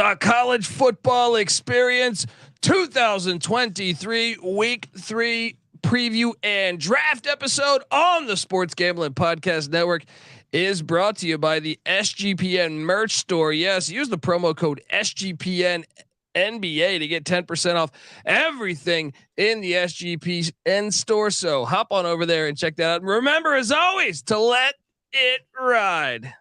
the college football experience 2023 week 3 preview and draft episode on the Sports Gambling Podcast Network is brought to you by the SGPN merch store. Yes, use the promo code SGPN NBA to get 10% off everything in the SGPN store. So hop on over there and check that out. And remember, as always, to let it ride.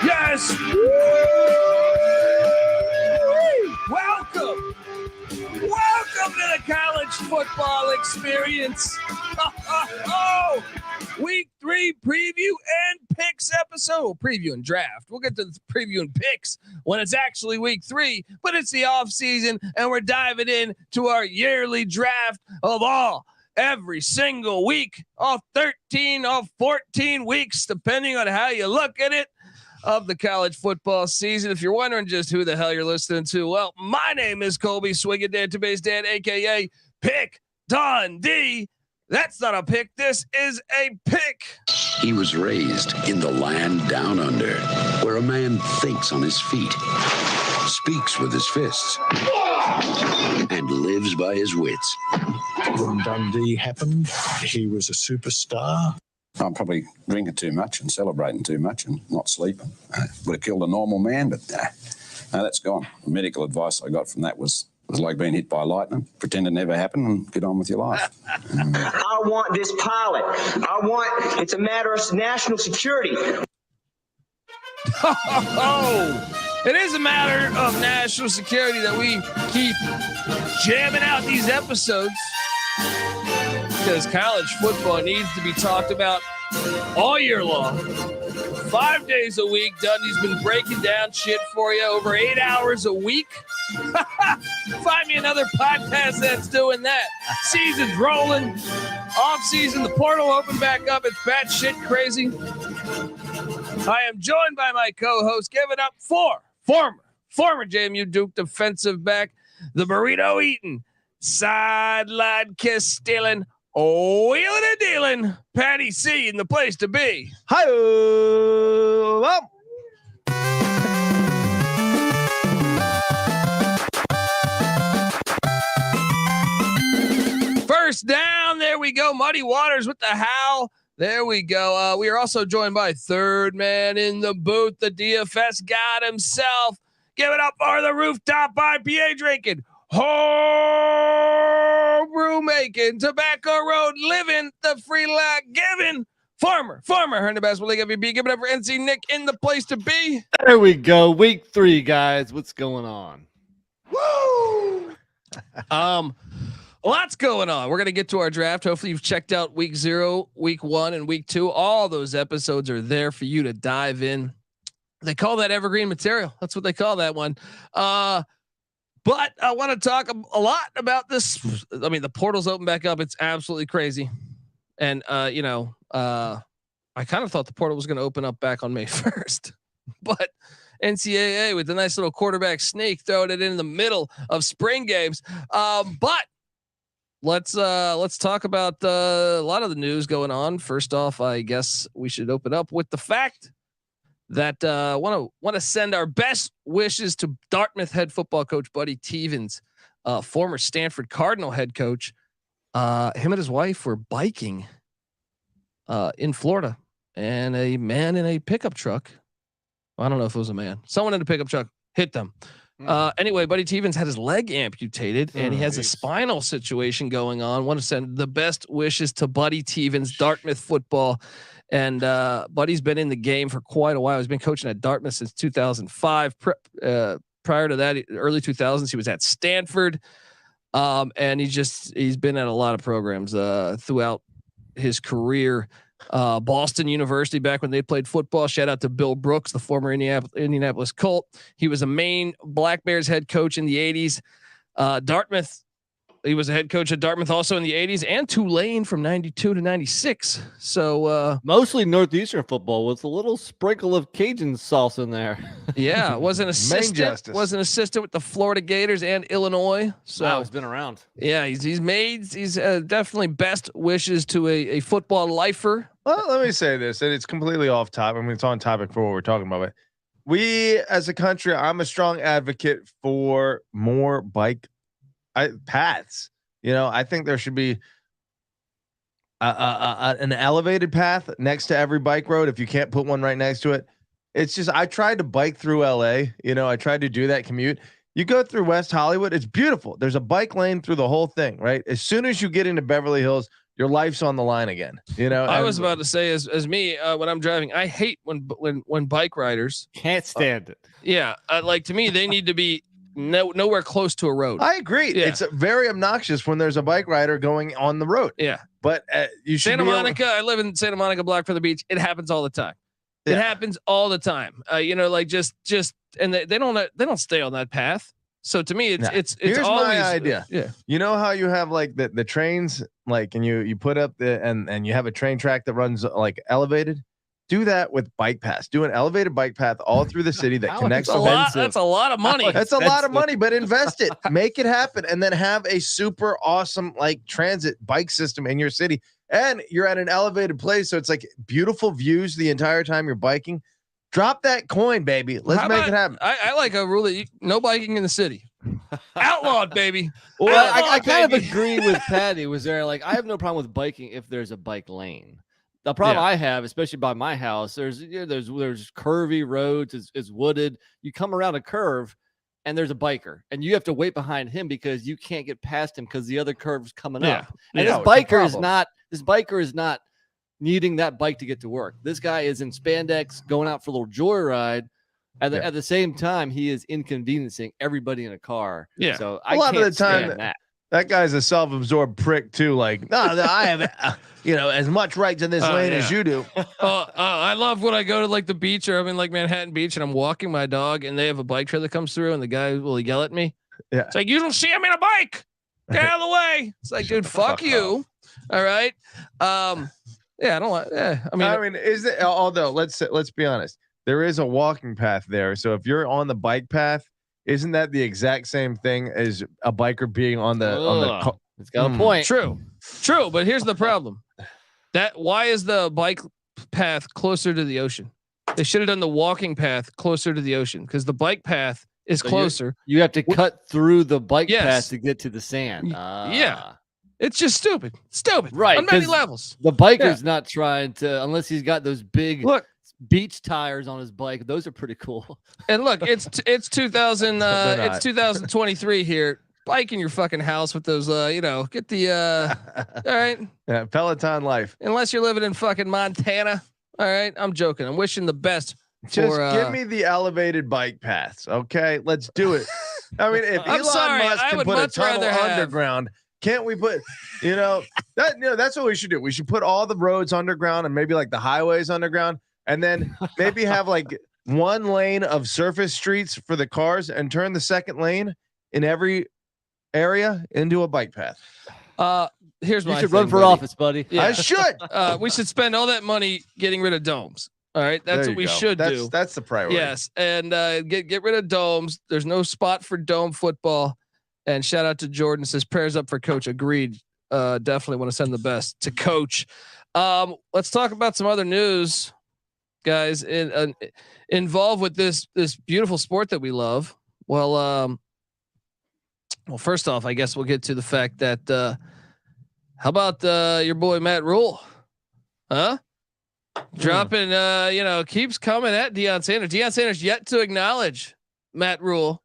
Yes. Welcome to the college football experience. Week 3 preview and picks episode. Preview and draft. We'll get to the preview and picks when it's actually week 3, but it's the off season and we're diving in to our yearly draft of every single week of 13 of 14 weeks, depending on how you look at it, of the college football season. If you're wondering just who the hell you're listening to, well, my name is Colby Swinging Database Dan, aka Pick Dundee. That's not a pick. This is a pick. He was raised in the land down under, where a man thinks on his feet, speaks with his fists, and lives by his wits. When Dundee happened, he was a superstar. I'm probably drinking too much and celebrating too much and not sleeping. Would have killed a normal man, but no, that's gone. The medical advice I got from that was like being hit by lightning. Pretend it never happened and get on with your life. I want this pilot. It's a matter of national security. It is a matter of national security that we keep jamming out these episodes, because college football needs to be talked about all year long. 5 days a week. Dundee's been breaking down shit for you over 8 hours a week. Find me another podcast that's doing that. Season's rolling. Off season, the portal opened back up. It's batshit crazy. I am joined by my co-host. Give it up for former JMU Duke defensive back, the burrito eating, sideline kiss stealing, wheeling and dealing, Patty C in the place to be. Hi. First down, there we go. Muddy Waters with the howl. There we go. We are also joined by third man in the booth, the DFS god himself. Give it up for the rooftop IPA drinking, home brew making, tobacco road living, the free lot giving, farmer in the basketball league FBB. Give it up for NC Nick in the place to be. There we go. Week 3, guys. What's going on? Woo! Lots going on. We're going to get to our draft. Hopefully you've checked out week 0, week 1, and week 2. All those episodes are there for you to dive in. They call that evergreen material. That's what they call that one. But I want to talk a lot about this. I mean, the portal's open back up. It's absolutely crazy. And, I kind of thought the portal was going to open up back on May 1st, but NCAA with the nice little quarterback sneak, throwing it in the middle of spring games. But let's talk about a lot of the news going on. First off, I guess we should open up with the fact that want to send our best wishes to Dartmouth head football coach Buddy Tevens, former Stanford Cardinal head coach. Him and his wife were biking in Florida, and a man in a pickup truck. I don't know if it was a man. Someone in a pickup truck hit them. Anyway, Buddy Tevens had his leg amputated and he has a spinal situation going on. Want to send the best wishes to Buddy Tevens, Dartmouth football. And Buddy's been in the game for quite a while. He's been coaching at Dartmouth since 2005. Prior to that, early 2000s, he was at Stanford. And he's been at a lot of programs throughout his career. Boston University back when they played football. Shout out to Bill Brooks, the former Indianapolis Colt. He was a Maine Black Bears head coach in the 80s. Dartmouth He was a head coach at Dartmouth also in the 80s and Tulane from 92 to 96. So mostly Northeastern football with a little sprinkle of Cajun sauce in there. Yeah, was an assistant with the Florida Gators and Illinois. So wow, he's been around. Yeah, he's definitely best wishes to a football lifer. Well, let me say this, and it's completely off topic. I mean, it's on topic for what we're talking about. But we, as a country, I'm a strong advocate for more bike paths. You know, I think there should be an elevated path next to every bike road. If you can't put one right next to it, it's just, I tried to bike through LA. You know, I tried to do that commute. You go through West Hollywood, it's beautiful. There's a bike lane through the whole thing, right? As soon as you get into Beverly Hills, your life's on the line again. You know, I was about to say, as me, when I'm driving, I hate when bike riders can't stand it. Yeah, like to me, they need to be nowhere close to a road. I agree. Yeah. It's very obnoxious when there's a bike rider going on the road. Yeah, but you should. Santa Monica. I live in Santa Monica, block from the beach. It happens all the time. Yeah. It happens all the time. You know, like just, and they don't stay on that path. So to me, it's here's always my idea. Yeah. You know how you have like the trains, like, and you put up and you have a train track that runs like elevated. Do that with bike paths. Do an elevated bike path all through the city that connects. That's a lot of money. That's a lot of money, but invest it, make it happen, and then have a super awesome like transit bike system in your city. And you're at an elevated place, so it's like beautiful views the entire time you're biking. Drop that coin, baby. Let's make it happen. I like a rule that no biking in the city. Outlawed, baby. Well, I kind of agree with Patty. Was there like I have no problem with biking if there's a bike lane. The problem I have, especially by my house, there's curvy roads. It's wooded. You come around a curve, and there's a biker, and you have to wait behind him because you can't get past him because the other curve's coming up. And this biker is not needing that bike to get to work. This guy is in spandex going out for a little joyride. At the same time, he is inconveniencing everybody in a car. Yeah. So a lot of the time that guy's a self-absorbed prick too. Like, no, I have, as much rights in this lane as you do. I love when I go to like the beach or I'm in like Manhattan Beach and I'm walking my dog and they have a bike trail that comes through and the guy will yell at me. Yeah. It's like, you don't see him in a bike. Get out of the way. It's like, dude, fuck you. All right. Yeah, I don't like. Yeah, I mean, is it? Although let's be honest, there is a walking path there. So if you're on the bike path, isn't that the exact same thing as a biker being on the? It's got a point. True. But here's the problem. Why is the bike path closer to the ocean? They should have done the walking path closer to the ocean because the bike path is closer. You have to cut through the bike path to get to the sand. Yeah. It's just stupid. Right. On many levels. The biker's not trying to, unless he's got those big beach tires on his bike. Those are pretty cool. And look, it's 2023 here. Bike in your fucking house with those, get the, all right. Yeah. Peloton life. Unless you're living in fucking Montana. All right. I'm joking. I'm wishing the best. Just give me the elevated bike paths. Okay. Let's do it. I mean, if Elon Musk can put a tunnel underground, can't we put, that's what we should do. We should put all the roads underground and maybe like the highways underground, and then maybe have like one lane of surface streets for the cars and turn the second lane in every area into a bike path. Here's my you should run for office, buddy. Yeah. I should. We should spend all that money getting rid of domes. All right, that's what we should do. That's the priority. Yes, and get rid of domes. There's no spot for dome football. And shout out to Jordan, says prayers up for coach. Agreed. Definitely want to send the best to coach. Let's talk about some other news, guys, involved with this beautiful sport that we love. Well, first off, I guess we'll get to the fact that how about your boy Matt Rhule? Huh? Dropping keeps coming at Deion Sanders. Deion Sanders yet to acknowledge Matt Rhule.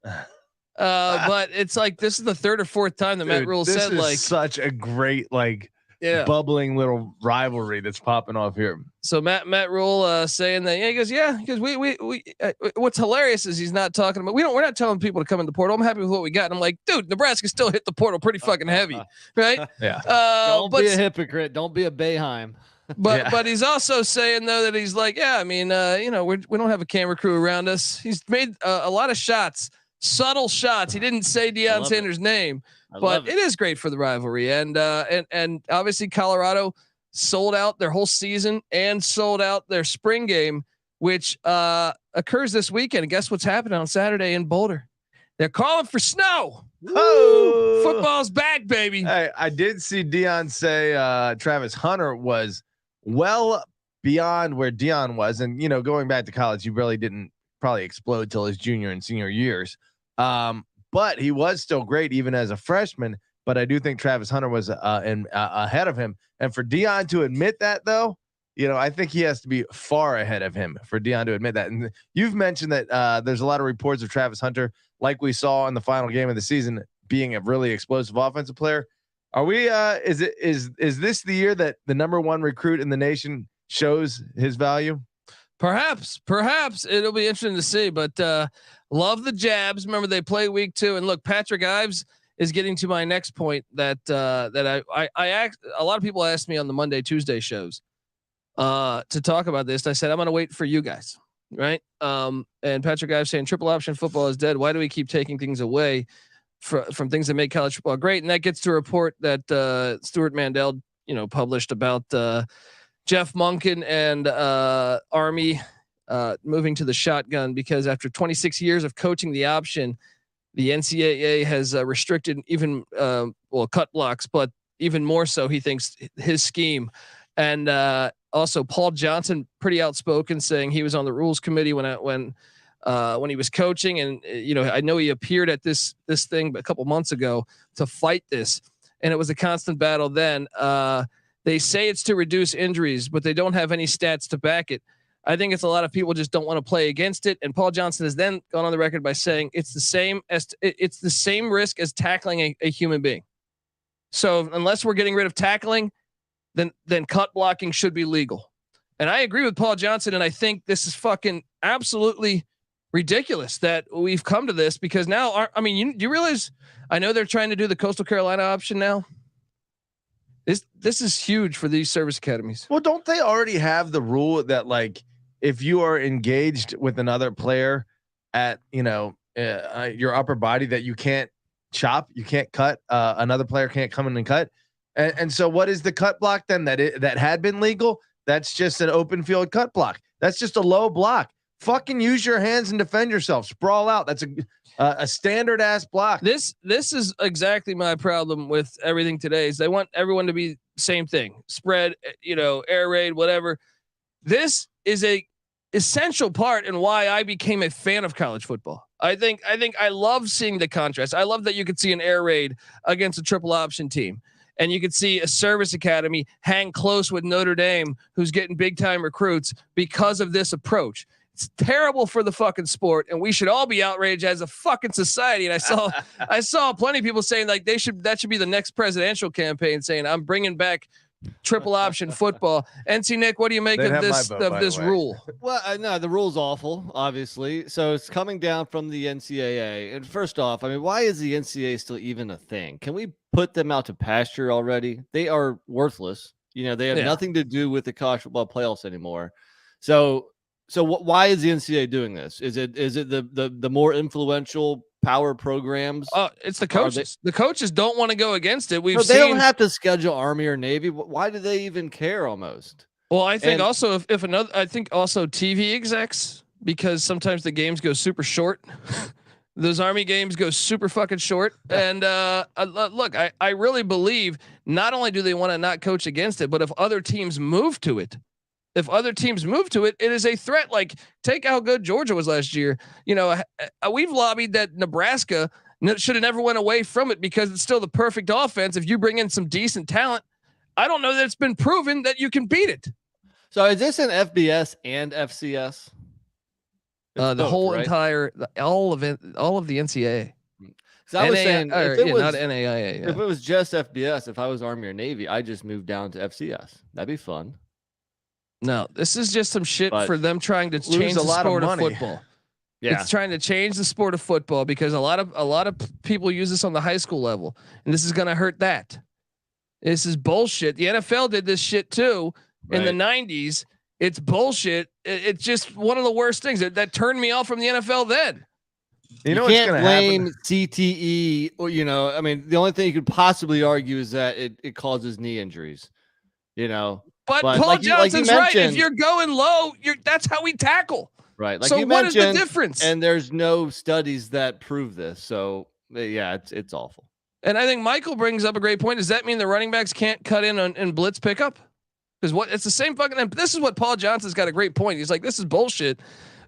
But it's like this is the third or fourth time that Matt Rhule said like such a great bubbling little rivalry that's popping off here. So Matt Rhule saying that he goes we what's hilarious is he's not talking about we're not telling people to come in the portal. I'm happy with what we got. And I'm like, dude, Nebraska still hit the portal pretty fucking heavy, right? Yeah. Don't be a hypocrite. Don't be a Boeheim. But he's also saying though that he's like, we don't have a camera crew around us. He's made a lot of shots subtle shots. He didn't say Deion Sanders' name, but it is great for the rivalry. And obviously Colorado sold out their whole season and sold out their spring game, which occurs this weekend. And guess what's happening on Saturday in Boulder? They're calling for snow. Oh, football's back, baby. Hey, I did see Deion say Travis Hunter was well beyond where Deion was. And, going back to college, he really didn't probably explode till his junior and senior years. But he was still great even as a freshman. But I do think Travis Hunter was ahead of him. And for Deion to admit that, though, I think he has to be far ahead of him for Deion to admit that. And you've mentioned that there's a lot of reports of Travis Hunter, like we saw in the final game of the season, being a really explosive offensive player. Are we? Is this the year that the number one recruit in the nation shows his value? Perhaps it'll be interesting to see. But love the Jabs. Remember, they play week 2. And look, Patrick Ives is getting to my next point that I asked. A lot of people asked me on the Monday, Tuesday shows to talk about this. I said, I'm going to wait for you guys. Right. And Patrick Ives saying triple option football is dead. Why do we keep taking things away from things that make college football great? And that gets to a report that Stuart Mandel, published about Jeff Monken and Army moving to the shotgun, because after 26 years of coaching the option, the NCAA has restricted even cut blocks, but even more so, he thinks, his scheme. And also Paul Johnson, pretty outspoken, saying he was on the rules committee when he was coaching. And, I know he appeared at this thing a couple months ago to fight this, and it was a constant battle then. They say it's to reduce injuries, but they don't have any stats to back it. I think it's a lot of people just don't want to play against it. And Paul Johnson has then gone on the record by saying it's the same risk as tackling a human being. So unless we're getting rid of tackling, then cut blocking should be legal. And I agree with Paul Johnson. And I think this is fucking absolutely ridiculous that we've come to this, because now, you realize, I know they're trying to do the Coastal Carolina option now. This is huge for these service academies. Well, don't they already have the rule that, like, if you are engaged with another player at, your upper body, that you can't chop, you can't cut, another player can't come in and cut. And so what is the cut block then that had been legal? That's just an open field cut block. That's just a low block. Fucking use your hands and defend yourself. Sprawl out. That's a standard ass block. This is exactly my problem with everything today. Is they want everyone to be same thing. Spread, air raid, whatever. This is a essential part in why I became a fan of college football. I think I love seeing the contrast. I love that you could see an air raid against a triple option team. And you could see a service academy hang close with Notre Dame, who's getting big time recruits because of this approach. It's terrible for the fucking sport, and we should all be outraged as a fucking society. And I saw plenty of people saying, like, that should be the next presidential campaign, saying I'm bringing back triple option football. NC Nick, what do you make of this rule? Well, no, the rule's awful, obviously. So it's coming down from the NCAA. And first off, why is the NCAA still even a thing? Can we put them out to pasture already? They are worthless. They have nothing to do with the college football playoffs anymore. So why is the NCAA doing this? Is it the more influential power programs? It's the coaches. The coaches don't want to go against it. They don't have to schedule Army or Navy. Why do they even care? Almost. Well, I think also I think also TV execs, because sometimes the games go super short. Those Army games go super fucking short. And look, I really believe not only do they want to not coach against it, but if other teams move to it, it is a threat. Like, take how good Georgia was last year. We've lobbied that Nebraska should have never went away from it because it's still the perfect offense. If you bring in some decent talent, I don't know that it's been proven that you can beat it. So is this an FBS and FCS? The whole entire, all of the NCAA. So I was saying, if it was not NAIA. If it was just FBS, if I was Army or Navy, I just moved down to FCS. That'd be fun. No, this is just some shit for them trying to change the sport of football. Yeah, it's trying to change the sport of football because a lot of people use this on the high school level, and this is going to hurt that. This is bullshit. The NFL did this shit too in the 90s. It's bullshit. It's just one of the worst things that turned me off from the NFL then. You know can't what's blame happen? CTE, or I mean, the only thing you could possibly argue is that it causes knee injuries. But Paul Johnson's right. If you're going low, that's how we tackle. Right. So what is the difference? And there's no studies that prove this. So yeah, it's awful. And I think Michael brings up a great point. Does that mean the running backs can't cut in blitz pickup? Because it's the same fucking. And this is what Paul Johnson's got a great point. He's like, this is bullshit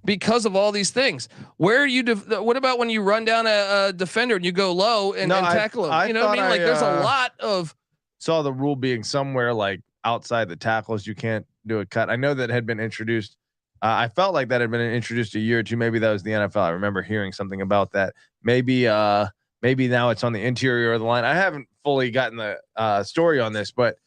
because of all these things. Where you? What about when you run down a defender and you go low and tackle him? You know what I mean? Like there's a lot of. Saw the rule being somewhere like outside the tackles, you can't do a cut. I know that had been introduced. I felt like that had been introduced a year or two. Maybe that was the NFL. I remember hearing something about that. Maybe now it's on the interior of the line. I haven't fully gotten the story on this, but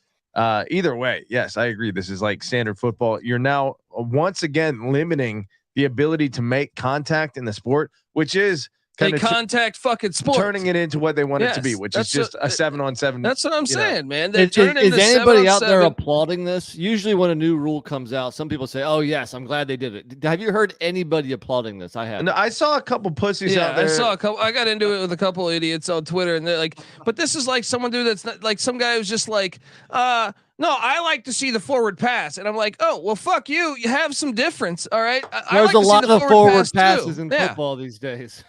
either way, yes, I agree. This is like standard football. You're now once again limiting the ability to make contact in the sport, which is a contact fucking sport, turning it into what they want it to be, which is just a 7-on-7. That's what I'm saying, man. Is anybody out there applauding this? Usually when a new rule comes out, some people say, oh yes, I'm glad they did it. Have you heard anybody applauding this? I haven't. No, I saw a couple pussies out there. I saw a couple. I got into it with a couple idiots on Twitter, and they're like, but this is like someone that's not like some guy who's just like, no, I like to see the forward pass. And I'm like, oh, well, fuck you. You have some difference. All right. There's a lot of forward passes in football these days.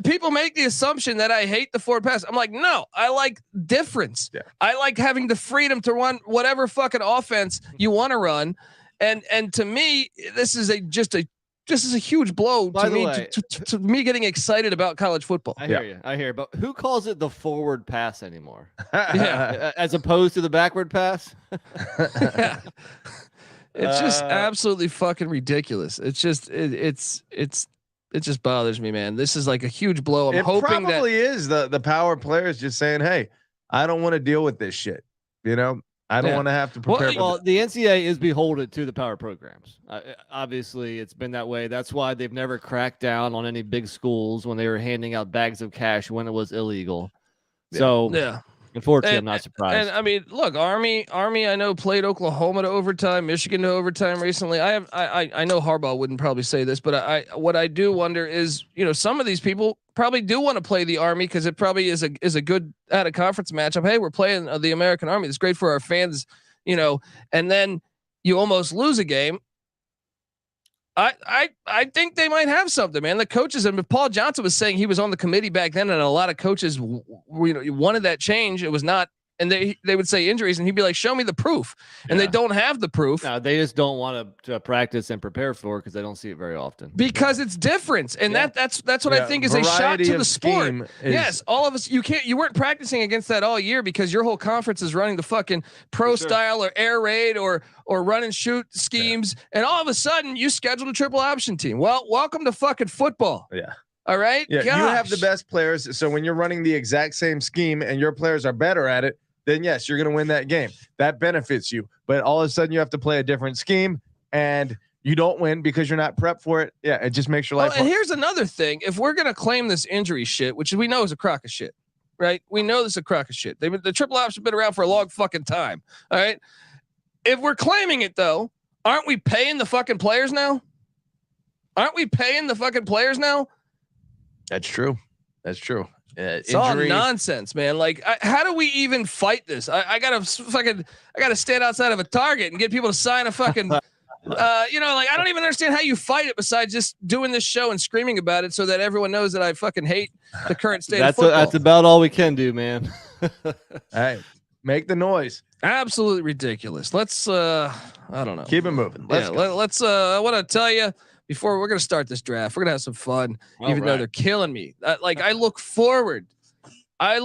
People make the assumption that I hate the forward pass. I'm like, no, I like difference. Yeah. I like having the freedom to run whatever fucking offense you want to run. And to me, this is just a huge blow to me, to me getting excited about college football. I hear you. I hear, but who calls it the forward pass anymore? As opposed to the backward pass. It's just absolutely fucking ridiculous. It's just it just bothers me, man. This is like a huge blow. I'm hoping probably is the power players just saying, hey, I don't want to deal with this shit. I don't want to have to prepare. Well, the NCAA is beholden to the power programs. Obviously, it's been that way. That's why they've never cracked down on any big schools when they were handing out bags of cash when it was illegal. So, unfortunately, I'm not surprised. And I mean, look, Army, I know played Oklahoma to overtime, Michigan to overtime recently. I know Harbaugh wouldn't probably say this, but what I do wonder is, some of these people probably do want to play the Army because it probably is a good out of conference matchup. Hey, we're playing the American Army. It's great for our fans, and then you almost lose a game. I think they might have something, man. The coaches, and Paul Johnson was saying he was on the committee back then, and a lot of coaches, wanted that change. It was not. And they would say injuries, and he'd be like, "Show me the proof," and they don't have the proof. No, they just don't want to practice and prepare for it because they don't see it very often. Because it's different, and that's what I think is a shot to the sport. Yes, all of us, you weren't practicing against that all year because your whole conference is running the fucking pro style or air raid or run and shoot schemes, and all of a sudden you scheduled a triple option team. Well, welcome to fucking football. Yeah. All right. Yeah. Gosh. You have the best players, so when you're running the exact same scheme and your players are better at it, then yes, you're going to win that game. That benefits you. But all of a sudden you have to play a different scheme and you don't win because you're not prepped for it. Yeah, it just makes your life hard. And here's another thing. If we're going to claim this injury shit, which we know is a crock of shit, right? We know this is a crock of shit. The triple option been around for a long fucking time. All right. If we're claiming it though, aren't we paying the fucking players now? Aren't we paying the fucking players now? That's true. That's true. It's all nonsense, man. Like, how do we even fight this? I gotta stand outside of a Target and get people to sign a fucking, like, I don't even understand how you fight it besides just doing this show and screaming about it so that everyone knows that I fucking hate the current state of football. That's about all we can do, man. Hey, make the noise. Absolutely ridiculous. Let's, I don't know. Keep it moving. Let's I want to tell you, before we're going to start this draft, we're going to have some fun, even though they're killing me. I look forward. I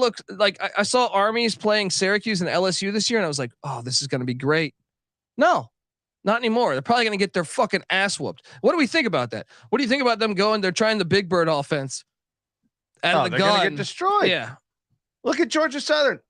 saw Army's playing Syracuse and LSU this year, and I was like, oh, this is going to be great. No, not anymore. They're probably going to get their fucking ass whooped. What do we think about that? What do you think about them going? They're trying the Big Bird offense. They're going to get destroyed. Yeah. Look at Georgia Southern.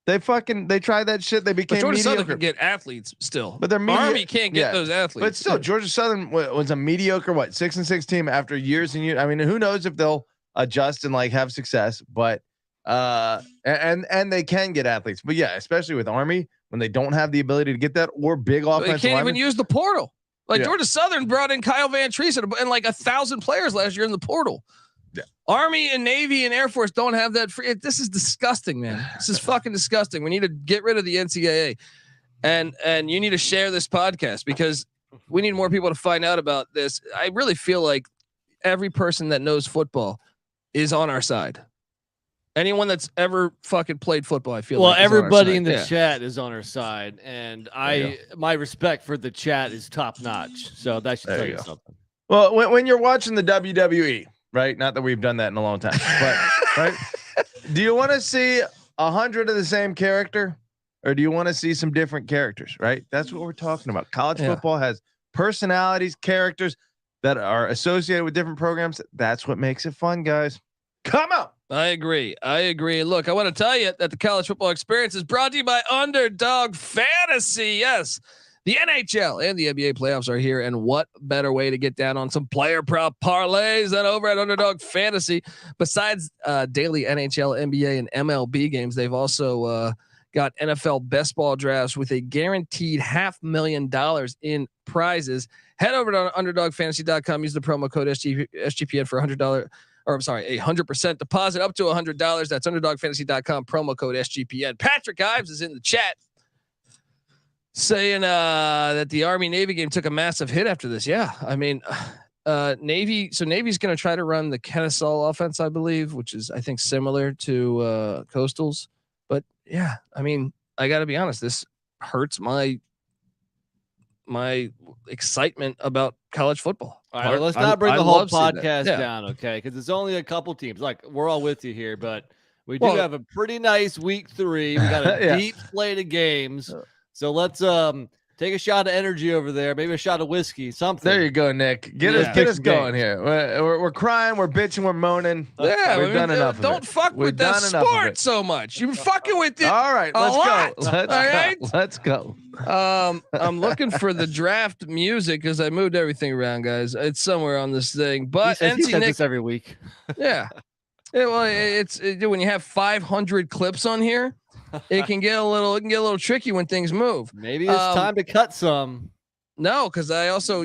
They tried that shit. They became Georgia mediocre. Southern can get athletes still, but their Army can't get those athletes. But still, Georgia Southern was a mediocre 6-6 team after years and years. I mean, who knows if they'll adjust and have success? But and they can get athletes. But yeah, especially with Army when they don't have the ability to get that or big offense. They can't even use the portal. Like Georgia Southern brought in Kyle Van Treese and like 1,000 players last year in the portal. Yeah. Army and Navy and Air Force don't have that free. This is disgusting, man. This is fucking disgusting. We need to get rid of the NCAA, and you need to share this podcast because we need more people to find out about this. I really feel like every person that knows football is on our side. Anyone that's ever fucking played football, I feel like everybody in the chat is on our side, and my respect for the chat is top notch. So that should tell you something. Well, when you're watching the WWE, right? Not that we've done that in a long time, but right? Do you want to see 100 of the same character, or do you want to see some different characters? Right? That's what we're talking about. College football has personalities, characters that are associated with different programs. That's what makes it fun, guys. Come on. I agree. Look, I want to tell you that the college football experience is brought to you by Underdog Fantasy. Yes, the NHL and the NBA playoffs are here, and what better way to get down on some player prop parlays than over at Underdog Fantasy? Besides daily NHL, NBA, and MLB games, they've also got NFL best ball drafts with a guaranteed $500,000 in prizes. Head over to UnderdogFantasy.com. Use the promo code SGPN for $100. Or I'm sorry, 100% deposit up to $100. That's UnderdogFantasy.com, promo code SGPN. Patrick Ives is in the chat saying that the Army Navy game took a massive hit after this. Yeah, I mean, Navy. So Navy's going to try to run the Kennesaw offense, I believe, which is I think similar to Coastal's. But yeah, I mean, I got to be honest. This hurts my excitement about college football. All right, let's not bring the whole podcast down, okay? Because it's only a couple teams. Like, we're all with you here, but we do have a pretty nice week 3. We got a deep slate of games. So let's take a shot of energy over there, maybe a shot of whiskey, something. There you go, Nick. Get us going here. We're crying, we're bitching, we're moaning. Yeah, we've done enough. Don't fuck with that sport so much. You're fucking with it. All right, let's go. I'm looking for the draft music because I moved everything around, guys. It's somewhere on this thing. But he says this every week. Yeah. Well, it's when you have 500 clips on here, it can get a little tricky when things move. Maybe it's time to cut some. No, because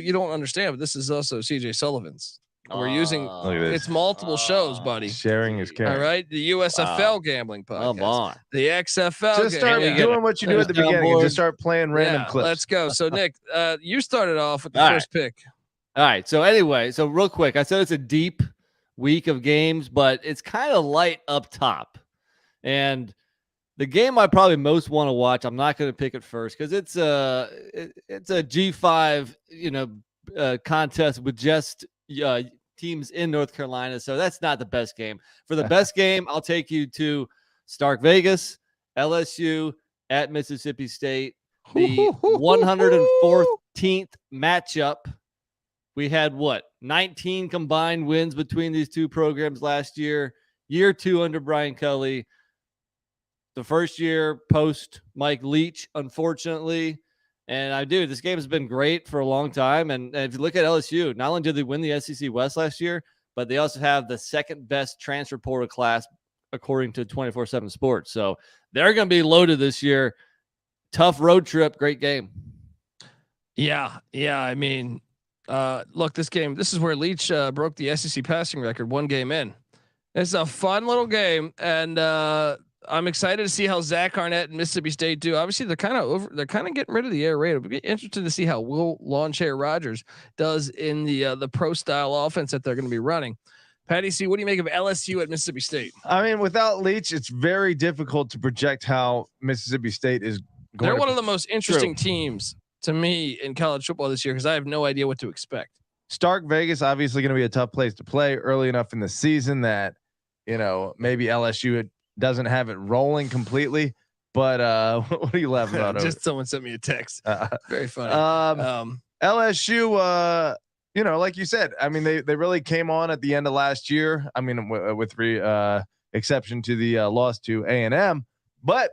you don't understand, but this is also CJ Sullivan's. We're using it's multiple shows, buddy. Sharing is caring. All right, the USFL gambling podcast. Come on. The XFL. Just start doing what you do at the beginning and just start playing random clips. Let's go. So Nick, you started off with the first pick. All right. So anyway, real quick, I said it's a deep week of games, but it's kind of light up top. And the game I probably most want to watch, I'm not going to pick it first because it's a G5, contest with just teams in North Carolina. So that's not the best game. For the best game, I'll take you to Stark Vegas, LSU at Mississippi State, the 114th matchup. We had 19 combined wins between these two programs last year. Year 2 under Brian Kelly. The first year post Mike Leach, unfortunately. And this game has been great for a long time. And if you look at LSU, not only did they win the SEC West last year, but they also have the second best transfer portal class, according to 24/7 Sports. So they're going to be loaded this year. Tough road trip, great game. Yeah. I mean, look, this is where Leach broke the SEC passing record 1 game in. It's a fun little game, and I'm excited to see how Zach Arnett and Mississippi State do. Obviously, they're kind of getting rid of the air raid. It'll be interesting to see how Will Lawn Chair Rogers does in the pro style offense that they're going to be running. Patty C, what do you make of LSU at Mississippi State? I mean, without Leach, it's very difficult to project how Mississippi State is going. They're one of the most interesting teams to me in college football this year because I have no idea what to expect. Stark Vegas, obviously going to be a tough place to play early enough in the season that, maybe LSU doesn't have it rolling completely, but what are you laughing about? Just someone sent me a text. Very funny. LSU, like you said, I mean, they really came on at the end of last year. I mean, with exception to the loss to A&M, but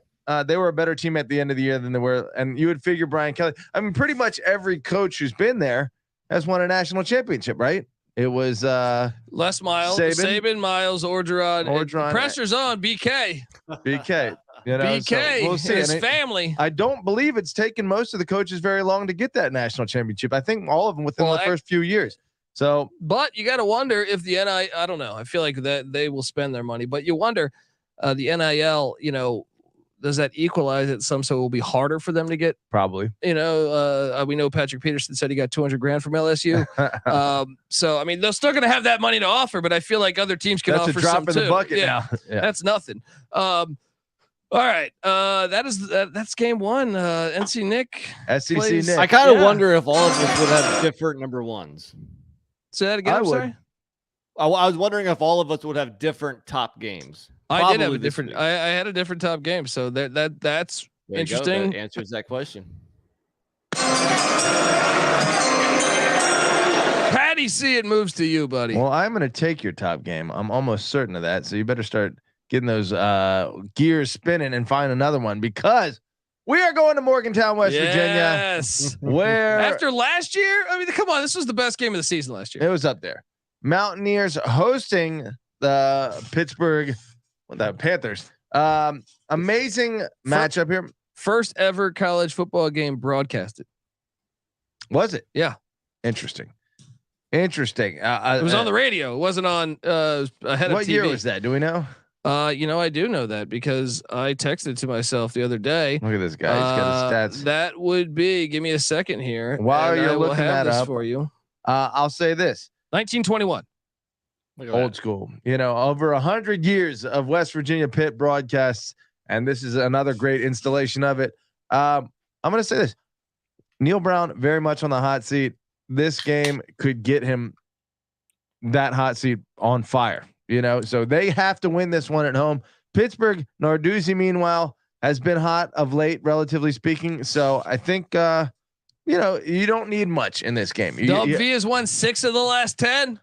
they were a better team at the end of the year than they were. And you would figure Brian Kelly, I mean, pretty much every coach who's been there has won a national championship, right? It was Les Miles, Saban, Miles, Orgeron. Pressure's on BK. You know, BK, so we'll see. his family. I don't believe it's taken most of the coaches very long to get that national championship. I think all of them within the first few years. So, but you got to wonder if the NIL, I don't know. I feel like that they will spend their money, but you wonder the NIL, you know, does that equalize it some, so it will be harder for them to get? Probably. You know, we know Patrick Peterson said he got $200,000 from LSU. So I mean, they're still going to have that money to offer, but I feel like other teams can offer some too. That's a drop in the bucket now. Yeah. That's nothing. All right, that's game one. NC Nick, SEC plays, Nick. I kind of wonder if all of us would have different number ones. Say that again. I'm sorry. I was wondering if all of us would have different top games. Probably I did have a different. I had a different top game, so that's interesting. That answers that question. Patty C, it moves to you, buddy. Well, I'm going to take your top game. I'm almost certain of that. So you better start getting those gears spinning and find another one, because we are going to Morgantown, West Virginia. Yes. Where after last year, I mean, come on, this was the best game of the season last year. It was up there. Mountaineers hosting the Pittsburgh, the Panthers. Amazing matchup here. First ever college football game broadcasted. Was it? Yeah. Interesting. It was on the radio. It wasn't on ahead of TV. What year was that? Do we know? You know, I do know that because I texted to myself the other day. Look at this guy. He's got his stats. That would be, give me a second here. While you're looking that up for you. I'll say this. 1921. Old school. You know, over 100 years of West Virginia Pitt broadcasts, and this is another great installation of it. I'm going to say this. Neil Brown very much on the hot seat. This game could get him that hot seat on fire, you know, so they have to win this one at home. Pittsburgh, Narduzzi, meanwhile, has been hot of late, relatively speaking. So I think, you know, you don't need much in this game. V has won 6 of the last 10.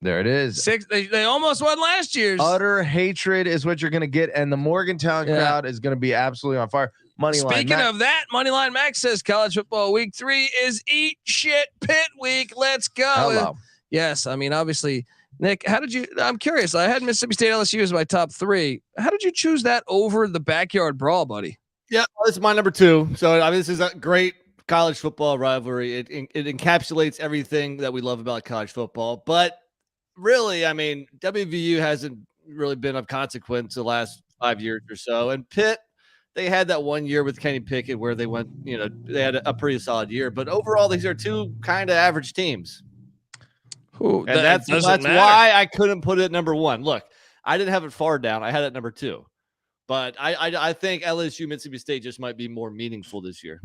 There it is. 6. They almost won last year's. Utter hatred is what you're going to get. And the Morgantown crowd is going to be absolutely on fire. Speaking of that, Moneyline Max says college football week 3 is eat shit Pitt week. Let's go. Hello. Yes. I mean, obviously, Nick, I'm curious. I had Mississippi State LSU as my top 3. How did you choose that over the Backyard Brawl, buddy? Yeah, well, this is my number 2. So I mean, this is a great college football rivalry. It encapsulates everything that we love about college football. But really, I mean, WVU hasn't really been of consequence the last 5 years or so. And Pitt, they had that 1 year with Kenny Pickett where they went, you know, they had a pretty solid year. But overall, these are two kind of average teams. Ooh, and that's why I couldn't put it at number 1. Look, I didn't have it far down. I had it at number 2. But I think LSU Mississippi State just might be more meaningful this year.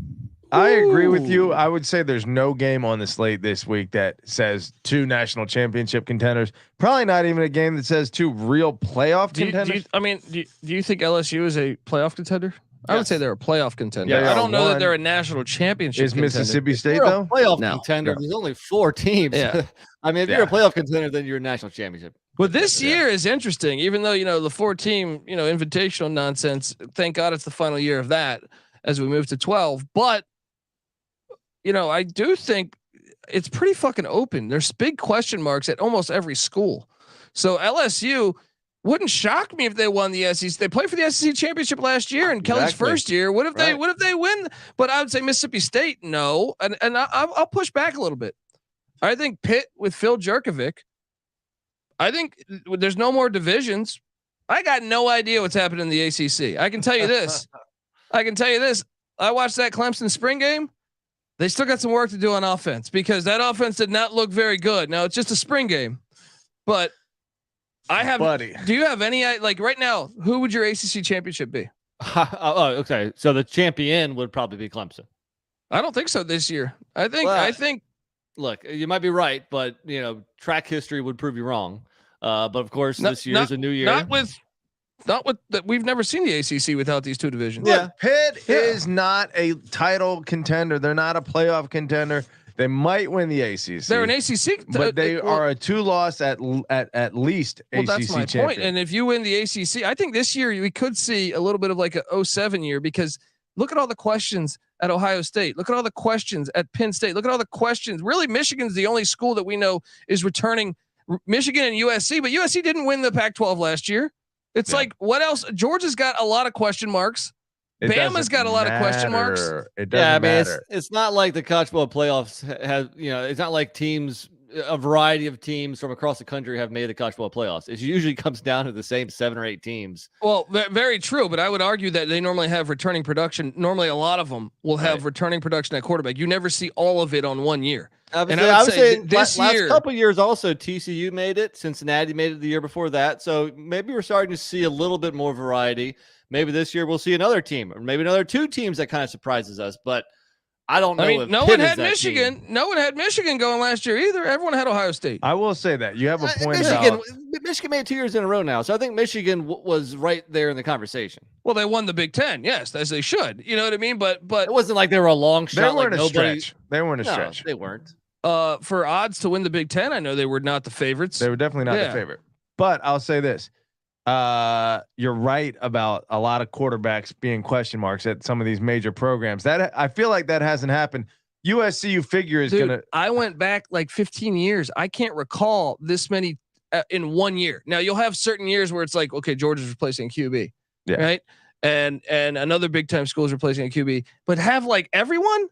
I agree with you. I would say there's no game on the slate this week that says 2 national championship contenders. Probably not even a game that says 2 real playoff contenders. Do you think LSU is a playoff contender? I would say they're a playoff contender. Yeah, I don't know that they're a national championship. Is Mississippi State you're though? A playoff contender. There's only 4 teams. Yeah. I mean, if you're a playoff contender, then you're a national championship. But this year is interesting, even though, you know, the 4-team, you know, invitational nonsense. Thank God it's the final year of that as we move to 12. But, you know, I do think it's pretty fucking open. There's big question marks at almost every school. So LSU wouldn't shock me if they won the SEC. They played for the SEC championship last year in Kelly's first year. What if they win? But I would say Mississippi State, no. And I'll push back a little bit. I think Pitt with Phil Jerkovic. I think there's no more divisions. I got no idea what's happening in the ACC. I can tell you this. I watched that Clemson spring game. They still got some work to do on offense because that offense did not look very good. Now it's just a spring game, but I have. Buddy. Do you have any like right now? Who would your ACC championship be? Oh, okay. So the champion would probably be Clemson. I don't think so this year. I think. Look, you might be right, but you know, track history would prove you wrong. But of course, this year is a new year. Not with that. We've never seen the ACC without these 2 divisions. Yeah, Pitt is not a title contender. They're not a playoff contender. They might win the ACC. They're an ACC, but they are a 2-loss at least. Well, ACC that's my champion. point. And if you win the ACC, I think this year we could see a little bit of like a 07 year because look at all the questions at Ohio State. Look at all the questions at Penn State. Look at all the questions. Really, Michigan's the only school that we know is returning. Michigan and USC, but USC didn't win the Pac-12 last year. It's like, what else? Georgia's got a lot of question marks. Bama's got a lot of question marks. It doesn't matter. It's not like the college football playoffs have, it's not like a variety of teams from across the country have made the college football playoffs. It usually comes down to the same 7 or 8 teams. Well, very true, but I would argue that they normally have returning production. Normally, a lot of them will have returning production at quarterback. You never see all of it on 1 year. I would say this last couple years also, TCU made it, Cincinnati made it the year before that. So maybe we're starting to see a little bit more variety. Maybe this year we'll see another team, or maybe another 2 teams that kind of surprises us. But I don't know. I mean, no one had Michigan. No one had Michigan going last year either. Everyone had Ohio State. I will say that you have a point. Michigan made it 2 years in a row now, so I think Michigan was right there in the conversation. Well, they won the Big Ten, yes, as they should. You know what I mean? But it wasn't like they were a long shot. They weren't a stretch. They weren't a stretch. They weren't. For odds to win the Big Ten, I know they were not the favorites. They were definitely not the favorite. But I'll say this. You're right about a lot of quarterbacks being question marks at some of these major programs. That I feel like that hasn't happened. USC, you figure, is gonna. I went back like 15 years. I can't recall this many in 1 year. Now you'll have certain years where it's like, okay, Georgia's replacing QB, right? And another big time school is replacing a QB, but have like everyone.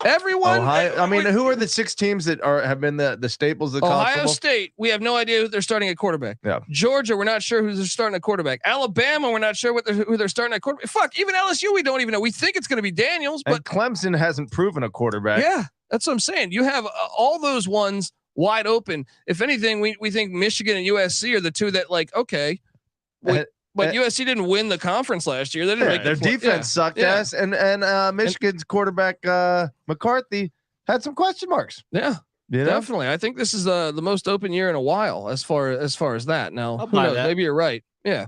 Ohio, I mean, who are the 6 teams that have been the staples of the college football? Ohio State, we have no idea who they're starting at quarterback. Yeah. Georgia, we're not sure who they're starting at quarterback. Alabama, we're not sure who they're starting at quarterback. Fuck, even LSU, we don't even know. We think it's going to be Daniels, but Clemson hasn't proven a quarterback. Yeah, that's what I'm saying. You have all those ones wide open. If anything, we think Michigan and USC are the 2 that like, okay. But USC didn't win the conference last year. They didn't make their defense sucked ass, and Michigan's quarterback McCarthy had some question marks. Yeah, definitely. I think this is the most open year in a while as far as that. Now, who knows? Maybe you're right. Yeah,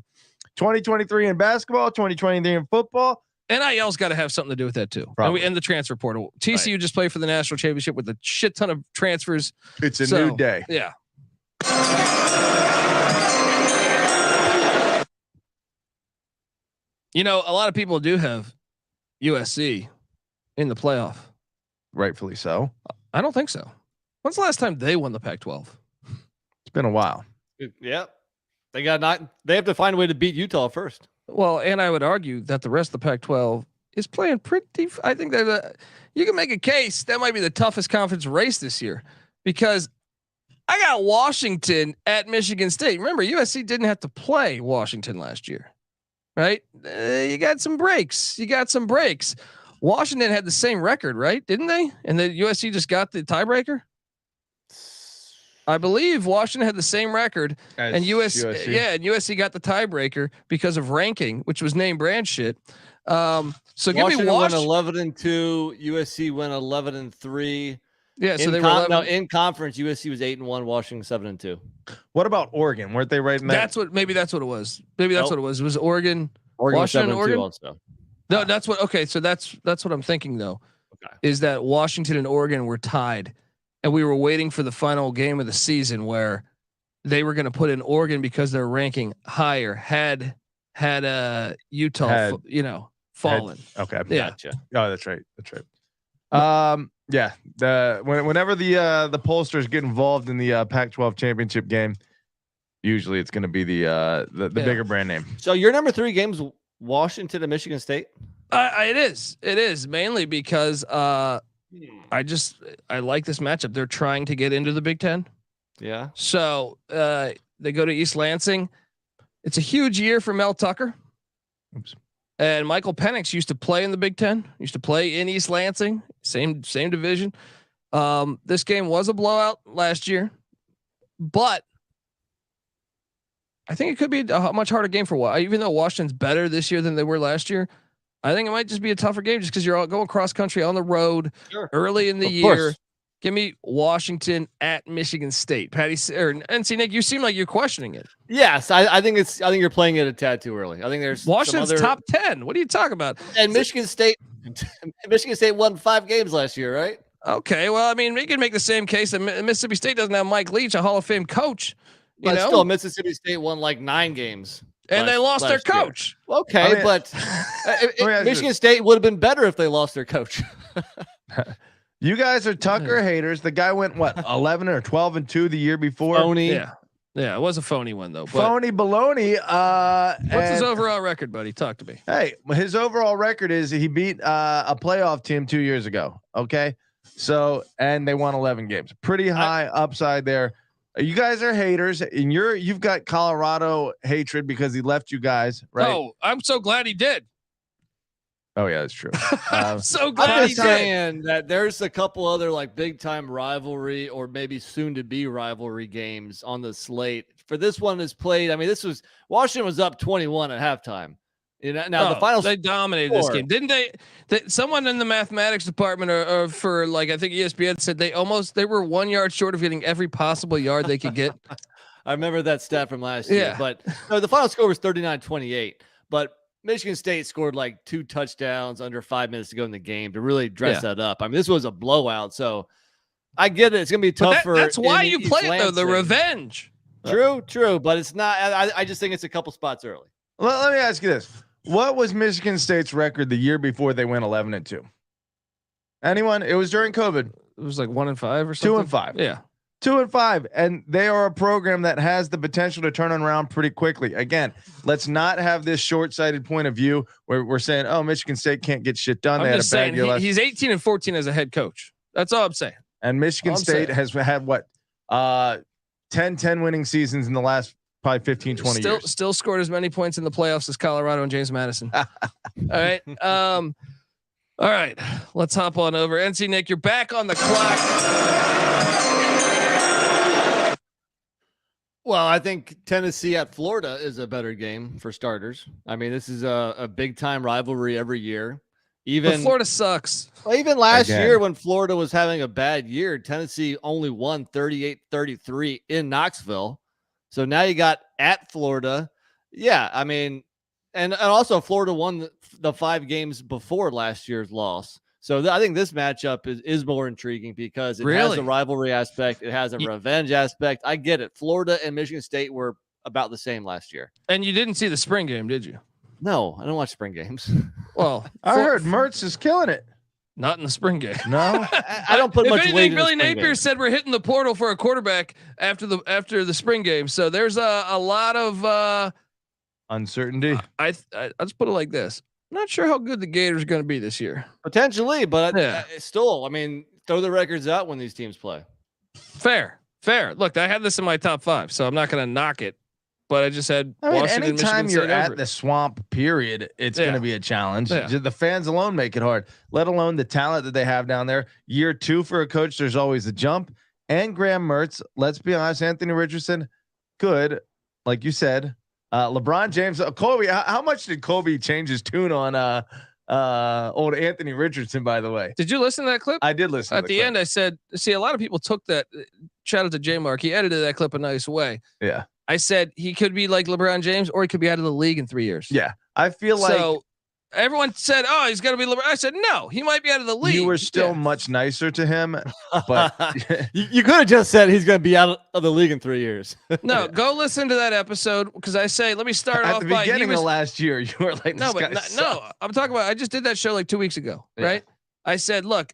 2023 in basketball, 2023 in football. NIL's got to have something to do with that too. And the transfer portal. TCU just played for the national championship with a shit ton of transfers. It's a new day. Yeah. You know, a lot of people do have USC in the playoff. Rightfully so. I don't think so. When's the last time they won the Pac-12? It's been a while. Yep. They have to find a way to beat Utah first. Well, and I would argue that the rest of the Pac-12 is playing pretty. I think that you can make a case that might be the toughest conference race this year, because I got Washington at Michigan State. Remember, USC didn't have to play Washington last year. Right? You got some breaks. Washington had the same record, right? Didn't they? And the USC just got the tiebreaker. I believe Washington had the same record, and USC got the tiebreaker because of ranking, which was name brand shit. So give me Washington won 11-2. USC went 11-3. Yeah, so they were in conference. USC was 8-1. Washington 7-2. What about Oregon? Weren't they right in that? Maybe that's what it was. Maybe that's what it was. It was Oregon. Washington, Oregon. Also. No, that's what. Okay, so that's what I'm thinking though. Okay. Is that Washington and Oregon were tied, and we were waiting for the final game of the season where they were going to put in Oregon because their ranking higher had Utah, fallen. Okay, yeah. Gotcha. Oh, that's right. Yeah. Whenever the pollsters get involved in the Pac-12 championship game, usually it's going to be the bigger brand name. So your number 3 games, Washington and Michigan State. It is mainly because I like this matchup. They're trying to get into the Big Ten. Yeah. So they go to East Lansing. It's a huge year for Mel Tucker. Oops. And Michael Penix used to play in the Big Ten, used to play in East Lansing, same division. This game was a blowout last year, but I think it could be a much harder game for even though Washington's better this year than they were last year. I think it might just be a tougher game just because you're all going cross country on the road early in the year. Course. Give me Washington at Michigan State. Patty or NC Nick, you seem like you're questioning it. Yes, I think you're playing it a tad too early. I think there's Washington's top 10. What are you talking about? And Michigan State won 5 games last year, right? Okay, well, I mean, we can make the same case that Mississippi State doesn't have Mike Leach, a Hall of Fame coach. But still, Mississippi State won like 9 games. And they lost their coach. Year. Okay, but Michigan State would have been better if they lost their coach. You guys are Tucker haters. The guy went 11 or 12-2 the year before. Phony. Yeah. Yeah, it was a phony one though. Phony baloney. What's his overall record, buddy? Talk to me. Hey, his overall record is he beat a playoff team 2 years ago. Okay, so and they won 11 games. Pretty high upside there. You guys are haters, and you've got Colorado hatred because he left you guys, right? Oh, I'm so glad he did. Oh yeah, that's true. I'm so glad I'm he just did. saying that there's a couple other like big time rivalry or maybe soon to be rivalry games on the slate. For this one is played. I mean, Washington was up 21 at halftime. You know, now the final they dominated this game, didn't they? Someone in the mathematics department or for like I think ESPN said they were 1 yard short of getting every possible yard they could get. I remember that stat from last year. But no, the final score was 39-28. But Michigan State scored like 2 touchdowns under 5 minutes to go in the game to really dress that up. I mean, this was a blowout, so I get it. It's gonna be tough That's why you play it though. The revenge. True, but it's not. I just think it's a couple spots early. Well, let me ask you this: what was Michigan State's record the year before they went 11-2? Anyone? It was during COVID. It was like 1-5 or something. 2-5. Yeah. 2-5, and they are a program that has the potential to turn around pretty quickly. Again, let's not have this short-sighted point of view where we're saying, "Oh, Michigan State can't get shit done." They had a bad year last. He's 18-14 as a head coach. That's all I'm saying. And Michigan State has had what 10 winning seasons in the last probably 15, 20 years. Still scored as many points in the playoffs as Colorado and James Madison. All right. All right. Let's hop on over. NC Nick, you're back on the clock. Well, I think Tennessee at Florida is a better game for starters. I mean, this is a big time rivalry every year. But Florida sucks. Well, even last year when Florida was having a bad year, Tennessee only won 38-33 in Knoxville. So now you got at Florida. Yeah, I mean, and also Florida won the 5 games before last year's loss. So I think this matchup is more intriguing because it has a rivalry aspect. It has a revenge aspect. I get it. Florida and Michigan State were about the same last year. And you didn't see the spring game, did you? No, I don't watch spring games. Well, I heard Mertz is killing it. Not in the spring game. No, I don't put much weight in Billy the spring Napier game. said we're hitting the portal for a quarterback after the spring game. So there's a lot of uncertainty. Let's put it like this. I'm not sure how good the Gators are going to be this year. Potentially, but still, I mean, throw the records out when these teams play. Fair. Look, I had this in my top 5, so I'm not going to knock it. But I just had Washington, anytime Michigan you're at the swamp period, it's going to be a challenge. Yeah. The fans alone make it hard, let alone the talent that they have down there. Year 2 for a coach, there's always a jump. And Graham Mertz, let's be honest, Anthony Richardson, good. Like you said, LeBron James, Kobe, how much did Kobe change his tune on old Anthony Richardson, by the way? Did you listen to that clip? I did listen. At the end, I said, see, a lot of people took that. Shout out to J Mark. He edited that clip a nice way. Yeah. I said he could be like LeBron James or he could be out of the league in 3 years. Yeah. I feel like so everyone said, oh, he's going to be LeBron. I said, no, he might be out of the league. You were still much nicer to him, but you could have just said he's going to be out of the league in 3 years. No, go listen to that episode. Cause I say, let me start at off the by beginning of last year. You were like, no, I'm talking about, I just did that show like 2 weeks ago. Right. I said, look,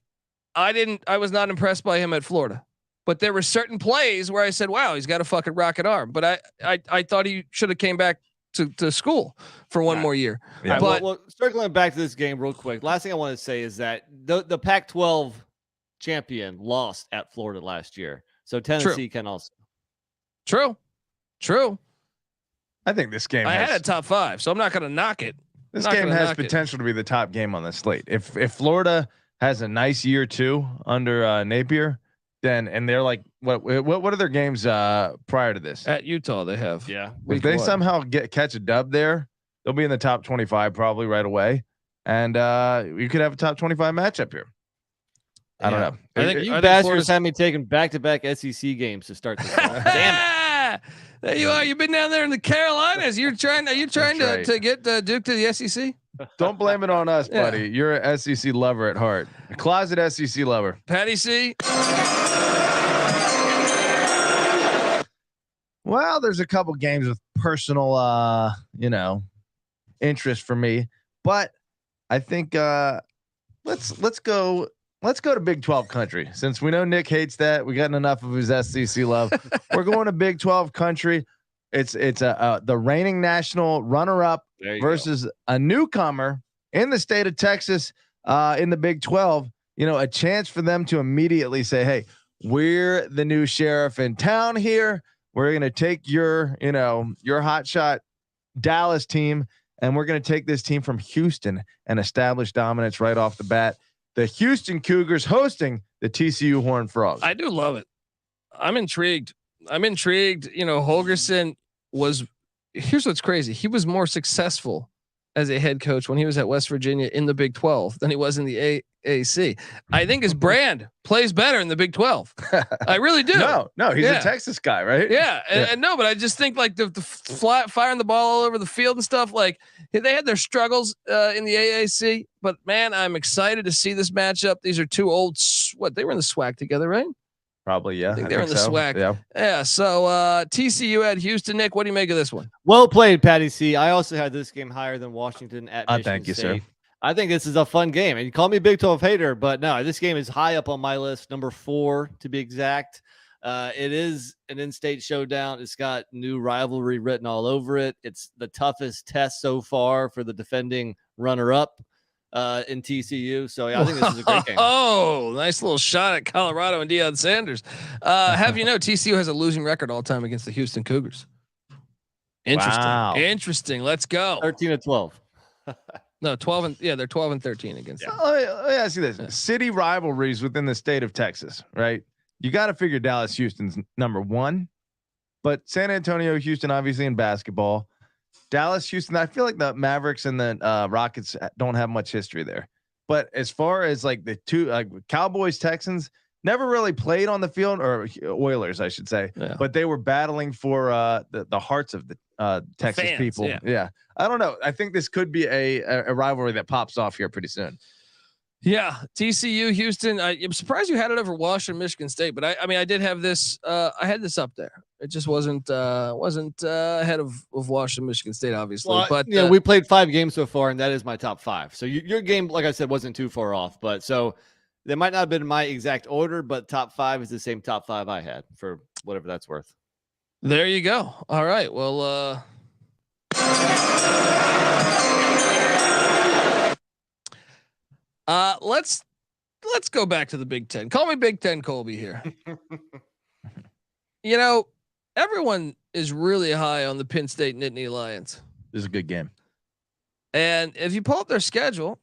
I was not impressed by him at Florida. But there were certain plays where I said, wow, he's got a fucking rocket arm. But I thought he should have came back to school for one more year. Yeah. But well, circling back to this game real quick. Last thing I want to say is that the Pac-12 champion lost at Florida last year. So Tennessee can also. True. I think this game I had a top 5, so I'm not going to knock it. This game has potential to be the top game on the slate. If Florida has a nice year 2 under Napier, and they're like, what are their games prior to this? At Utah, they have. Yeah. If they somehow catch a dub there, they'll be in the top 25 probably right away, and you could have a top 25 matchup here. I don't know. I think you bastards had me taking back-to-back SEC games to start this. Damn it! There you are. You've been down there in the Carolinas. Are you trying to get Duke to the SEC? Don't blame it on us, buddy. You're an SEC lover at heart. A closet SEC lover. Patty C. Well, there's a couple games with personal, interest for me, but I think let's go let's go to Big 12 country. Since we know Nick hates that, we gotten enough of his SEC love. We're going to Big 12 country. It's the reigning national runner-up versus a newcomer in the state of Texas in the Big 12. A chance for them to immediately say, "Hey, we're the new sheriff in town here. We're going to take your hotshot Dallas team, and we're going to take this team from Houston and establish dominance right off the bat." The Houston Cougars hosting the TCU Horned Frogs. I do love it. I'm intrigued. Holgorsen here's what's crazy. He was more successful as a head coach when he was at West Virginia in the Big 12 than he was in the AAC. I think his brand plays better in the Big 12. I really do. No, he's a Texas guy, right? Yeah. And no, but I just think like the firing the ball all over the field and stuff, like they had their struggles in the AAC, but man, I'm excited to see this matchup. These are two old, they were in the SWAC together, right? Probably, yeah. I think they're in the SWAC. Yeah. So TCU at Houston. Nick, what do you make of this one? Well played, Patty C. I also had this game higher than Washington at Michigan thank you, State. sir. I think this is a fun game. And you call me Big 12 hater, but no, this game is high up on my list, number 4 to be exact. It is an in-state showdown. It's got new rivalry written all over it. It's the toughest test so far for the defending runner-up in TCU. So yeah, I think this is a great game. Oh, nice little shot at Colorado and Deion Sanders. TCU has a losing record all time against the Houston Cougars. Interesting. Wow. Interesting. Let's go. 13-12. No, 12 and they're 12 and 13 against them. Let me ask you this. City rivalries within the state of Texas, right? You got to figure Dallas Houston's number 1, but San Antonio, Houston, obviously in basketball. Dallas, Houston, I feel like the Mavericks and the Rockets don't have much history there. But as far as like the two, like Cowboys, Texans, never really played on the field, or Oilers, I should say. Yeah. But they were battling for the hearts of the Texas fans, people. Yeah. I don't know. I think this could be a rivalry that pops off here pretty soon. Yeah, TCU, Houston. I'm surprised you had it over Washington, Michigan State, but I did have this. I had this up there. It just wasn't ahead of Washington, Michigan State, obviously. Well, but we played 5 games so far, and that is my top 5. So your game, like I said, wasn't too far off. But so they might not have been my exact order, but top 5 is the same top 5 I had, for whatever that's worth. There you go. All right. Well, let's go back to the Big Ten. Call me Big Ten Colby here. Everyone is really high on the Penn State Nittany Lions. This is a good game. And if you pull up their schedule,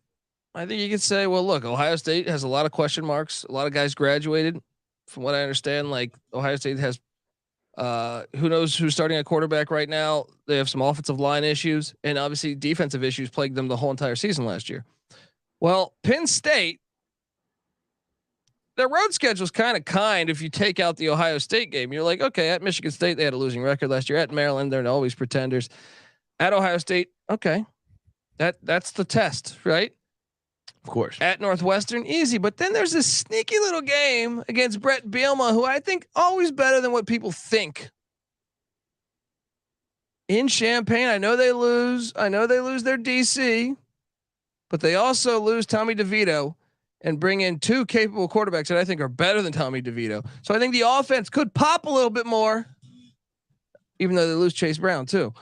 I think you could say, well, look, Ohio State has a lot of question marks. A lot of guys graduated, from what I understand. Like Ohio State has, who knows who's starting at quarterback right now. They have some offensive line issues, and obviously defensive issues plagued them the whole entire season last year. Well, Penn State, their road schedule is kind if you take out the Ohio State game. You're like, okay, at Michigan State, they had a losing record last year. At Maryland, they're always pretenders. At Ohio State, okay. That's the test, right? Of course. At Northwestern, easy. But then there's this sneaky little game against Brett Bielema, who I think always better than what people think. In Champaign, I know they lose their DC, but they also lose Tommy DeVito and bring in 2 capable quarterbacks that I think are better than Tommy DeVito. So I think the offense could pop a little bit more, even though they lose Chase Brown too.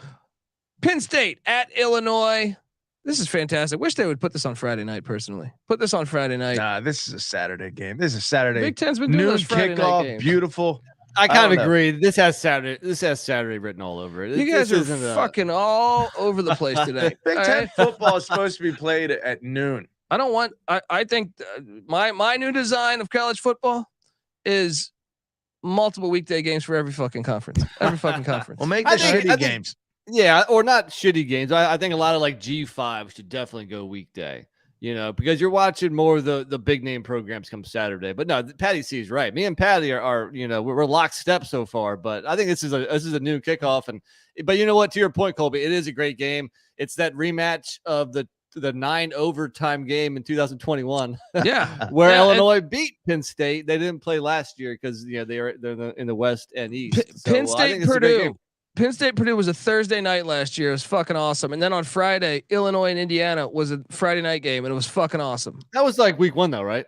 Penn State at Illinois. This is fantastic. Wish they would put this on Friday night. Personally, put this on Friday night. Nah, this is a Saturday game. This is Saturday. Big Ten's been doing those Friday night games. Beautiful. I kind of agree. This has Saturday written all over it. You guys are fucking all over the place today. Big Ten football is supposed to be played at noon. I don't want. I think my new design of college football is multiple weekday games for every fucking conference. Every fucking conference. Well, make the shitty games. Yeah, or not shitty games. I think a lot of like G5 should definitely go weekday, because you're watching more of the big name programs come Saturday. But no, Patty C is right. Me and Patty are we're lockstep so far, but I think this is a new kickoff. But you know what, to your point, Colby, it is a great game. It's that rematch of the 9 overtime game in 2021. Yeah. where Illinois beat Penn State. They didn't play last year because they're in the West and East. Penn State Purdue. Penn State Purdue was a Thursday night last year. It was fucking awesome. And then on Friday, Illinois and Indiana was a Friday night game, and it was fucking awesome. That was like week 1 though, right?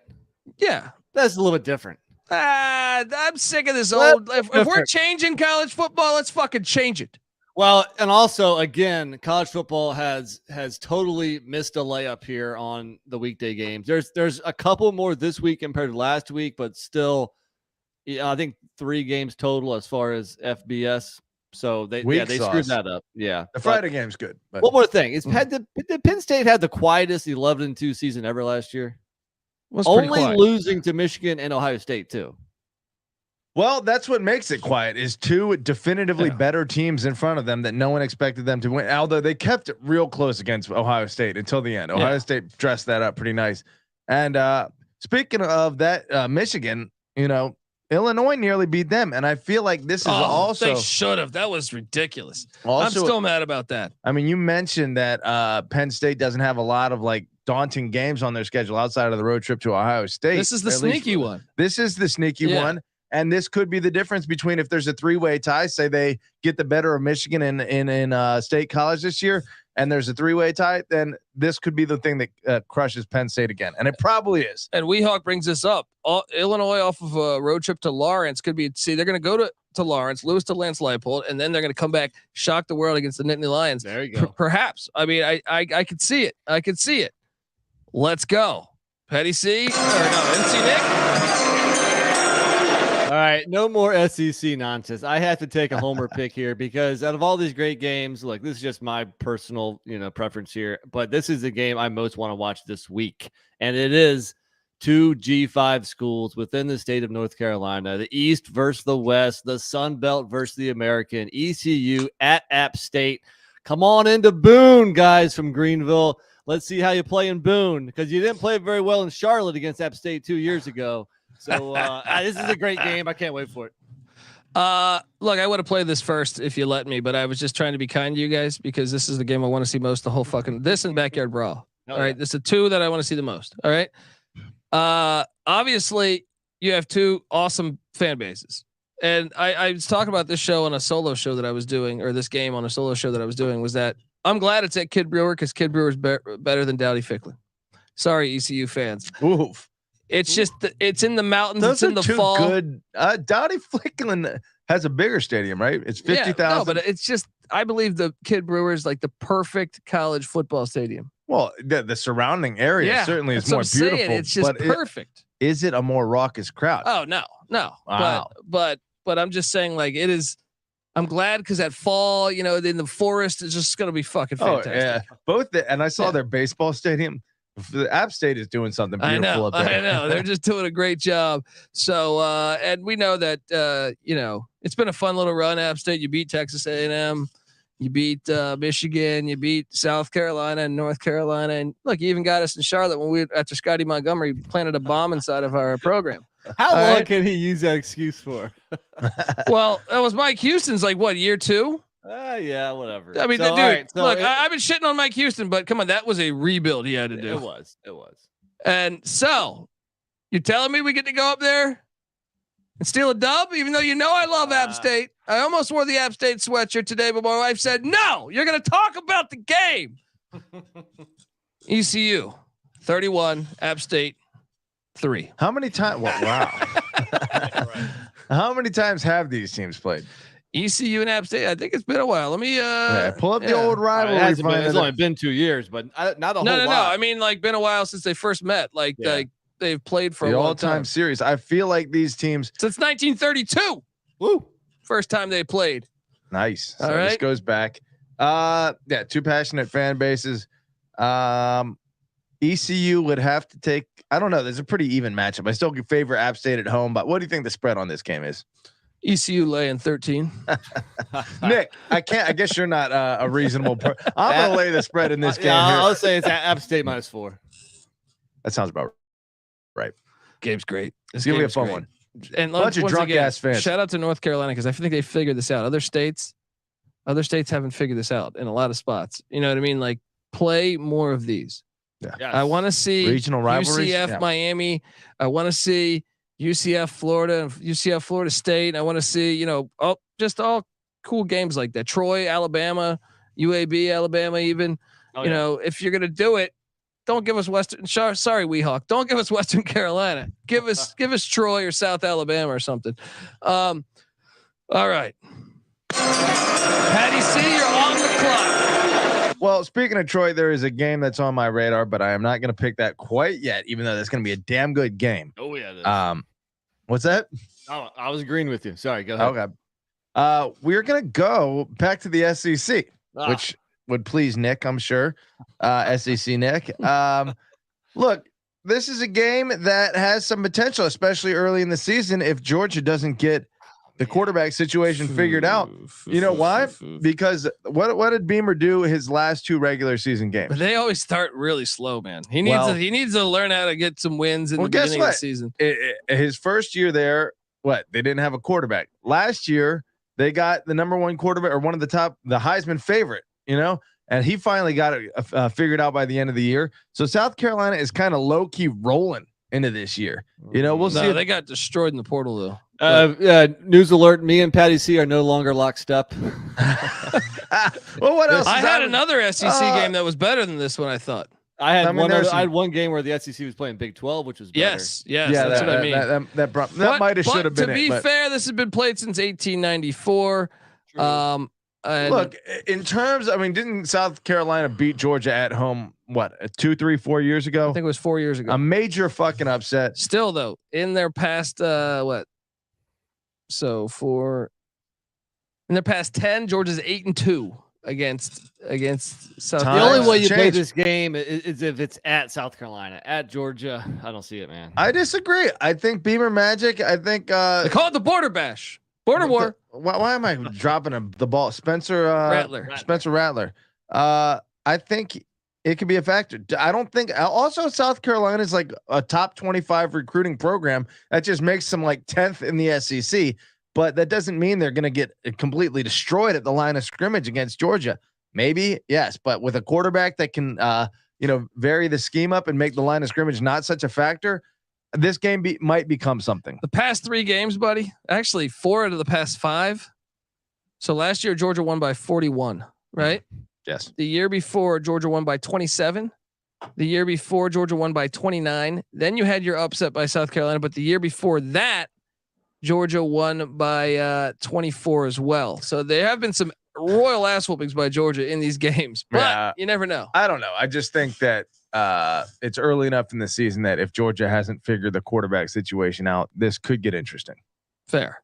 Yeah, that's a little bit different. I'm sick of this old. If we're changing college football, let's fucking change it. Well, and also again, college football has totally missed a layup here on the weekday games. There's a couple more this week compared to last week, but still, I think 3 games total as far as FBS. So they screwed that up. Yeah, the Friday game's good. But. One more thing: did Penn State had the quietest 11-2 season ever last year? Only losing to Michigan and Ohio State too. Well, that's what makes it quiet is 2 definitively better teams in front of them that no one expected them to win. Although they kept it real close against Ohio State until the end. Ohio State dressed that up pretty nice. And speaking of that, Michigan, Illinois nearly beat them. And I feel like this is also they should have. That was ridiculous. I'm still mad about that. I mean, you mentioned that Penn State doesn't have a lot of daunting games on their schedule outside of the road trip to Ohio State. This is the sneaky one. This is the sneaky one. And this could be the difference between if there's a 3-way tie, say they get the better of Michigan in State College this year, and there's a 3-way tie, then this could be the thing that crushes Penn State again. And it probably is. And Weehawk brings this up. Illinois off of a road trip to Lawrence could be, they're going to go to Lawrence, lose to Lance Leipold, and then they're going to come back, shock the world against the Nittany Lions. There you go. Perhaps. I mean, I could see it. I could see it. Let's go. Petty C or no, NC Nick. All right, no more SEC nonsense. I have to take a homer pick here because out of all these great games, look, this is just my personal, preference here, but this is the game I most want to watch this week. And it is 2 G5 schools within the state of North Carolina, the East versus the West, the Sun Belt versus the American, ECU at App State. Come on into Boone, guys from Greenville. Let's see how you play in Boone because you didn't play very well in Charlotte against App State 2 years ago. So this is a great game. I can't wait for it. Look, I would have played this first if you let me, but I was just trying to be kind to you guys because this is the game I want to see most. The whole fucking this and Backyard Brawl. All right, this is the 2 that I want to see the most. All right. Obviously, you have 2 awesome fan bases, and I was talking about this show on a solo show that I was doing, or this game on a solo show that I was doing. Was that I'm glad it's at Kid Brewer because Kid Brewer's better than Dowdy Ficklin. Sorry, ECU fans. Oof. It's just it's in the mountains. Those it's in the fall. Good. Dowdy Ficklin has a bigger stadium, right? It's 50,000. No, but it's just I believe the Kid Brewer is like the perfect college football stadium. Well, the surrounding area certainly is more beautiful. It's just perfect. Is it a more raucous crowd? Oh no. Wow. But I'm just saying like it is. I'm glad because that fall, in the forest is just going to be fucking fantastic. Oh, yeah. And I saw their baseball stadium. The App State is doing something beautiful up there. I know. They're just doing a great job. So, and we know that, it's been a fun little run. App State, you beat Texas A&M, you beat Michigan, you beat South Carolina and North Carolina. And look, you even got us in Charlotte when after Scotty Montgomery planted a bomb inside of our program. How long can he use that excuse for? Well, that was Mike Houston's year 2? Yeah, whatever. I mean, dude, look, I've been shitting on Mike Houston, but come on, that was a rebuild he had to do. It was. And so you're telling me we get to go up there and steal a dub, even though I love App State. I almost wore the App State sweatshirt today, but my wife said, no, you're going to talk about the game. ECU 31, App State 3. How many times? Wow. How many times have these teams played? ECU and App State. I think it's been a while. Let me pull up the old rivalry. It's only been 2 years, but not a whole lot. No. I mean, been a while since they first met. Like they've played for a long time. All-time series. I feel like these teams since 1932. Woo! First time they played. Nice. All right. This goes back. 2 passionate fan bases. ECU would have to take. I don't know. There's a pretty even matchup. I still favor App State at home, but what do you think the spread on this game is? ECU laying 13. Nick, I guess you're not a reasonable. I'm gonna lay the spread in this game. I'll say it's App State -4. That sounds about right. Game's great. It's gonna be a fun one. And bunch of drunk ass fans. Shout out to North Carolina because I think they figured this out. Other states haven't figured this out in a lot of spots. You know what I mean? Like play more of these. Yeah. Yes. I want to see regional rivalries. UCF Miami. I want to see UCF Florida, UCF Florida State. I want to see, just all cool games like that. Troy, Alabama, UAB, Alabama, even. If you're gonna do it, Don't give us Western. Sorry, Weehawk. Don't give us Western Carolina. Give us Troy or South Alabama or something. All right, Patty C, you're on the clock. Well, speaking of Troy, there is a game that's on my radar, but I am not going to pick that quite yet, even though that's going to be a damn good game. Oh yeah. What's that? Oh, I was agreeing with you. Sorry, go ahead. Okay. We're going to go back to the SEC, which would please Nick, I'm sure. SEC Nick. Look, this is a game that has some potential, especially early in the season. If Georgia doesn't get the quarterback situation figured out, you know why? Because what did Beamer do his last 2 regular season games? But they always start really slow, man. He needs to learn how to get some wins in the beginning of the season. His first year there, they didn't have a quarterback. Last year, they got the number 1 quarterback, or one of the Heisman favorite, and he finally got it figured out by the end of the year. So South Carolina is kind of low key rolling into this year. We'll see. They got destroyed in the portal though. News alert: me and Patty C are no longer locked up. Well, what else? I had another SEC game that was better than this one. I thought I had one game where the SEC was playing Big 12, which was better. Yes, that's what I mean. That might have should have been. To be fair, this has been played since 1894. True. Look, in terms, didn't South Carolina beat Georgia at home? 2, 3, 4 years ago? I think it was 4 years ago. A major fucking upset. Still though, in their past, in their past 10, Georgia's 8-2 against South. The only way you play this game is if it's at South Carolina. At Georgia, I don't see it, man. I disagree. I think Beamer Magic. I think they call it the Border Bash. Border War. Why am I dropping the ball? Spencer Rattler. Spencer Rattler. I think it could be a factor. I don't think. Also, South Carolina is like a top 25 recruiting program. That just makes them like 10th in the SEC. But that doesn't mean they're going to get completely destroyed at the line of scrimmage against Georgia. Maybe, yes, but with a quarterback that can, vary the scheme up and make the line of scrimmage not such a factor, this game might become something. The past 3 games, buddy, actually 4 out of the past 5. So last year, Georgia won by 41, right? Yes. The year before, Georgia won by 27. The year before, Georgia won by 29. Then you had your upset by South Carolina. But the year before that, Georgia won by 24 as well. So there have been some royal ass whoopings by Georgia in these games, but you never know. I don't know. I just think that it's early enough in the season that if Georgia hasn't figured the quarterback situation out, this could get interesting. Fair.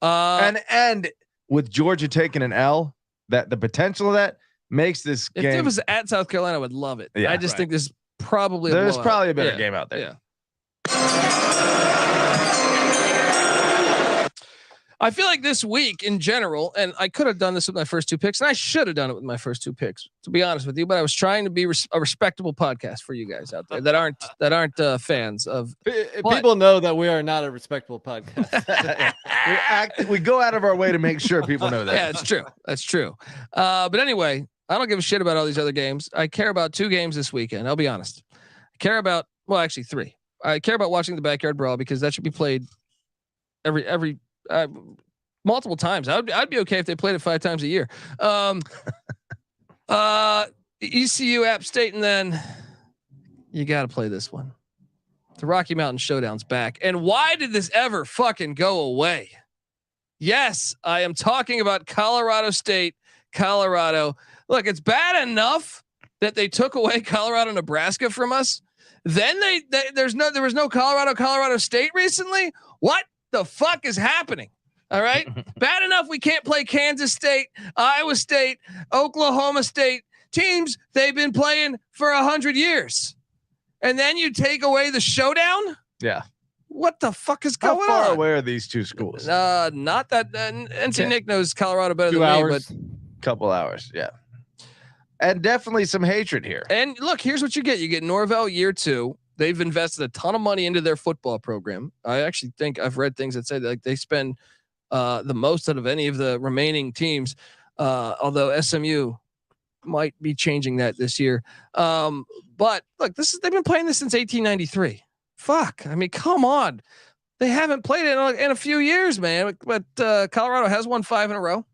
And with Georgia taking an L, that the potential of that makes this game. If it was at South Carolina, I would love it. Yeah, I just think there's probably a better game out there. Yeah. I feel like this week in general, and I could have done this with my first 2 picks, and I should have done it with my first 2 picks, to be honest with you. But I was trying to be a respectable podcast for you guys out there that aren't fans of. People know that we are not a respectable podcast. We go out of our way to make sure people know that. Yeah, it's true. That's true. But anyway, I don't give a shit about all these other games. I care about 2 games this weekend. I'll be honest. I care about actually 3. I care about watching the Backyard Brawl because that should be played every. Multiple times. I'd be okay if they played it 5 times a year. ECU App State, and then you got to play this one. The Rocky Mountain Showdown's back. And why did this ever fucking go away? Yes, I am talking about Colorado State, Colorado. Look, it's bad enough that they took away Colorado, Nebraska from us. Then there was no Colorado State recently. What the fuck is happening? All right. Bad enough we can't play Kansas State, Iowa State, Oklahoma State teams they've been playing for 100 years. And then you take away the showdown? Yeah. What the fuck is going on? How far away are these 2 schools? Not that NC Nick knows Colorado better than me, but couple hours. Yeah. And definitely some hatred here. And look, here's what you get. You get Norvell year 2. They've invested a ton of money into their football program. I actually think I've read things that say that, like, they spend the most out of any of the remaining teams. Although SMU might be changing that this year. But look, they've been playing this since 1893. Fuck. I mean, come on. They haven't played it in a few years, man. But Colorado has won 5 in a row,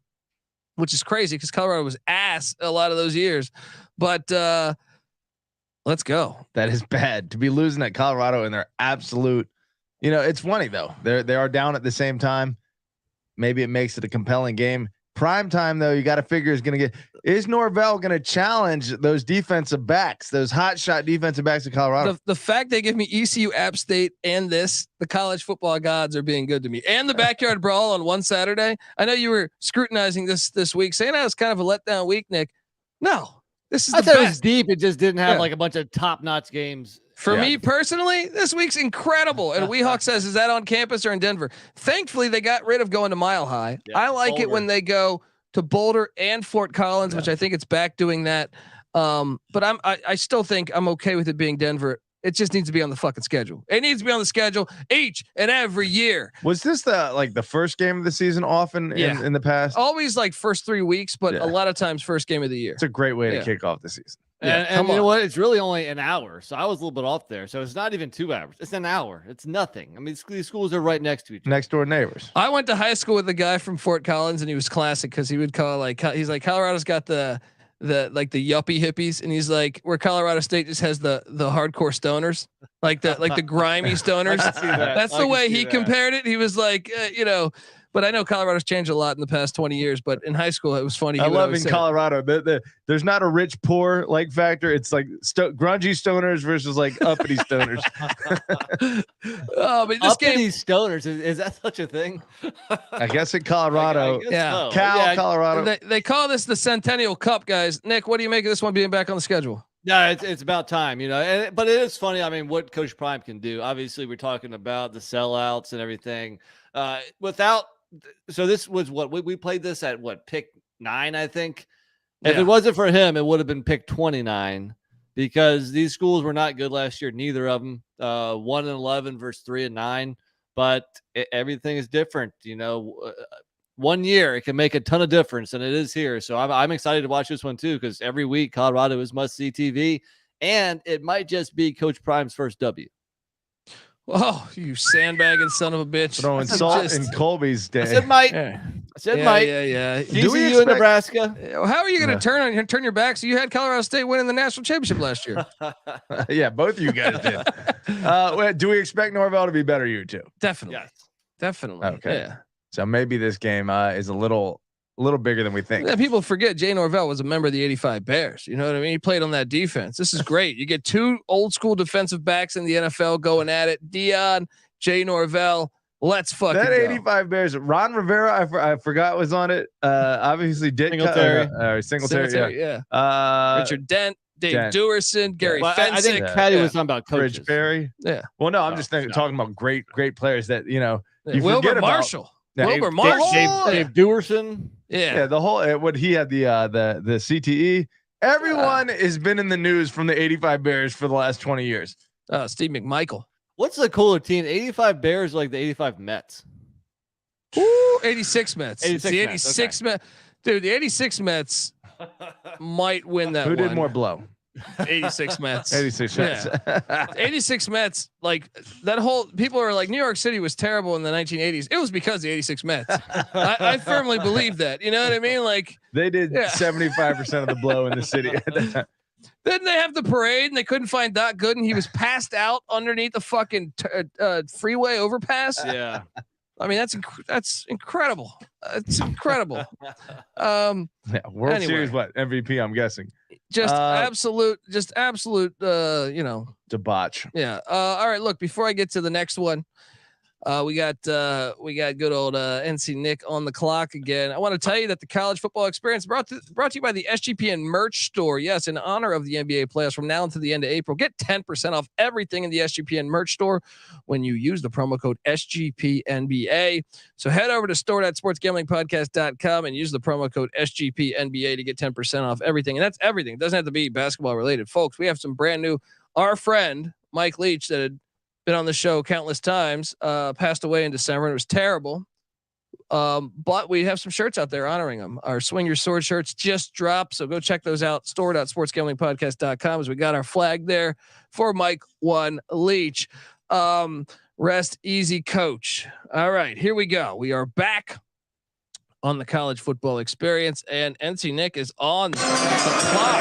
which is crazy because Colorado was ass a lot of those years. But Let's go. That is bad to be losing at Colorado in their absolute. It's funny though. They are down at the same time. Maybe it makes it a compelling game. Prime time though, you got to figure is Norvell going to challenge those defensive backs, those hot shot defensive backs of Colorado? The fact they give me ECU, App State, and the college football gods are being good to me, and the Backyard Brawl on one Saturday. I know you were scrutinizing this week, saying that was kind of a letdown week, Nick. No, this is. I thought it was deep. It just didn't have like a bunch of top notch games. For me personally, this week's incredible. And Weehawk says, is that on campus or in Denver? Thankfully, they got rid of going to Mile High. Yeah, I like Boulder. It when they go to Boulder and Fort Collins, which I think it's back doing that. But I still think I'm okay with it being Denver. It just needs to be on the fucking schedule. It needs to be on the schedule each and every year. Was this the first game of the season often in the past? Always like first 3 weeks, but a lot of times first game of the year. It's a great way to kick off the season. And you know what? It's really only an hour. So I was a little bit off there. So it's not even 2 hours. It's an hour. It's nothing. I mean, these schools are right next to each other. Next door neighbors. I went to high school with a guy from Fort Collins, and he was classic because he would call he's like, Colorado's got the yuppie hippies, and he's like, where Colorado State just has the hardcore stoners, like the grimy stoners. That's the way he compared it. He was like, but I know Colorado's changed a lot in the past 20 years, but in high school, it was funny. I love in Colorado, there's not a rich, poor like factor. It's like grungy stoners versus like uppity stoners. Oh, but this uppity stoners, is that such a thing? I guess in Colorado. Yeah. So. Colorado. They call this the Centennial Cup, guys. Nick, what do you make of this one being back on the schedule? Yeah, it's about time, but it is funny. I mean, what Coach Prime can do. Obviously, we're talking about the sellouts and everything. So this was what we played this at pick 9, I think. If it wasn't for him, it would have been pick 29 because these schools were not good last year. Neither of them 1-11 versus 3-9, but everything is different. 1 year, it can make a ton of difference, and it is here. So I'm excited to watch this one too, because every week Colorado is must-see TV, and it might just be Coach Prime's first W. Oh, you sandbagging son of a bitch! Throwing salt in Colby's day. I said might. Yeah. Do we expect Nebraska? How are you going to turn your back? So you had Colorado State winning the national championship last year. Yeah, both of you guys did. Do we expect Norvell to be better year 2? Definitely. Yes. Definitely. Okay. Yeah. So maybe this game is a little bigger than we think. Yeah, people forget Jay Norvell was a member of the '85 Bears. You know what I mean? He played on that defense. This is great. You get 2 old school defensive backs in the NFL going at it. Deion, Jay Norvell. Let's fucking that go. 85 Bears. Ron Rivera, I forgot was on it. Obviously, Singletary. Yeah. Richard Dent, Dave Dewerson, Gary Fensick. I think Patty was talking about coaches. Rich Berry. Yeah. Well, no, I'm just talking about great players that you Wilbur Marshall. Wilbur Marshall. Dave Dewerson. Yeah. The whole what he had the CTE. Everyone has been in the news from the 85 Bears for the last 20 years. Steve McMichael. What's the cooler team? 85 Bears, like the 85 Mets. Ooh, 86 Mets. 86 Mets. Dude, the 86 Mets might win that. Who did more blow? 86 Mets. 86 Mets. Yeah. 86 Mets. Like that whole people are like New York City was terrible in the 1980s. It was because of the 86 Mets. I firmly believe that. You know what I mean? Like they did 75% of the blow in the city. Didn't they have the parade and they couldn't find Doc Gooden? He was passed out underneath the fucking freeway overpass. Yeah. I mean, that's incredible. It's incredible. World Series, what MVP? I'm guessing. Just absolute, debauch. Yeah. All right. Look, before I get to the next one, we got good old NC Nick on the clock again. I want to tell you that the college football experience brought to you by the SGPN merch store. Yes, in honor of the NBA playoffs from now until the end of April, get 10% off everything in the SGPN merch store when you use the promo code SGPNBA. So head over to store.sportsgamblingpodcast.com and use the promo code SGPNBA to get 10% off everything. And that's everything. It doesn't have to be basketball related, folks. We have some brand new. Our friend Mike Leach that had been on the show countless times, passed away in December, and it was terrible. But we have some shirts out there honoring him. Our Swing Your Sword shirts just dropped, so go check those out. Store.sportsgamblingpodcast.com as we got our flag there for Mike One Leach. Rest easy, coach. All right, here we go. We are back on the college football experience, and NC Nick is on the clock.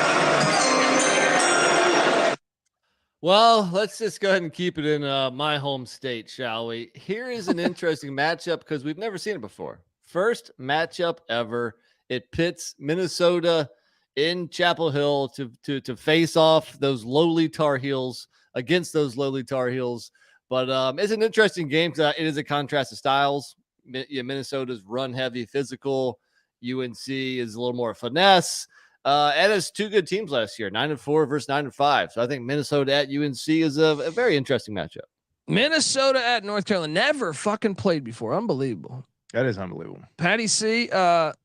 Well, let's just go ahead and keep it in my home state, shall we? Here is an interesting matchup because we've never seen it before. First matchup ever. It pits Minnesota in Chapel Hill to face off those lowly Tar Heels against those lowly Tar Heels. But it's an interesting game. It is a contrast of styles. Minnesota's run heavy, physical. UNC is a little more finesse. And it's two good teams last year, 9-4 versus 9-5. So I think Minnesota at UNC is a very interesting matchup. Minnesota at North Carolina, never fucking played before. Unbelievable. That is unbelievable. Patty C, what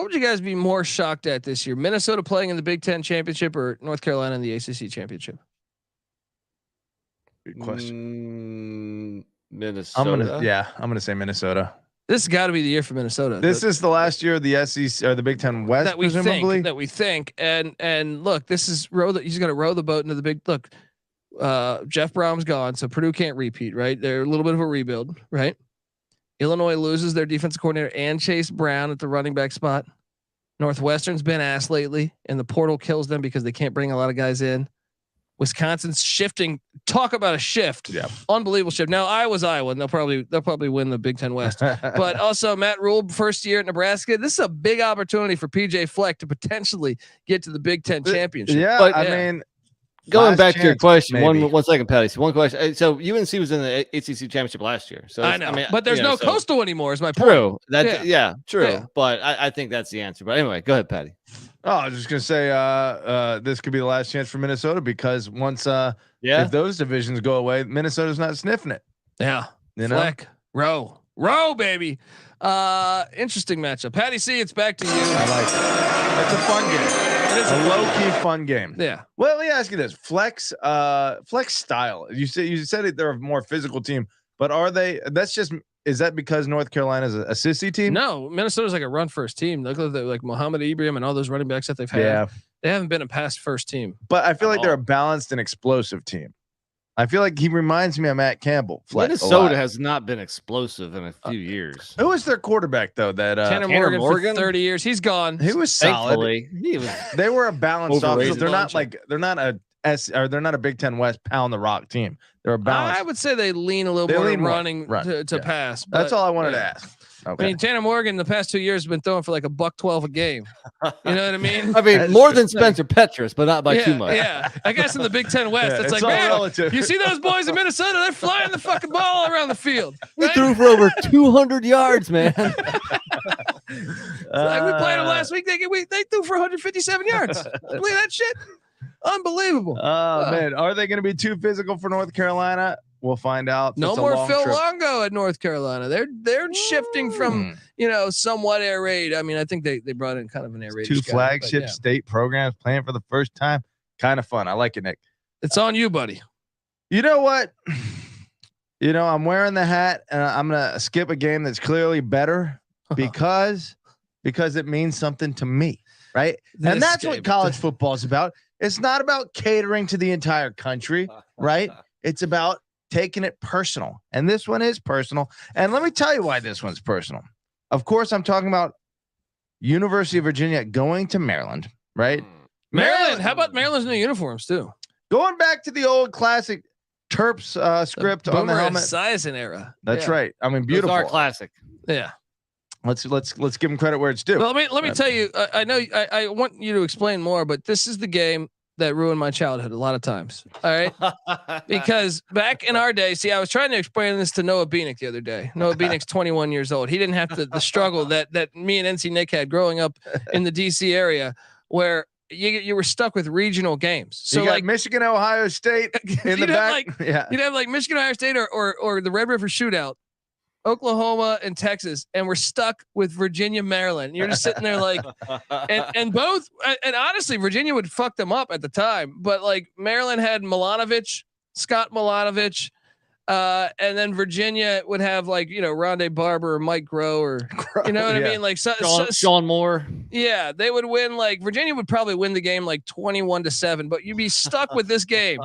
would you guys be more shocked at this year? Minnesota playing in the Big Ten championship or North Carolina in the ACC championship? Good question. Minnesota. I'm gonna say Minnesota. This has got to be the year for Minnesota. This is the last year of the SEC or the Big Ten West, that we think. And look, this is he's going to row the boat into the big look. Jeff Brom's gone, so Purdue can't repeat, right? They're a little bit of a rebuild, right? Illinois loses their defensive coordinator and Chase Brown at the running back spot. Northwestern's been ass lately, and the portal kills them because they can't bring a lot of guys in. Wisconsin's shifting. Talk about a shift. Yeah. Unbelievable shift. Now Iowa's Iowa, and they'll probably win the Big Ten West. But also Matt Rhule, first year at Nebraska. This is a big opportunity for PJ Fleck to potentially get to the Big Ten championship. Yeah, but, I mean, going back to your question, maybe. one second, Patty. So one question. So UNC was in the ACC championship last year. So I know, but there's no Coastal anymore. Is my point. True. True. Yeah. But I think that's the answer. But anyway, go ahead, Patty. Oh, I was just gonna say, this could be the last chance for Minnesota because once, if those divisions go away, Minnesota's not sniffing it. Yeah, Fleck, row, baby. Interesting matchup. Patty C, it's back to you. I like it. That's a fun game. It is a low key fun game. Yeah. Well, let me ask you this: Flex style. You said they're a more physical team, but are they? Is that because North Carolina's a sissy team? No, Minnesota's like a run first team. Look at like Muhammad Ibrahim and all those running backs that they've had. Yeah. They haven't been a pass first team. But I feel like they're a balanced and explosive team. I feel like he reminds me of Matt Campbell. Minnesota has not been explosive in a few years. Who was their quarterback though? That Tanner Morgan for 30 years. He's gone. He was solid. They were a balanced offense. They're not a Big Ten West pound the rock team. They're a balanced. I would say they lean a little more running to pass. That's all I wanted to ask. Okay. I mean, Tanner Morgan the past 2 years has been throwing for like $112 a game. You know what I mean? I mean, more than Spencer Petrus, but not by too much. Yeah, I guess in the Big Ten West, it's like, man, relative. You see those boys in Minnesota? They're flying the fucking ball all around the field. They threw for over 200 yards, man. Like we played them last week. They threw for 157 yards. Believe that shit? Unbelievable. Man, are they going to be too physical for North Carolina? We'll find out. No more Phil Longo at North Carolina. They're shifting from somewhat air raid. I mean, I think they brought in kind of an air raid. Two flagship state programs playing for the first time. Kind of fun. I like it, Nick. It's on you, buddy. You know what? I'm wearing the hat, and I'm gonna skip a game that's clearly better because it means something to me, right? And that's what college football is about. It's not about catering to the entire country, right? It's about taking it personal. And this one is personal. And let me tell you why this one's personal. Of course, I'm talking about University of Virginia going to Maryland, right? Maryland. How about Maryland's new uniforms too? Going back to the old classic Terps script on the helmet. Esiason era. That's right. I mean, beautiful. Those are classic. Yeah. Let's give them credit where it's due. Well, let me tell you. I know I want you to explain more, but this is the game that ruined my childhood a lot of times. All right. Because back in our day, see, I was trying to explain this to Noah Beanick the other day. Noah Beanick's 21 years old. He didn't have the struggle that me and NC Nick had growing up in the DC area where you were stuck with regional games. So you got like Michigan, Ohio State in the back. You'd have like Michigan, Ohio State or the Red River Shootout, Oklahoma and Texas, and we're stuck with Virginia, Maryland. You're just sitting there like, and honestly, Virginia would fuck them up at the time, but like Maryland had Scott Milanovich, and then Virginia would have like, Rondé Barber or Mike Groh or, you know what I mean? Like Sean Moore. Yeah. They would win. Like Virginia would probably win the game like 21-7, but you'd be stuck with this game.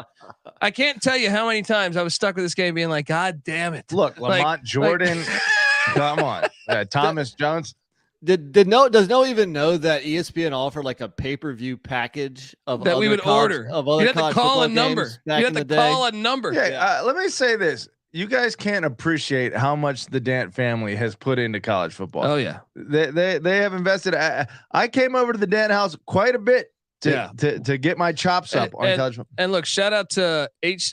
I can't tell you how many times I was stuck with this game being like, God damn it. Look, Lamont Jordan. Come on. Thomas Jones. Does Noah even know that ESPN offered like a pay-per-view package of that we would order? Of other you have to call a number. You have to call a number. Yeah. Let me say this. You guys can't appreciate how much the Dant family has put into college football. Oh yeah. They have invested. I came over to the Dant house quite a bit to get my chops up on college football. And look, shout out to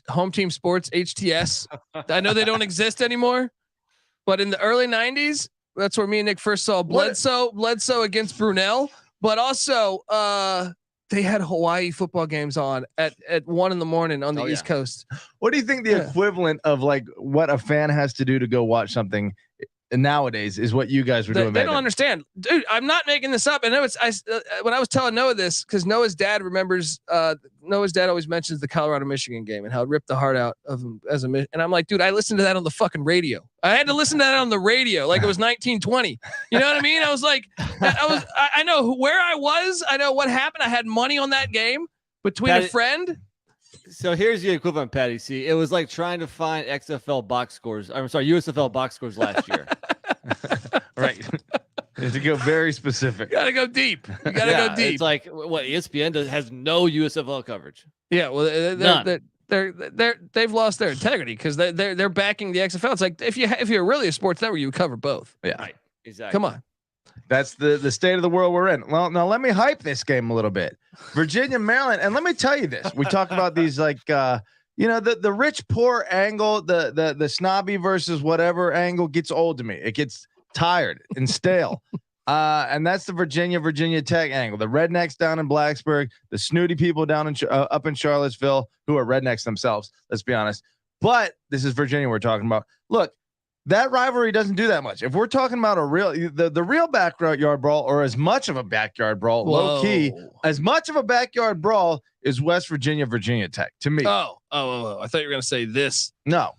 Home Team Sports, HTS. I know they don't exist anymore, but in the early 90s, that's where me and Nick first saw Bledsoe against Brunel, but also they had Hawaii football games on at 1 a.m. on the East Coast. What do you think the equivalent of like what a fan has to do to go watch something nowadays is what you guys were doing? They don't understand, dude. I'm not making this up. I know when I was telling Noah this, because Noah's dad remembers. Noah's dad always mentions the Colorado Michigan game and how it ripped the heart out of him as a. And I'm like, dude, I listened to that on the fucking radio. I had to listen to that on the radio like it was 1920. You know what I mean? I was like, I know where I was. I know what happened. I had money on that game between a friend. So here's the equivalent, Patty. See, it was like trying to find XFL box scores. I'm sorry, USFL box scores last year. Right. You have to go very specific. You gotta go deep. You gotta go deep. It's like what ESPN has no USFL coverage. Yeah, well, they've lost their integrity because they're backing the XFL. It's like if you're really a sports network, you would cover both. Yeah, right. Exactly. Come on. That's the state of the world we're in. Well, now let me hype this game a little bit. Virginia, Maryland, and let me tell you this. We talk about these like the rich poor angle, the snobby versus whatever angle gets old to me. It gets tired and stale. And that's the Virginia Tech angle. The rednecks down in Blacksburg, the snooty people down in up in Charlottesville who are rednecks themselves. Let's be honest. But this is Virginia we're talking about. Look. That rivalry doesn't do that much. If we're talking about the real backyard brawl, or as much of a backyard brawl, low key, as much of a backyard brawl is West Virginia Tech to me. Oh! I thought you were gonna say this. No.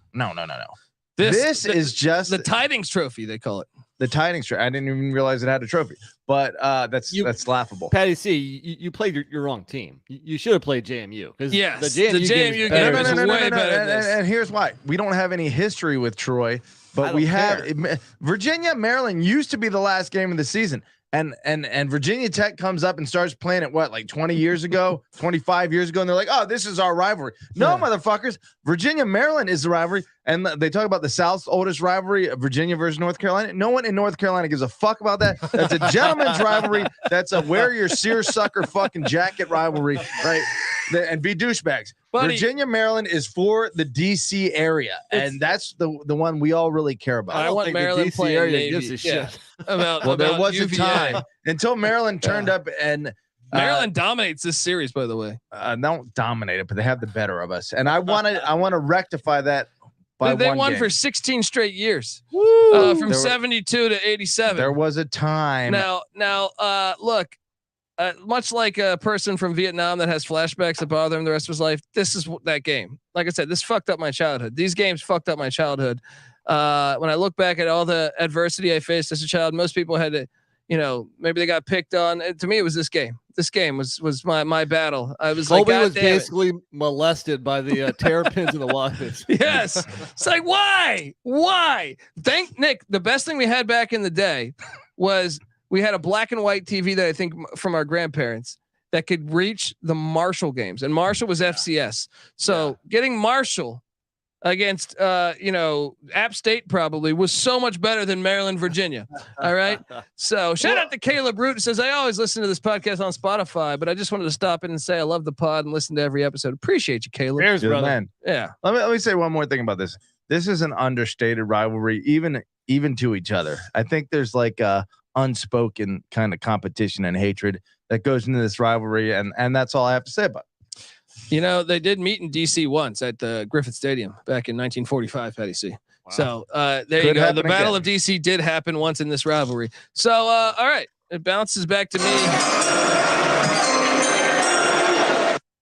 This is just the Tidings Trophy. They call it the Tidings Trophy. I didn't even realize it had a trophy, but that's laughable. Patty C, you played your wrong team. You should have played JMU because the JMU game is way better. And here's why: we don't have any history with Troy. But we have Virginia, Maryland used to be the last game of the season. And Virginia Tech comes up and starts playing it, like 20 years ago, 25 years ago. And they're like, oh, this is our rivalry. No, motherfuckers. Virginia, Maryland is the rivalry. And they talk about the South's oldest rivalry of Virginia versus North Carolina. No one in North Carolina gives a fuck about that. That's a gentleman's rivalry. That's a wear your seersucker fucking jacket rivalry, right? And be douchebags. Buddy, Virginia, Maryland is for the DC area, and that's the one we all really care about. I want Maryland the DC area gives a shit about. There was a time until Maryland turned up, and Maryland dominates this series. By the way, don't dominate it, but they have the better of us, and I want to rectify that. They won for 16 straight years, from 72 to 87. There was a time. Now, look. Much like a person from Vietnam that has flashbacks that bother him the rest of his life, this is that game. Like I said, this fucked up my childhood. These games fucked up my childhood. When I look back at all the adversity I faced as a child, most people had to, maybe they got picked on. To me, it was this game. This game was my battle. I was Colby was basically molested by the terrapins and the Wahoos. Yes. It's like, why? Thank Nick. The best thing we had back in the day was we had a black and white TV that I think from our grandparents that could reach the Marshall games, and Marshall was FCS. So getting Marshall against, App State probably was so much better than Maryland, Virginia. All right. So shout out to Caleb Root. Says, I always listen to this podcast on Spotify, but I just wanted to stop in and say, I love the pod and listen to every episode. Appreciate you, Caleb. Cheers, brother. Man. Yeah. Let me say one more thing about this. This is an understated rivalry, even to each other. I think there's like a unspoken kind of competition and hatred that goes into this rivalry, and that's all I have to say about it. They did meet in DC once at the Griffith Stadium back in 1945, Patty C. Wow. So there you go. The Battle of DC did happen once in this rivalry. So all right, it bounces back to me.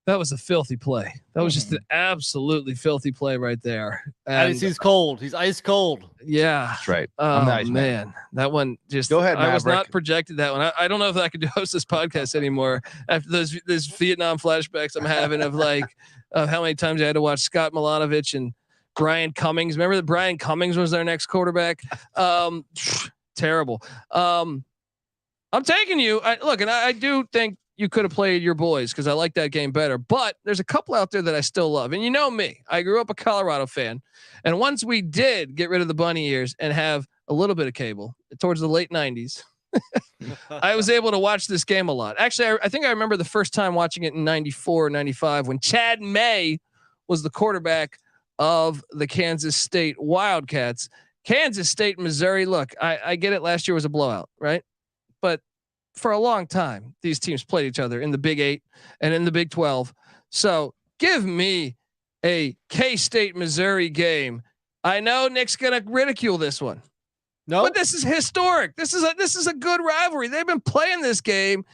That was a filthy play. That was just an absolutely filthy play right there. And he's cold. He's ice cold. Yeah. That's right. Oh, man. That one just... Go ahead, I was not projected that one. I don't know if I could host this podcast anymore after those Vietnam flashbacks I'm having of how many times I had to watch Scott Milanovich and Brian Cummings. Remember that Brian Cummings was their next quarterback? Terrible. I'm taking you. I do think you could have played your boys because I like that game better. But there's a couple out there that I still love, and you know me. I grew up a Colorado fan, and once we did get rid of the bunny ears and have a little bit of cable towards the late '90s, I was able to watch this game a lot. Actually, I think I remember the first time watching it in '94 or '95 when Chad May was the quarterback of the Kansas State Wildcats. Kansas State, Missouri. Look, I get it. Last year was a blowout, right? But for a long time, these teams played each other in the Big 8 and in the Big 12. So give me a K-State Missouri game. I know Nick's gonna ridicule this one. No, but this is historic. This is a good rivalry. They've been playing this game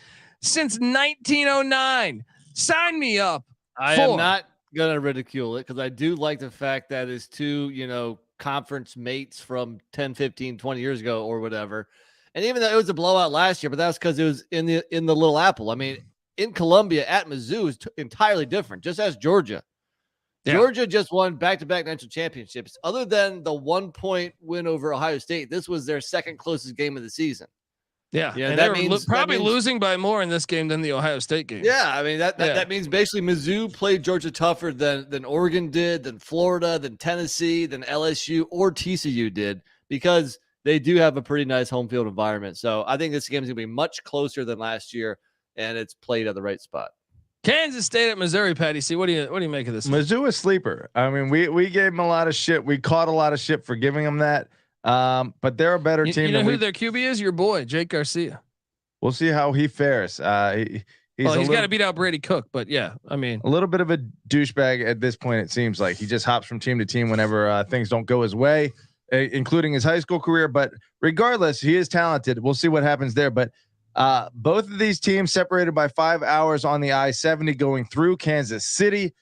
since 1909. Sign me up. I am not gonna ridicule it because I do like the fact that it's two, conference mates from 10, 15, 20 years ago or whatever. And even though it was a blowout last year, but that's because it was in the Little Apple. I mean, in Columbia at Mizzou is entirely different. Just as Georgia. Yeah. Georgia just won back-to-back national championships. Other than the 1-point win over Ohio State, this was their second closest game of the season. Yeah, and that means probably losing by more in this game than the Ohio State game. Yeah, I mean that means basically Mizzou played Georgia tougher than Oregon did, than Florida, than Tennessee, than LSU or TCU did, because they do have a pretty nice home field environment. So I think this game is going to be much closer than last year, and it's played at the right spot. Kansas State at Missouri, Patty C. What do you make of this? Mizzou is sleeper. I mean, we gave them a lot of shit. We caught a lot of shit for giving them that. But they're a better team. You know who their QB is? Your boy, Jake Garcia. We'll see how he fares. He's got to beat out Brady Cook, but yeah, I mean, a little bit of a douchebag at this point. It seems like he just hops from team to team whenever things don't go his way, including his high school career. But regardless, he is talented. We'll see what happens there. But both of these teams separated by 5 hours on the I-70 going through Kansas City.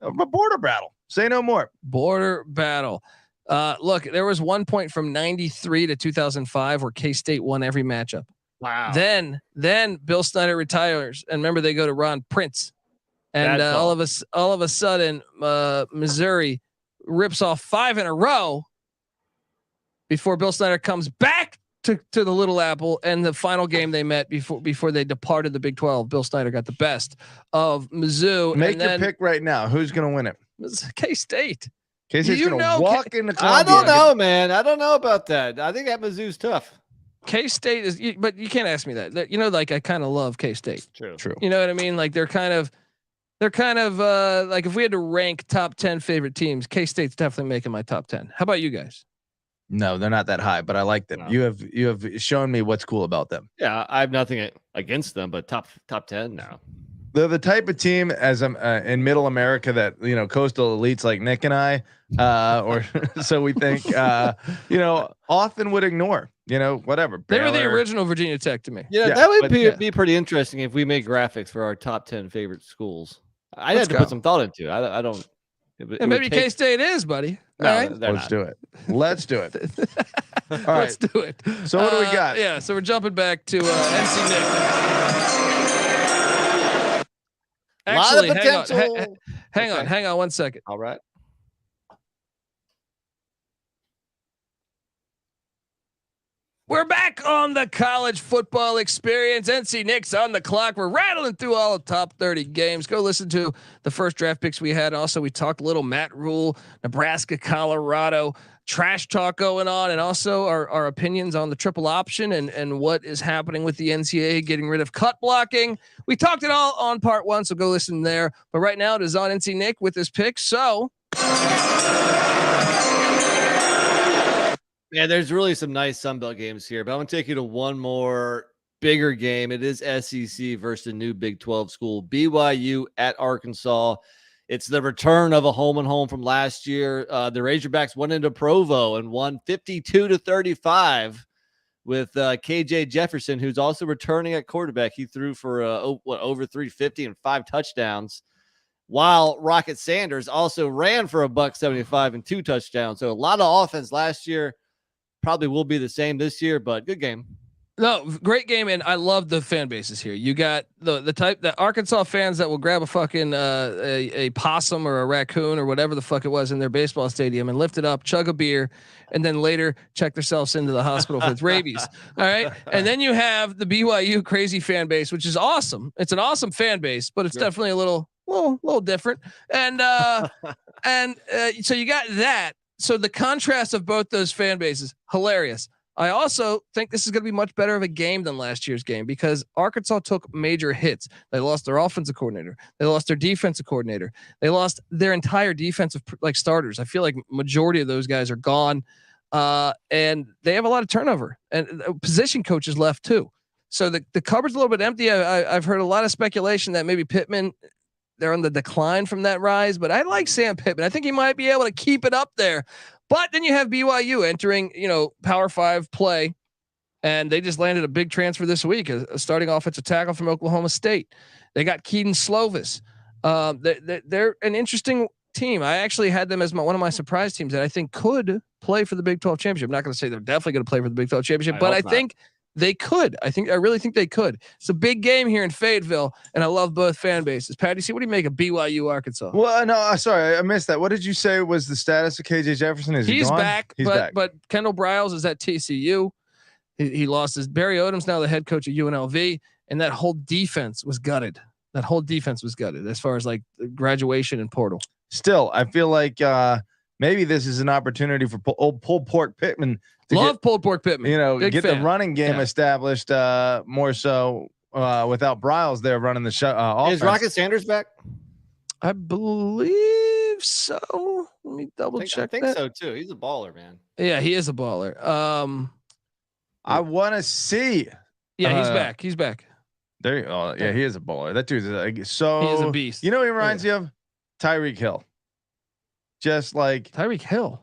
A border battle. Say no more. Border battle. Look, there was 1 point from 93 to 2005 where K-State won every matchup. Wow. Then Bill Snyder retires, and remember they go to Ron Prince, and all of a sudden Missouri rips off 5 in a row before Bill Snyder comes back to the Little Apple, and the final game they met before they departed the Big 12. Bill Snyder got the best of Mizzou. Make your pick right now. Who's going to win it? K-State. K-State's going to walk into Columbia. I don't know, man. I don't know about that. I think that Mizzou's tough. K-State is, but you can't ask me that. Like I kind of love K-State. True. You know what I mean? Like they're kind of like if we had to rank top 10 favorite teams, K-State's definitely making my top 10. How about you guys? No, they're not that high, but I like them. No. You have shown me what's cool about them. Yeah, I have nothing against them, but top 10 now. They're the type of team as I'm in Middle America that coastal elites like Nick and I, or so we think, often would ignore. Whatever. They were the original Virginia Tech to me. Yeah, that would be pretty interesting if we made graphics for our top 10 favorite schools. I had to put some thought into it. I don't. And maybe K-State is, buddy. No, all right, let's do it. Let's do it. All right, let's do it. So what do we got? Yeah, so we're jumping back to NC Nick. Actually, hang on 1 second. All right. We're back on the college football experience. NC Nick's on the clock. We're rattling through all the top 30 games. Go listen to the first draft picks we had. Also, we talked a little Matt Rhule, Nebraska, Colorado, trash talk going on, and also our opinions on the triple option and what is happening with the NCAA getting rid of cut blocking. We talked it all on part 1, so go listen there. But right now it is on NC Nick with his pick. So yeah, there's really some nice Sunbelt games here, but I'm going to take you to one more bigger game. It is SEC versus the new Big 12 school, BYU at Arkansas. It's the return of a home and home from last year. The Razorbacks went into Provo and won 52-35 with KJ Jefferson, who's also returning at quarterback. He threw for over 350 and 5 touchdowns, while Rocket Sanders also ran for $175 and 2 touchdowns. So a lot of offense last year. Probably will be the same this year, but good game. No, great game, and I love the fan bases here. You got the type that Arkansas fans that will grab a fucking a possum or a raccoon or whatever the fuck it was in their baseball stadium and lift it up, chug a beer, and then later check themselves into the hospital with rabies. All right, and then you have the BYU crazy fan base, which is awesome. It's an awesome fan base, but it's definitely a little different. And so you got that. So the contrast of both those fan bases, hilarious. I also think this is going to be much better of a game than last year's game because Arkansas took major hits. They lost their offensive coordinator. They lost their defensive coordinator. They lost their entire defensive starters. I feel like majority of those guys are gone, and they have a lot of turnover and position coaches left too. So the cupboard's a little bit empty. I've heard a lot of speculation that maybe Pittman, they're on the decline from that rise, but I like Sam Pittman. I think he might be able to keep it up there. But then you have BYU entering, Power 5 play, and they just landed a big transfer this week, a starting offensive tackle from Oklahoma State. They got Keaton Slovis. They're an interesting team. I actually had them as one of my surprise teams that I think could play for the Big 12 championship. I'm not going to say they're definitely going to play for the Big 12 championship, but I think they could. I really think they could. It's a big game here in Fayetteville, and I love both fan bases. Patty, what do you make of BYU Arkansas? Well, no, sorry, I missed that. What did you say was the status of KJ Jefferson? He's gone? Back, but Kendall Briles is at TCU. He lost his Barry Odom's now the head coach of UNLV, and that whole defense was gutted. As far as like graduation and portal. Still, I feel like maybe this is an opportunity for old pulled pork Pittman. Pulled pork Pittman. Big get fan. The running game established more so without Briles there running the show. Is Rocket Sanders back? I believe so. Let me double check. I think so too. He's a baller, man. Yeah, he is a baller. I want to see. Yeah, he's back. There you go. Yeah, he is a baller. That dude's he is a beast. You know what he reminds you of? Tyreek Hill. Just like Tyreek Hill.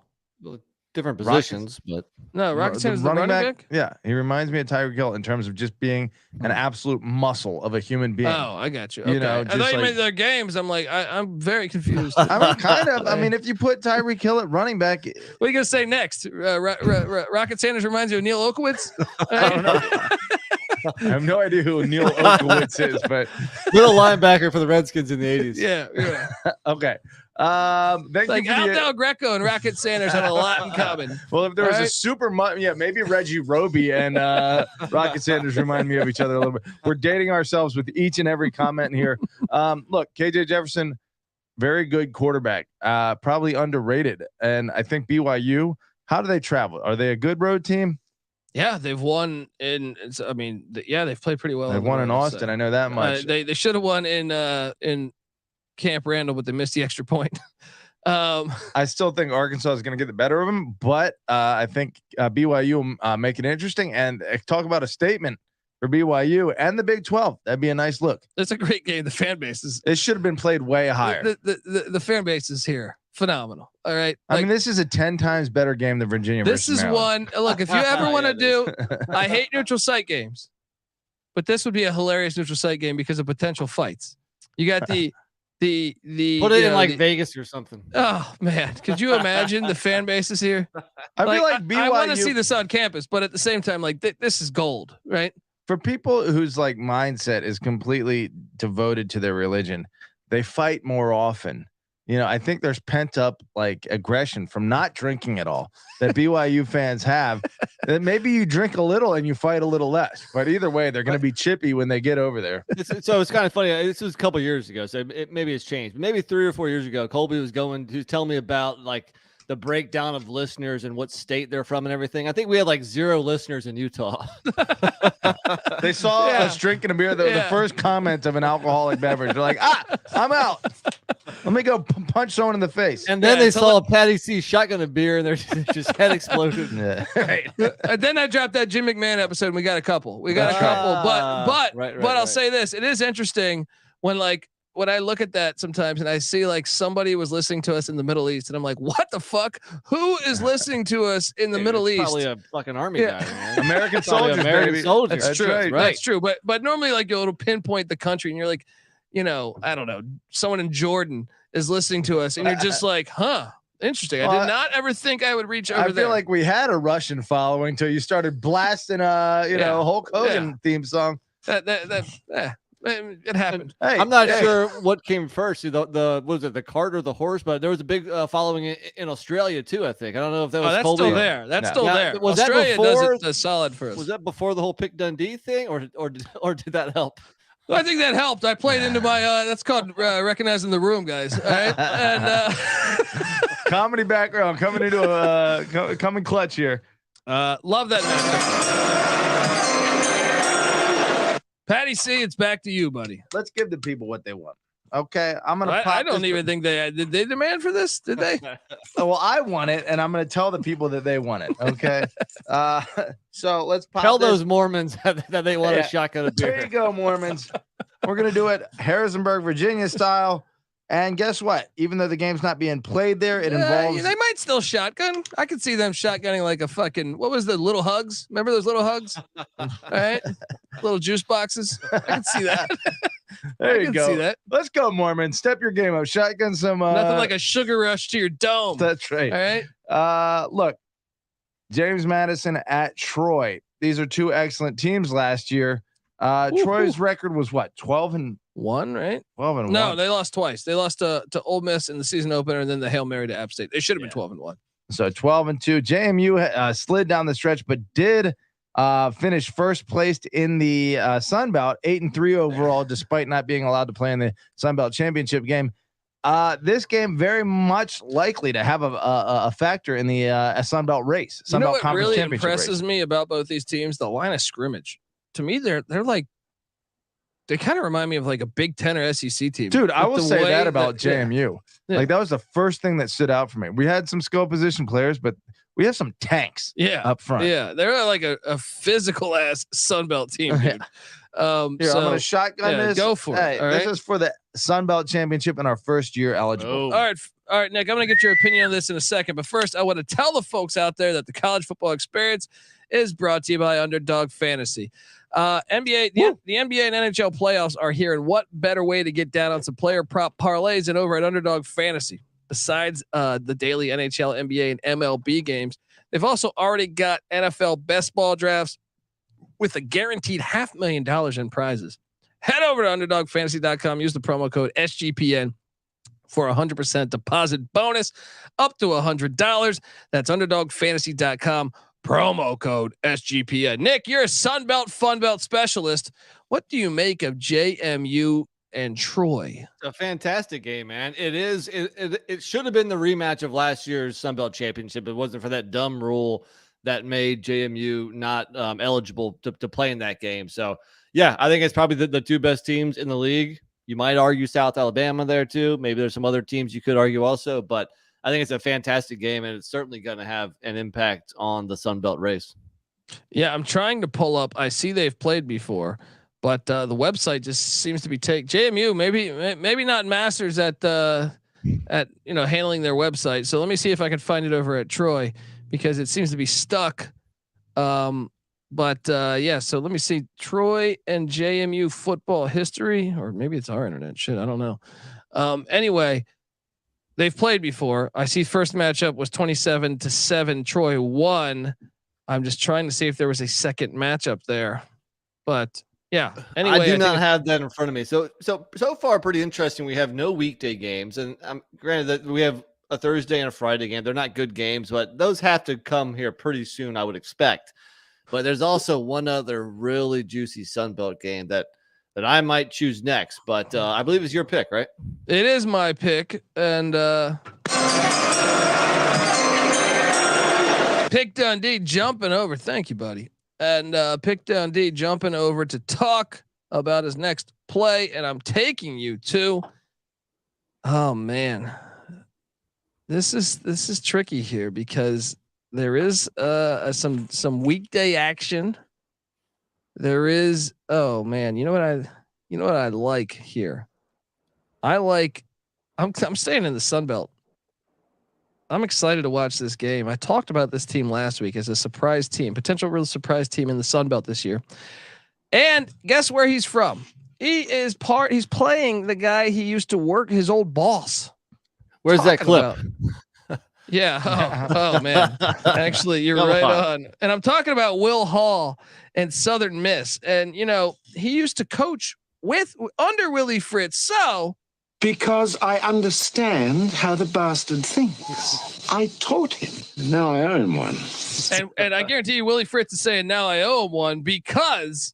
Different positions, but no, Rocket Sanders, the running back. Yeah, he reminds me of Tyreek Hill in terms of just being an absolute muscle of a human being. Oh, I got you. Okay. You know, I thought you meant their games. I'm like, I'm very confused. I mean, kind of. I mean, if you put Tyreek Hill at running back, what are you gonna say next? Rocket Sanders reminds you of Neil Okowitz. I don't know. I have no idea who Neil Okowitz is, but little linebacker for the Redskins in the 80s. Yeah. Okay. Like Al Greco and Rocket Sanders have a lot in common. Well, if there was a super, maybe Reggie Roby and Rocket Sanders remind me of each other a little bit. We're dating ourselves with each and every comment here. Look, KJ Jefferson, very good quarterback, probably underrated. And I think BYU, how do they travel? Are they a good road team? Yeah, they've won they've played pretty well. They've won in Austin. I know that much. They should have won in Camp Randall, but they missed the extra point. I still think Arkansas is going to get the better of them, but I think BYU will make it interesting and talk about a statement for BYU and the Big 12. That'd be a nice look. It's a great game. The fan base is. It should have been played way higher. The fan base is here. Phenomenal. All right. I mean, this is a 10 times better game than Virginia. This is Maryland. one. Look, if you ever want to do, I hate neutral site games, but this would be a hilarious neutral site game because of potential fights. You got the put it in like Vegas or something. Oh man, could you imagine the fan bases here? I feel like BYU, I want to see this on campus, but at the same time, like this is gold, right? For people whose like mindset is completely devoted to their religion, they fight more often. You know, I think there's pent up like aggression from not drinking at all that BYU fans have. That maybe you drink a little and you fight a little less, but either way, they're going to be chippy when they get over there. So it's kind of funny. This was a couple years ago, so maybe it's changed. Maybe 3 or 4 years ago, Colby was telling me about like the breakdown of listeners and what state they're from and everything. I think we had like 0 listeners in Utah. They saw us drinking a beer. The first comment of an alcoholic beverage. They're like, I'm out. Let me go punch someone in the face. And then they saw a Patty C shotgun a beer and their just head exploded. Right. And then I dropped that Jim McMahon episode and we got a couple. But I'll say this. It is interesting when I look at that sometimes and I see like somebody was listening to us in the Middle East and I'm like, what the fuck? Who is listening to us in the Middle East? Probably a fucking army guy, man. American soldiers, American soldiers. That's true. Right. That's true. But normally like you'll pinpoint the country and you're like, I don't know, someone in Jordan is listening to us and you're just like, huh? Interesting. I did not ever think I would reach over there. I feel like we had a Russian following until you started blasting Hulk Hogan theme song. It happened. Hey, I'm not sure what came first. The was it the cart or the horse? But there was a big following in Australia too. I think. I don't know if that was. That's still there. That's still there. Was Australia that before? Does it solid for us. Was that before the whole Pitt Dundee thing, or did that help? Well, I think that helped. I played into my. That's called recognizing the room, guys. All right, and comedy background coming into coming clutch here. Love that matchup. Patty C, it's back to you, buddy. Let's give the people what they want. Okay, I'm gonna. I don't even think did they demand for this. Did they? Well, I want it, and I'm gonna tell the people that they want it. Okay. So let's tell those Mormons that they want a shotgun of beer. There you go, Mormons. We're gonna do it Harrisonburg, Virginia style. And guess what? Even though the game's not being played there, it involves. They might still shotgun. I could see them shotgunning like a fucking. What was the little hugs? Remember those little hugs? All right, little juice boxes. I can see that. There you go. See that. Let's go, Mormon. Step your game up. Shotgun some. Nothing like a sugar rush to your dome. That's right. All right. Look, James Madison at Troy. These are two excellent teams last year. Troy's record was what? 12-1, right? 12-1. No, they lost twice. They lost to Ole Miss in the season opener, and then the Hail Mary to App State. They should have been 12-1. So 12-2. JMU slid down the stretch, but did finish first placed in the Sun Belt, 8-3 overall, despite not being allowed to play in the Sun Belt championship game. This game very much likely to have a factor in the Sun Belt race. Sun Belt what really impresses me about both these teams? The line of scrimmage. To me, they're like, they kind of remind me of like a Big Ten or SEC team. Dude, I will say that about JMU. Yeah. Like that was the first thing that stood out for me. We had some skill position players, but we have some tanks up front. Yeah, they're like a physical ass Sun Belt team, dude. Here, I'm gonna shotgun this. Go for it. All right? This is for the Sun Belt championship in our first year eligible. All right, Nick. I'm gonna get your opinion on this in a second, but first, I want to tell the folks out there that the college football experience is brought to you by Underdog Fantasy. NBA, the NBA and NHL playoffs are here, and what better way to get down on some player prop parlays than over at Underdog Fantasy? Besides the daily NHL, NBA, and MLB games, they've also already got NFL best ball drafts with a guaranteed $500,000 in prizes. Head over to UnderdogFantasy.com. Use the promo code SGPN for 100% deposit bonus up to $100. That's UnderdogFantasy.com. Promo code SGPN. Nick, you're a Sun Belt, Fun Belt specialist. What do you make of JMU and Troy? It's a fantastic game, man. It is. It should have been the rematch of last year's Sun Belt championship. It wasn't for that dumb rule that made JMU not eligible to play in that game. So, yeah, I think it's probably the two best teams in the league. You might argue South Alabama there too. Maybe there's some other teams you could argue also, but I think it's a fantastic game, and it's certainly going to have an impact on the Sun Belt race. Yeah, I'm trying to pull up. I see they've played before, but the website just seems to be JMU. Maybe not masters at handling their website. So let me see if I can find it over at Troy because it seems to be stuck. So let me see Troy and JMU football history, or maybe it's our internet. Shit, I don't know. Anyway. They've played before. I see first matchup was 27-7. Troy won. I'm just trying to see if there was a second matchup there, but yeah. Anyway, I do not have that in front of me. So far, pretty interesting. We have no weekday games, and granted that we have a Thursday and a Friday game. They're not good games, but those have to come here pretty soon, I would expect. But there's also one other really juicy Sun Belt game that I might choose next, but I believe it's your pick, right? It is my pick, and Pick Dundee jumping over. Thank you, buddy. And Pick Dundee jumping over to talk about his next play, and I'm taking you to. Oh man, this is tricky here because there is some weekday action. There is, oh man, you know what I like here. I'm staying in the Sun Belt. I'm excited to watch this game. I talked about this team last week as a surprise team, potential real surprise team in the Sun Belt this year. And guess where he's from? He's playing the guy he used to work, his old boss. Where's that clip? Yeah. Oh man. Actually, you're right on. And I'm talking about Will Hall and Southern Miss. And he used to coach under Willie Fritz. So because I understand how the bastard thinks. I taught him. Now I owe him one. And I guarantee you Willie Fritz is saying now I owe him one because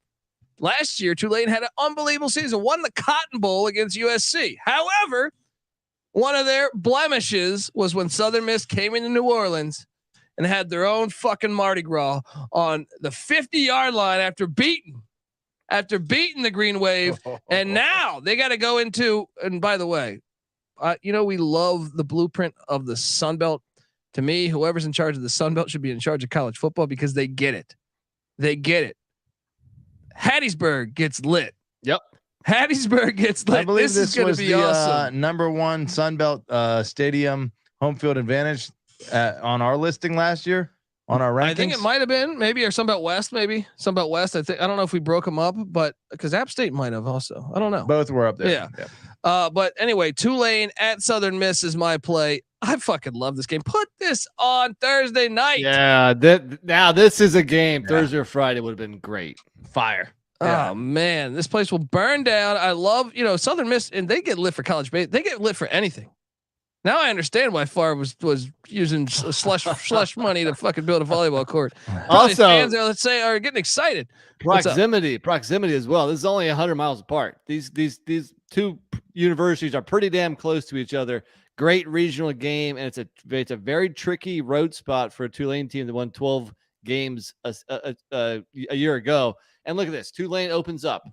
last year Tulane had an unbelievable season, won the Cotton Bowl against USC. However, one of their blemishes was when Southern Miss came into New Orleans and had their own fucking Mardi Gras on the 50-yard line after beating the Green Wave. And now they got to go into, and by the way, we love the blueprint of the Sun Belt. To me, whoever's in charge of the Sun Belt should be in charge of college football because they get it. Hattiesburg gets lit. Yep. Hattiesburg gets lit. I believe this is going to be awesome. Number one Sun Belt stadium home field advantage on our listing last year on our rankings. I think it might have been maybe or Sun Belt West, maybe Sun Belt West. I don't know if we broke them up, but because App State might have also. I don't know. Both were up there. Yeah. But anyway, Tulane at Southern Miss is my play. I fucking love this game. Put this on Thursday night. Yeah. Now this is a game. Yeah. Thursday or Friday would have been great. Fire. Yeah. Oh man, this place will burn down. I love, Southern Miss, and they get lit for college base. They get lit for anything. Now I understand why Favre was using slush money to fucking build a volleyball court. Probably also, fans there, let's say, are getting excited. Proximity as well. This is only 100 miles apart. These two universities are pretty damn close to each other. Great regional game, and it's a very tricky road spot for a Tulane team that won 12 games a year ago. And look at this. Tulane opens up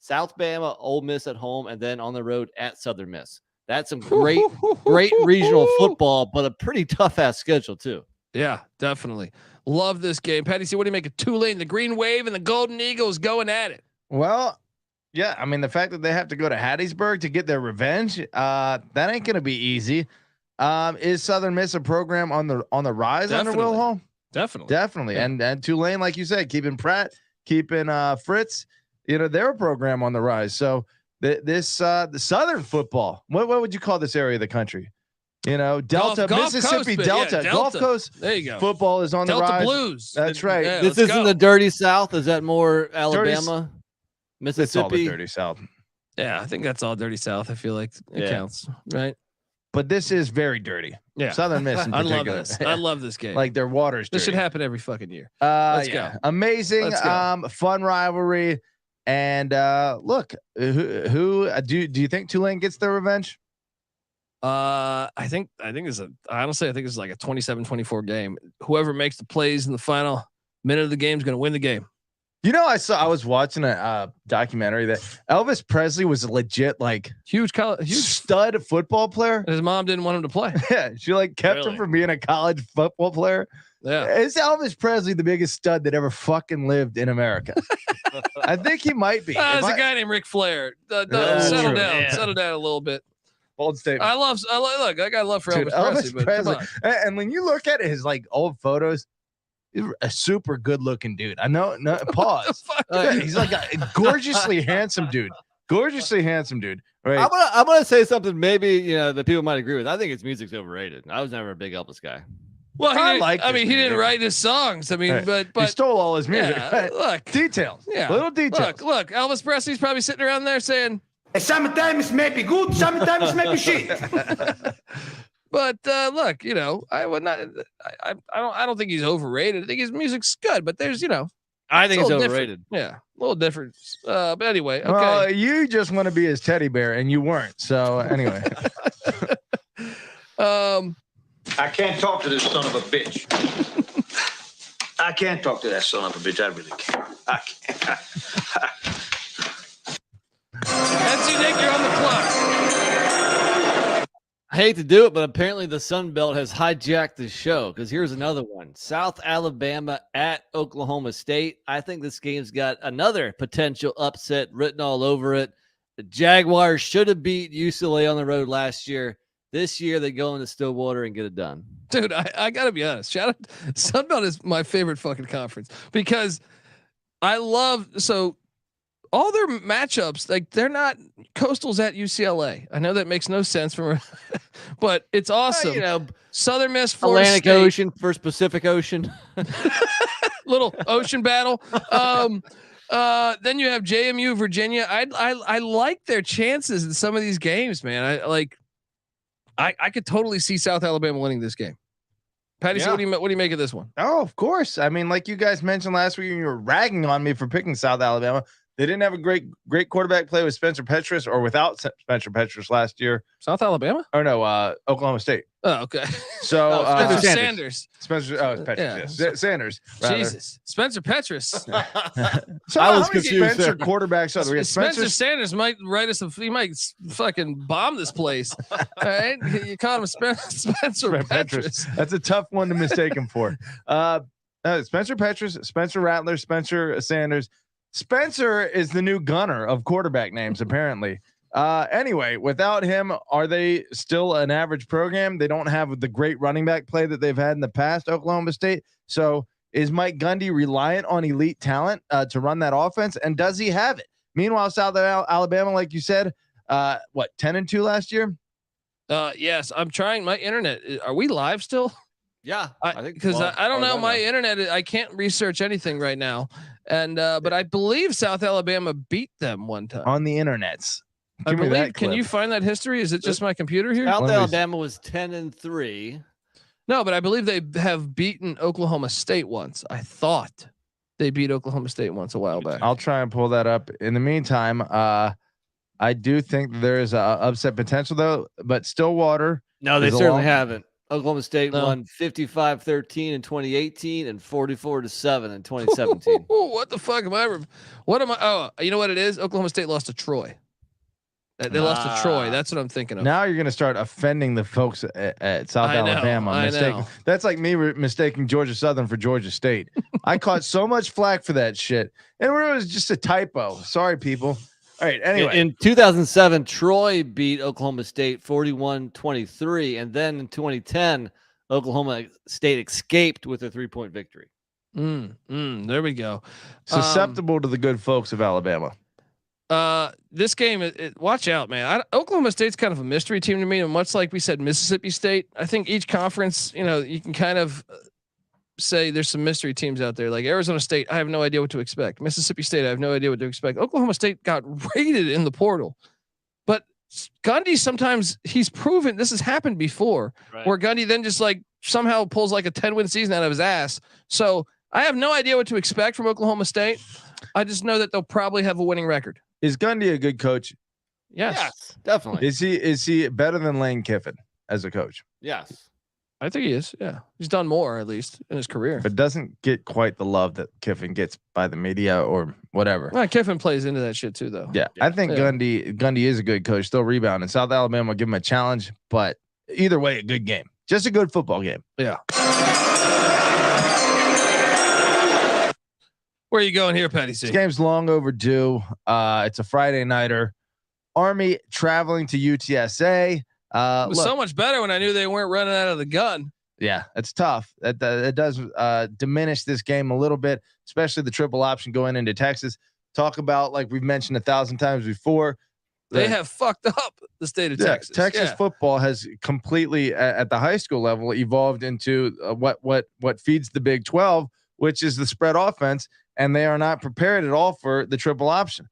South Bama, Ole Miss at home, and then on the road at Southern Miss. That's some great regional football, but a pretty tough ass schedule too. Yeah, definitely. Love this game. Patty C, what do you make of Tulane, the Green Wave, and the Golden Eagles going at it? Well, yeah, I mean, the fact that they have to go to Hattiesburg to get their revenge, that ain't gonna be easy. Is Southern Miss a program on the rise under Will Hall? Definitely. Yeah. And Tulane, like you said, keeping Pratt, keeping Fritz, they're a program on the rise. So the Southern football, what would you call this area of the country? Delta, Gulf Mississippi, Coast, Delta, yeah, Gulf Coast. There you go. Football is on Delta the rise. Blues. That's right. Yeah, this isn't the dirty South. Is that more Alabama, Mississippi? It's all the dirty South. Yeah, I think that's all dirty South. I feel like it counts, right? But this is very dirty. Yeah, Southern Miss in particular. I love this. I love this game. Like their water's dirty. This should happen every fucking year. Let's go. Amazing. Fun rivalry. And look, who do you think Tulane gets their revenge? I think honestly, I think it's like a 27-24 game. Whoever makes the plays in the final minute of the game is going to win the game. I was watching a documentary that Elvis Presley was a legit huge stud football player. His mom didn't want him to play. Yeah, she kept him from being a college football player. Yeah, is Elvis Presley the biggest stud that ever fucking lived in America? I think he might be. There's a guy named Ric Flair. Settle down a little bit. Bold statement. I got love for Elvis Presley. And when you look at his old photos, he's a super good looking dude. I know. No, pause. He's like a gorgeously handsome dude. Right. I'm gonna say something maybe that people might agree with. I think his music's overrated. I was never a big Elvis guy. Well, he didn't write his songs. I mean, right. but he stole all his music. Yeah, right. Look, details. Yeah, little details. Look. Elvis Presley's probably sitting around there saying, "Sometimes may be good, sometimes may be shit." But look, I would not. I don't think he's overrated. I think his music's good, but there's I think it's overrated. Yeah, a little different. But anyway, okay. Well, you just want to be his teddy bear, and you weren't. So anyway. I can't talk to this son of a bitch. I can't talk to that son of a bitch. I really can't. I can't. NC Nick, you're on the clock. I hate to do it, but apparently the Sun Belt has hijacked the show because here's another one. South Alabama at Oklahoma State. I think this game's got another potential upset written all over it. The Jaguars should have beat UCLA on the road last year. This year they go into Stillwater and get it done. Dude, I gotta be honest. Shout out, Sun Belt is my favorite fucking conference because I love all their matchups, like they're not Coastal's at UCLA. I know that makes no sense from, but it's awesome. Southern Miss, Florida Atlantic State. Ocean versus Pacific Ocean. Little ocean battle. Then you have JMU, Virginia. I like their chances in some of these games, man. I could totally see South Alabama winning this game. Patty, so what do you make of this one? Oh, of course. I mean, like you guys mentioned last week, you were ragging on me for picking South Alabama. They didn't have a great quarterback play with Spencer Petras or without Spencer Petras last year. South Alabama? Oh no, Oklahoma State. Oh, okay. So Spencer Sanders. Petras. Yeah. Sanders. Rather. Jesus, Spencer Petras. So I was confused. Spencer quarterbacks. We Spencer Sanders might write us. He might fucking bomb this place. All right, you call him Spencer Petras. That's a tough one to mistake him for. Spencer Petras, Spencer Rattler, Spencer Sanders. Spencer is the new gunner of quarterback names, apparently. Anyway, without him, are they still an average program? They don't have the great running back play that they've had in the past, Oklahoma State. So is Mike Gundy reliant on elite talent to run that offense? And does he have it? Meanwhile, South Alabama, like you said, 10-2 last year? Yes, I'm trying my internet. Are we live still? Yeah, I think because I don't know my internet. I can't research anything right now. And but I believe South Alabama beat them one time on the internets. I believe. Can you find that history? Is it just my computer here? South Alabama was 10-3. No, but I believe they have beaten Oklahoma State once. I thought they beat Oklahoma State once a while back. I'll try and pull that up. In the meantime, I do think there is a upset potential though. But Stillwater. No, they certainly haven't. Oklahoma State won 55-13 in 2018 and 44-7 in 2017. What the fuck am I? What am I? Oh, you know what it is? Oklahoma State lost to Troy. They lost to Troy. That's what I'm thinking of. Now you're going to start offending the folks at South Alabama. I know. That's like me mistaking Georgia Southern for Georgia State. I caught so much flack for that shit. And it was just a typo. Sorry, people. All right. Anyway, in 2007, Troy beat Oklahoma State 41-23, and then in 2010, Oklahoma State escaped with a 3-point victory. There we go. Susceptible to the good folks of Alabama. This game, watch out, man. Oklahoma State's kind of a mystery team to me, and much like we said, Mississippi State. I think each conference, you can kind of say there's some mystery teams out there. Like Arizona State, I have no idea what to expect. Mississippi State, I have no idea what to expect. Oklahoma State got raided in the portal, but Gundy sometimes he's proven this has happened before, where Gundy then just like somehow pulls like a 10-win season out of his ass. So I have no idea what to expect from Oklahoma State. I just know that they'll probably have a winning record. Is Gundy a good coach? Yes, definitely. Is he better than Lane Kiffin as a coach? Yes. I think he is. Yeah. He's done more at least in his career, but doesn't get quite the love that Kiffin gets by the media or whatever. Well, Kiffin plays into that shit too, though. Yeah. I think Gundy is a good coach. Still rebounding. South Alabama will give him a challenge, but either way, a good game. Just a good football game. Yeah. Where are you going here, Patty C? This game's long overdue. It's a Friday nighter. Army traveling to UTSA. It was so much better when I knew they weren't running out of the gun. Yeah, it's tough. That does diminish this game a little bit, especially the triple option going into Texas. Talk about, like we've mentioned 1,000 times before, they have fucked up the state of Texas. Texas football has completely at the high school level evolved into what feeds the Big 12, which is the spread offense, and they are not prepared at all for the triple option.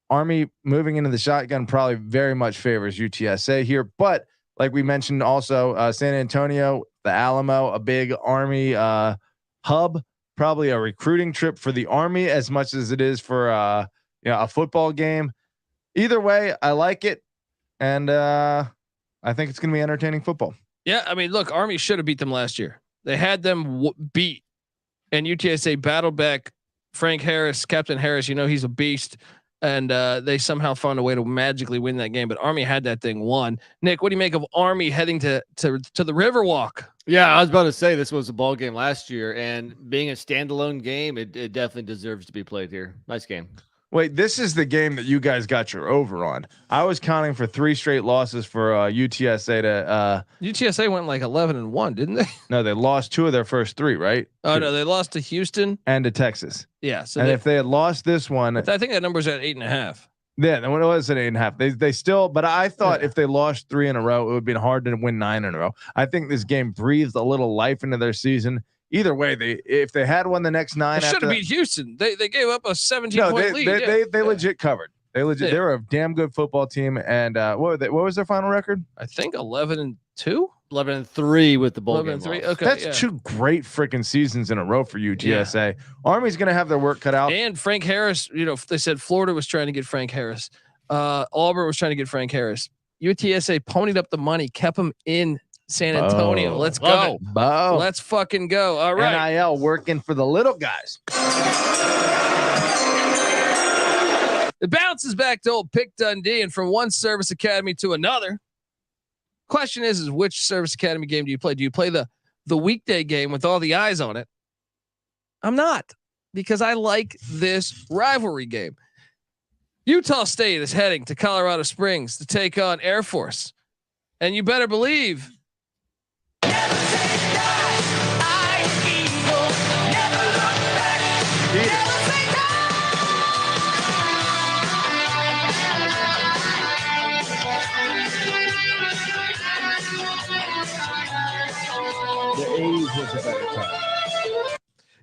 Army moving into the shotgun probably very much favors UTSA here, but like we mentioned also, San Antonio, the Alamo, a big Army hub, probably a recruiting trip for the Army as much as it is for a football game. Either way, I like it, and I think it's going to be entertaining football. Yeah, I mean, look, Army should have beat them last year. They had them beat, and UTSA battled back. Frank Harris, Captain Harris, he's a beast. And they somehow found a way to magically win that game. But Army had that thing won. Nick, what do you make of Army heading to the Riverwalk? Yeah, I was about to say this was a ball game last year, and being a standalone game, it definitely deserves to be played here. Nice game. Wait, this is the game that you guys got your over on. I was counting for 3 straight losses for UTSA to UTSA went like 11-1, didn't they? No, they lost 2 of their first 3, right? Oh 2. no, they lost to Houston and to Texas. Yeah. So if they had lost this one, I think that number's at 8.5. Yeah, then when it was at 8.5, they still. But I thought if they lost 3 in a row, it would have been hard to win 9 in a row. I think this game breathed a little life into their season. Either way, if they had won the next 9, they should have beat Houston. They gave up a 17-point lead. They legit covered. They were a damn good football team. And what was their final record? I think 11-2. 11-3 with the bowl game. 11-3. Okay, that's 2 great freaking seasons in a row for UTSA. Yeah. Army's going to have their work cut out. And Frank Harris, they said Florida was trying to get Frank Harris. Auburn was trying to get Frank Harris. UTSA ponied up the money, kept him in San Antonio. Let's go. Let's fucking go. All right. NIL working for the little guys. It bounces back to old Pitt Dundee, and from one service academy to another. Question is which service academy game do you play? Do you play the weekday game with all the eyes on it? I'm not, because I like this rivalry game. Utah State is heading to Colorado Springs to take on Air Force, and you better believe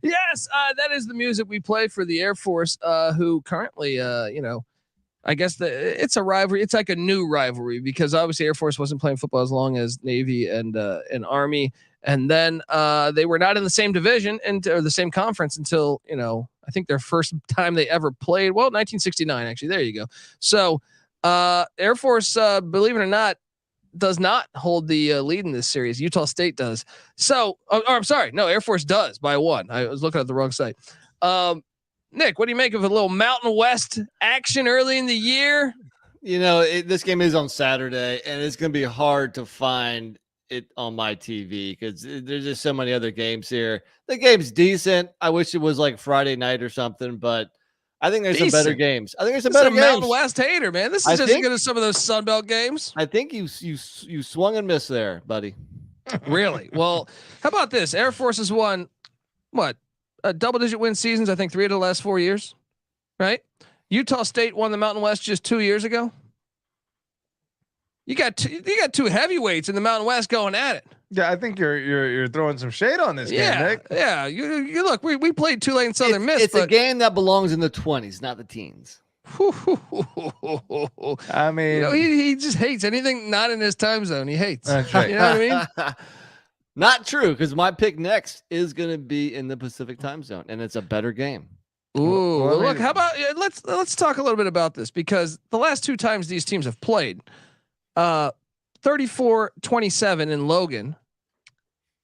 yes, that is the music we play for the Air Force, who currently, I guess it's a rivalry. It's like a new rivalry because obviously Air Force wasn't playing football as long as Navy and Army, and then they were not in the same division or the same conference until I think their first time they ever played. Well, 1969 actually. There you go. So Air Force, believe it or not, does not hold the lead in this series. Utah State does. So, I'm sorry. No, Air Force does by 1. I was looking at the wrong site. Nick, what do you make of a little Mountain West action early in the year? This game is on Saturday, and it's going to be hard to find it on my TV because there's just so many other games here. The game's decent. I wish it was like Friday night or something, but I think there's some better games. I think there's some better games. Mountain West hater, man. This is just as good as some of those Sun Belt games. I think you swung and missed there, buddy. Really? Well, how about this? Air Force has won double-digit win seasons. I think 3 of the last 4 years. Right? Utah State won the Mountain West just 2 years ago. You got 2 heavyweights in the Mountain West going at it. Yeah, I think you're throwing some shade on this game, Nick. Yeah. You look. We played Tulane Southern Miss. It's a game that belongs in the 20s, not the teens. I mean, he just hates anything not in his time zone. He hates. That's right. You know what I mean? Not true, because my pick next is going to be in the Pacific time zone, and it's a better game. Ooh, well, look. How about let's talk a little bit about this because the last 2 times these teams have played, 34-27 in Logan.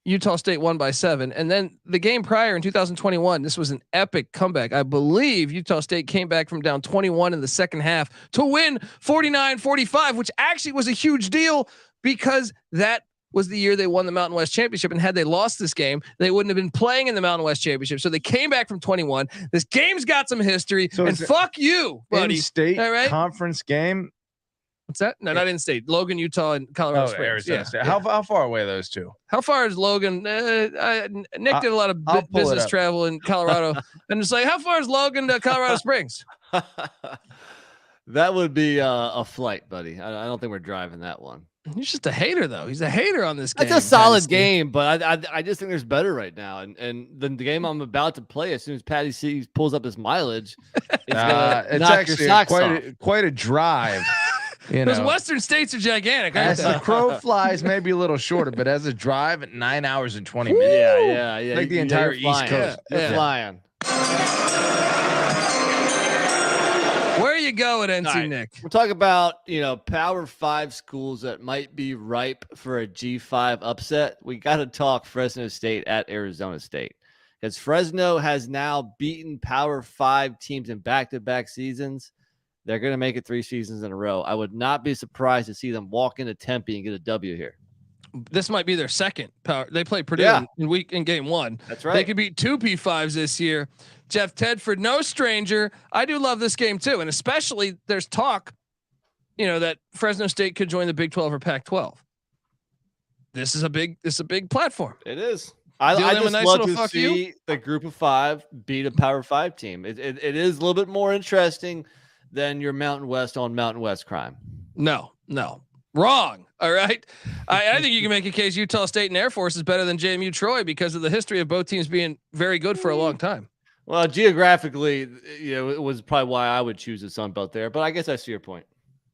Utah State won by 7. And then the game prior in 2021, this was an epic comeback. I believe Utah State came back from down 21 in the second half to win 49-45, which actually was a huge deal because that was the year they won the Mountain West Championship. And had they lost this game, they wouldn't have been playing in the Mountain West Championship. So they came back from 21. This game's got some history. So and fuck you, buddy. In-state conference game. What's that? No, not in state. Logan, Utah, and Colorado Springs. Arizona State. How far away are those 2? How far is Logan? Nick did a lot of business travel in Colorado, and it's like, how far is Logan to Colorado Springs? That would be a flight, buddy. I don't think we're driving that one. He's just a hater, though. He's a hater on this game. That's a solid game, but I just think there's better right now. And the game I'm about to play, as soon as Patty pulls up his mileage, it's actually quite a drive. Those Western states are gigantic. As the crow flies, maybe a little shorter, but as a drive at 9 hours and 20 minutes. Yeah. Like the entire East Coast. You're flying. Where you going, NC Nick? We're talking about, Power 5 schools that might be ripe for a G5 upset. We got to talk Fresno State at Arizona State. Because Fresno has now beaten Power 5 teams in back-to-back seasons. They're going to make it 3 seasons in a row. I would not be surprised to see them walk into Tempe and get a W here. This might be their second power. They play Purdue in game 1. That's right. They could beat 2 P5s this year. Jeff Tedford, no stranger. I do love this game too, and especially there's talk, that Fresno State could join the Big 12 or Pac-12. This is a big platform. It is. I just love to see the Group of 5 beat a Power 5 team. It is a little bit more interesting than your Mountain West on Mountain West crime. No, wrong. All right. I think you can make a case Utah State and Air Force is better than JMU Troy because of the history of both teams being very good for a long time. Well, geographically, it was probably why I would choose the Sun Belt there, but I guess I see your point.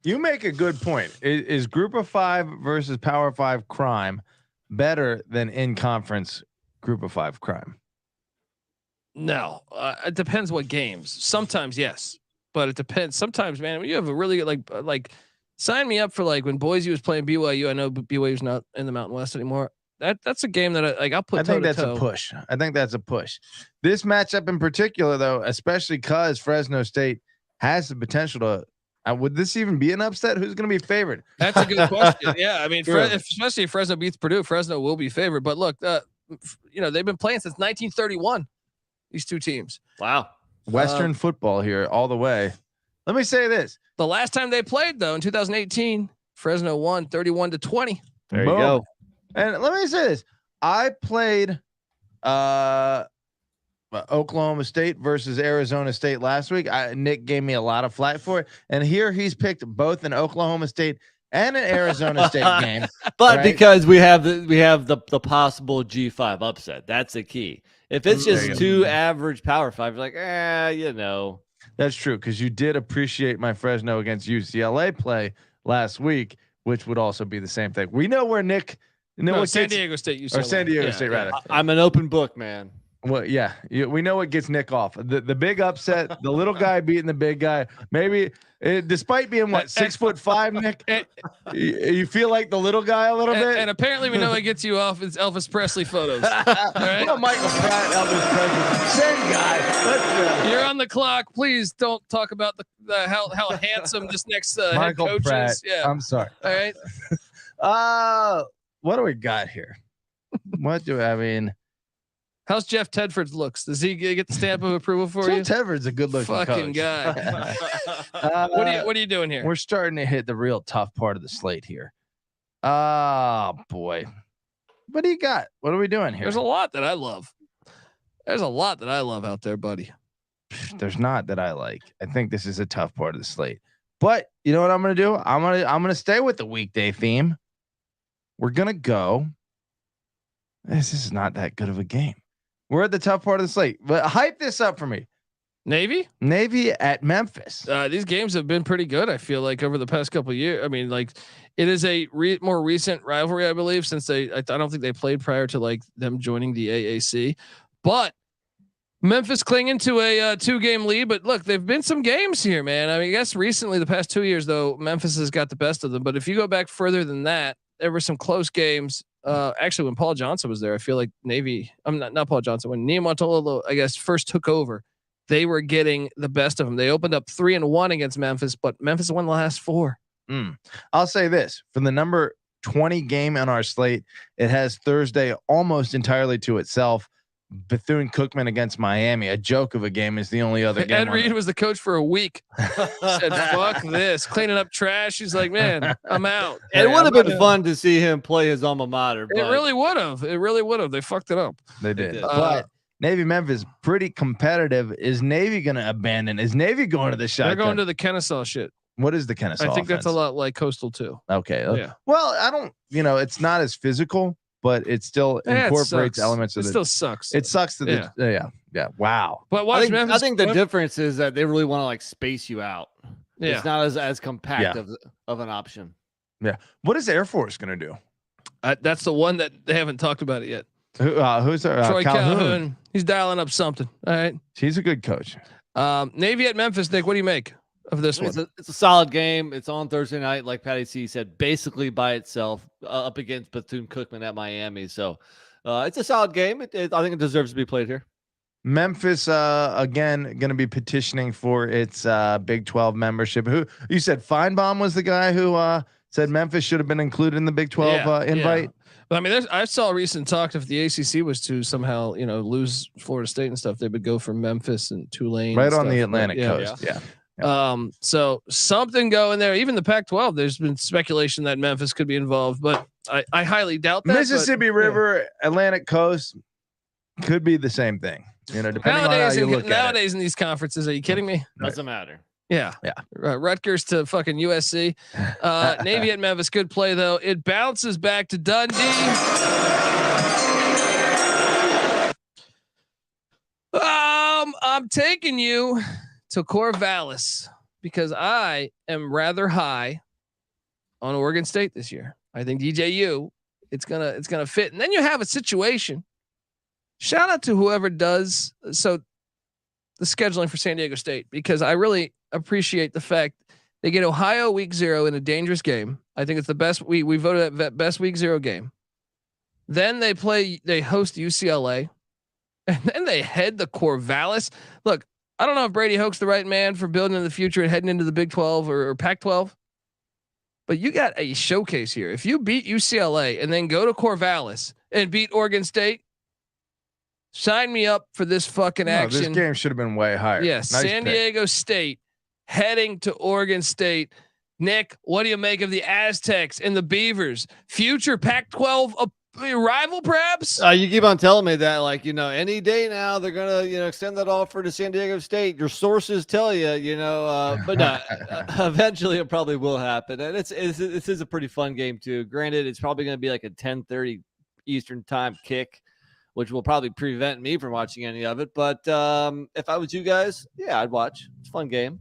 You make a good point. Is Group of 5 versus Power 5 crime better than in conference Group of 5 crime? No, it depends what games. Sometimes yes, but it depends. Sometimes, man, when you have a really like sign me up for when Boise was playing BYU. I know BYU's not in the Mountain West anymore. That's a game that I'll put. I think that's a push. This matchup in particular, though, especially because Fresno State has the potential to. Would this even be an upset? Who's going to be favored? That's a good question. Yeah, I mean, especially if Fresno beats Purdue, Fresno will be favored. But look, they've been playing since 1931. These two teams. Wow, Western football here all the way. Let me say this: the last time they played, though, in 2018, Fresno won 31-20. There you go. And let me say this: I played Oklahoma State versus Arizona State last week. Nick gave me a lot of flack for it, and here he's picked both an Oklahoma State and an Arizona State game. But right? Because we have the possible G5 upset. That's the key. If it's just 2 average Power 5, you're like, That's true, because you did appreciate my Fresno against UCLA play last week, which would also be the same thing. We know where Nick. San Diego State, UCLA. Or San Diego State, rather. I'm an open book, man. Well, yeah, we know what gets Nick off. The big upset, the little guy beating the big guy. Maybe, despite being 6'5", Nick, you feel like the little guy a little bit. And apparently, we know what gets you off is Elvis Presley photos. All right? Well, Michael Pratt, Elvis Presley, same guy. You're on the clock. Please don't talk about how handsome this next head coach Pratt. is. Yeah, I'm sorry. All right. What do we got here? How's Jeff Tedford's looks? Does he get the stamp of approval for you? Jeff Tedford's a good-looking fucking coach. guy. What are you doing here? We're starting to hit the real tough part of the slate here. Oh boy, what do you got? What are we doing here? There's a lot that I love. There's a lot that I love out there, buddy. There's not that I like. I think this is a tough part of the slate. But you know what I'm gonna do? I'm gonna stay with the weekday theme. We're gonna go. This is not that good of a game. We're at the tough part of the slate, but hype this up for me. Navy at Memphis. These games have been pretty good. I feel like over the past couple of years. I mean, it is a more recent rivalry, I believe, since I don't think they played prior to them joining the AAC, but Memphis clinging to a 2-game lead. But look, there've been some games here, man. I mean, I guess recently, the past 2 years, though, Memphis has got the best of them. But if you go back further than that, there were some close games. Actually, when Paul Johnson was there, I feel like Navy. I'm not Paul Johnson. When Niumatalolo, I guess, first took over, they were getting the best of them. They opened up 3-1 against Memphis, but Memphis won the last 4. I'll say this: for the number 20 game on our slate, it has Thursday almost entirely to itself. Bethune-Cookman against Miami, a joke of a game, is the only other game. Ed Reed was the coach for a week. Said, "Fuck this, cleaning up trash." He's like, "Man, I'm out." It would have been fun to see him play his alma mater. It really would have. They fucked it up. They did. But Navy Memphis pretty competitive. Is Navy going to abandon? Is Navy going to the shotgun? They're going to the Kennesaw shit. What is the Kennesaw? I think offense? that's a lot like Coastal too. Okay. Yeah. Well, I don't. It's not as physical, but it still incorporates elements of it. Still sucks. It sucks that yeah. Wow. But I think the difference is that they really want to space you out. Yeah. It's not as compact of an option. Yeah. What is Air Force going to do? That's the one that they haven't talked about it yet. Who's Troy Calhoun? He's dialing up something. All right. He's a good coach. Navy at Memphis, Nick. What do you make of this one? It's a solid game. It's on Thursday night, like Patty C said, basically by itself, up against Bethune-Cookman at Miami. So it's a solid game. I think it deserves to be played here. Memphis, again, going to be petitioning for its Big 12 membership. Who you said Feinbaum was the guy who said Memphis should have been included in the Big 12 invite. Yeah. But I mean, I saw recent talk if the ACC was to somehow, lose Florida State and stuff, they would go for Memphis and Tulane. Right on the Atlantic coast. Yeah. So something going there. Even the Pac-12, there's been speculation that Memphis could be involved, but I highly doubt that. Mississippi River, Atlantic coast could be the same thing. Depending on how you look at it. Nowadays in these conferences, are you kidding me? Doesn't matter. Yeah. Rutgers to fucking USC. Navy at Memphis, good play though. It bounces back to Dundee. I'm taking you to Corvallis because I am rather high on Oregon State this year. I think DJU, it's gonna fit. And then you have a situation. Shout out to whoever does the scheduling for San Diego State, because I really appreciate the fact they get Ohio week 0 in a dangerous game. I think it's the best. We voted that best week 0 game. Then they host UCLA, and then they head to Corvallis. Look, I don't know if Brady Hoke's the right man for building in the future and heading into the Big 12 or Pac-12, but you got a showcase here. If you beat UCLA and then go to Corvallis and beat Oregon State, sign me up for this fucking action. This game should have been way higher. Yes, nice San Diego State heading to Oregon State. Nick, what do you make of the Aztecs and the Beavers? Future Pac-12 rival, perhaps? You keep on telling me that, any day now they're gonna, extend that offer to San Diego State. Your sources tell you, but no, eventually it probably will happen. And this is a pretty fun game too. Granted, it's probably going to be like a 10:30 Eastern time kick, which will probably prevent me from watching any of it. But if I was you guys, I'd watch. It's a fun game.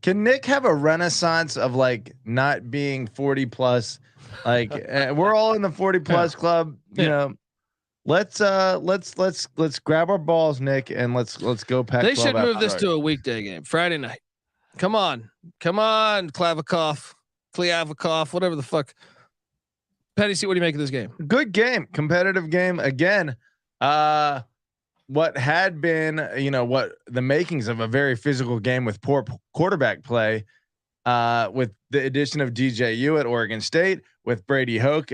Can Nick have a renaissance of not being 40 plus? We're all in the 40 plus club. Let's grab our balls, Nick, and let's go Pac-12. They should move this to a weekday game, Friday night. Come on, Klavikov, whatever the fuck. Petty C, what do you make of this game? Good game, competitive game again. What had been, what the makings of a very physical game with poor quarterback play, with the addition of DJU at Oregon State, with Brady Hoke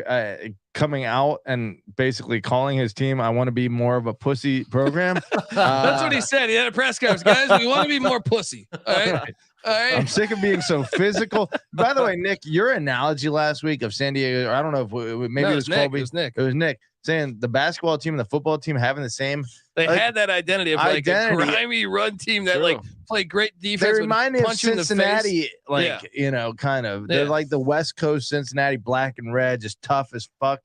coming out and basically calling his team, I want to be more of a pussy program. That's what he said. He had a press conference, guys. We want to be more pussy. All right. All right. I'm sick of being so physical. By the way, Nick, your analogy last week of San Diego, or I don't know if maybe it was Colby. It was Nick saying the basketball team and the football team having the same. They had that identity of a grimy run team that played great defense. They remind me of Cincinnati, kind of. They're like the West Coast Cincinnati, black and red, just tough as fuck.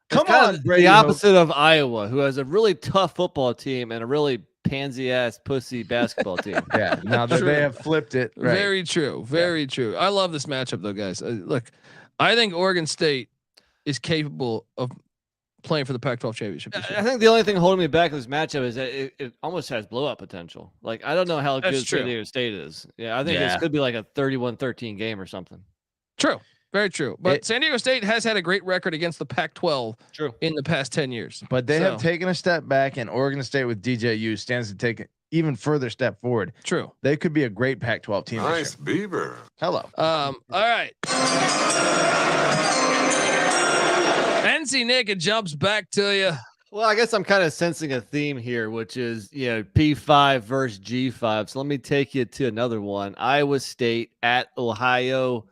Come on, Brady. The opposite of Iowa, who has a really tough football team and a really pansy ass pussy basketball team. Yeah, now that they have flipped it. Right. Very true. Very true. I love this matchup though, guys. Look, I think Oregon State is capable of playing for the Pac-12 championship. I think the only thing holding me back in this matchup is that it almost has blow up potential. I don't know how good San Diego State is. Yeah, I think this could be like a 31-13 game or something. True. Very true. But San Diego State has had a great record against the Pac-12 in the past 10 years. But they have taken a step back, and Oregon State with DJU stands to take an even further step forward. True. They could be a great Pac-12 team. Nice Beaver. Hello. All right. NC Nick, it jumps back to you. Well, I guess I'm kind of sensing a theme here, which is, P5 versus G5. So let me take you to another one. Iowa State at Ohio.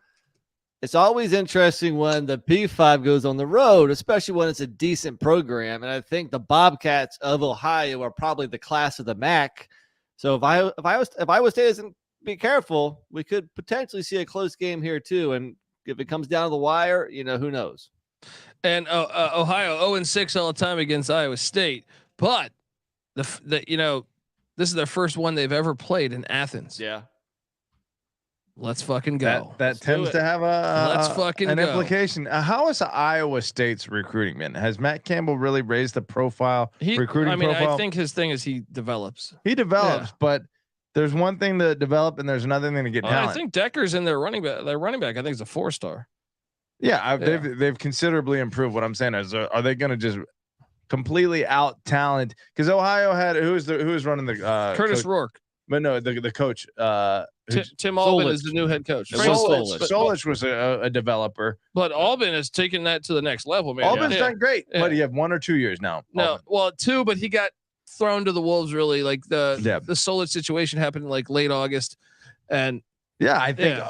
It's always interesting when the P5 goes on the road, especially when it's a decent program. And I think the Bobcats of Ohio are probably the class of the MAC. So if Iowa State doesn't be careful, we could potentially see a close game here too. And if it comes down to the wire, who knows? And Ohio 0-6 all the time against Iowa State, but this is their first one they've ever played in Athens. Yeah. Let's fucking go. That tends to have an implication. How is Iowa State's recruiting been? Has Matt Campbell really raised the profile? I think his thing is he develops. But there's one thing to develop, and there's another thing to get talent. I think Decker's in their running back. Their running back, I think, is a 4-star. Yeah, they've considerably improved. What I'm saying is, are they going to just completely out talent? Because Ohio had who was running the Curtis Rourke. but no, the coach. Tim Albin is the new head coach. Solich was a developer, but Albin has taken that to the next level, man. Albin's done great. Yeah. What do you have, 1 or 2 years now? No, Albin. well, 2, but he got thrown to the wolves. Really, like the Solich situation happened in like late August, and I think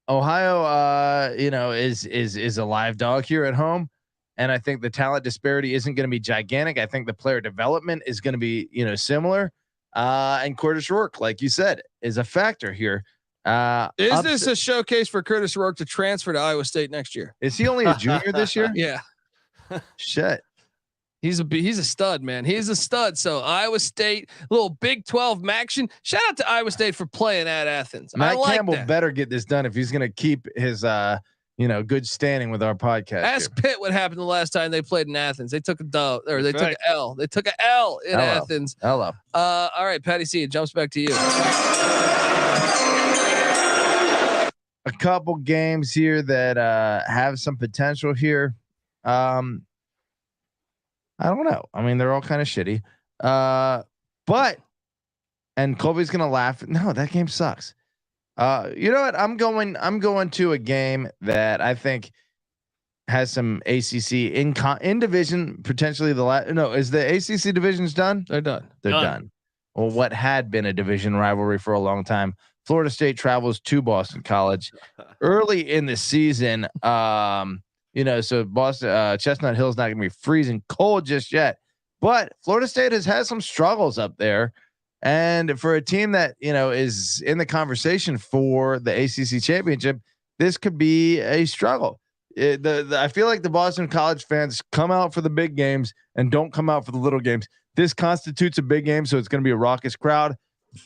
Ohio, is a live dog here at home. And I think the talent disparity isn't going to be gigantic. I think the player development is going to be, similar. And Curtis Rourke, like you said, is a factor here. Is this a showcase for Curtis Rourke to transfer to Iowa State next year? Is he only a junior this year? Yeah. Shit. He's a stud, man. He's a stud. So Iowa State, little Big 12 action. Shout out to Iowa State for playing at Athens. Matt Campbell better get this done if he's going to keep his, good standing with our podcast. Ask Pitt what happened the last time they played in Athens. They took a dub, or they took an L. They took an L in Athens. Hello. All right, Patty C, it jumps back to you. A couple games here that have some potential here. I don't know. I mean, they're all kind of shitty. And Colby's gonna laugh. No, that game sucks. You know what? I'm going to a game that I think has some ACC in division, potentially is the ACC divisions done? They're done. They're done. Well, what had been a division rivalry for a long time. Florida State travels to Boston College early in the season. So Boston, Chestnut Hill's not going to be freezing cold just yet, but Florida State has had some struggles up there. And for a team that, is in the conversation for the ACC championship, this could be a struggle. I feel like the Boston College fans come out for the big games and don't come out for the little games. This constitutes a big game, so it's going to be a raucous crowd.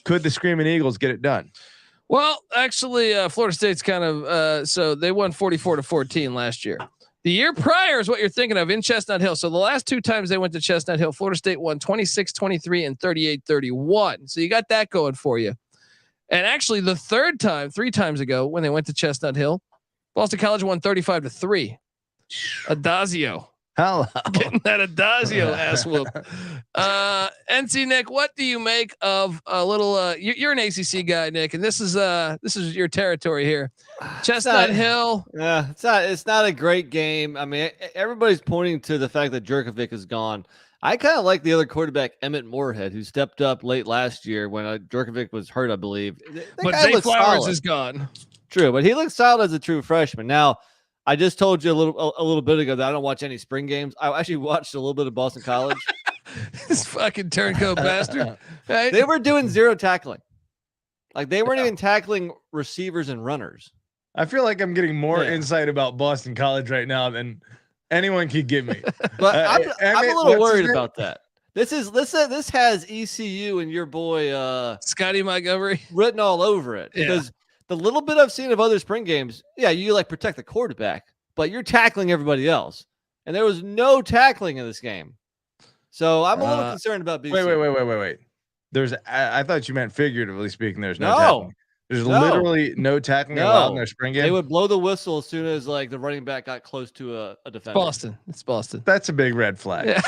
Could the Screaming Eagles get it done? Well, actually, Florida State's kind of so they won 44-14 last year. The year prior is what you're thinking of in Chestnut Hill. So the last 2 times they went to Chestnut Hill, Florida State won 26-23 and 38-31. So you got that going for you. And actually the 3 times ago when they went to Chestnut Hill, Boston College won 35-3. Adazio. Hello. Getting that Adazio ass whoop. NC Nick, what do you make of a little you're an ACC guy, Nick, and this is your territory here. Chestnut Hill. Yeah, it's not a great game. I mean, everybody's pointing to the fact that Jerkovic is gone. I kind of like the other quarterback, Emmett Moorhead, who stepped up late last year when Jerkovic was hurt, I believe. But Zay Flowers is gone. True, but he looks solid as a true freshman. Now, I just told you a little bit ago that I don't watch any spring games. I actually watched a little bit of Boston College. This fucking turncoat bastard. Right? They were doing 0 tackling. Like they weren't even tackling receivers and runners. I feel like I'm getting more insight about Boston College right now than anyone could give me. But I'm a little worried about that. This has ECU and your boy Scotty Montgomery written all over it because the little bit I've seen of other spring games, you like protect the quarterback, but you're tackling everybody else, and there was no tackling in this game. So I'm a little concerned about BC. Wait. I thought you meant figuratively speaking. There's no tackling. There's literally no tackling allowed in their spring game. They would blow the whistle as soon as like the running back got close to a defender. It's Boston. That's a big red flag. Yeah.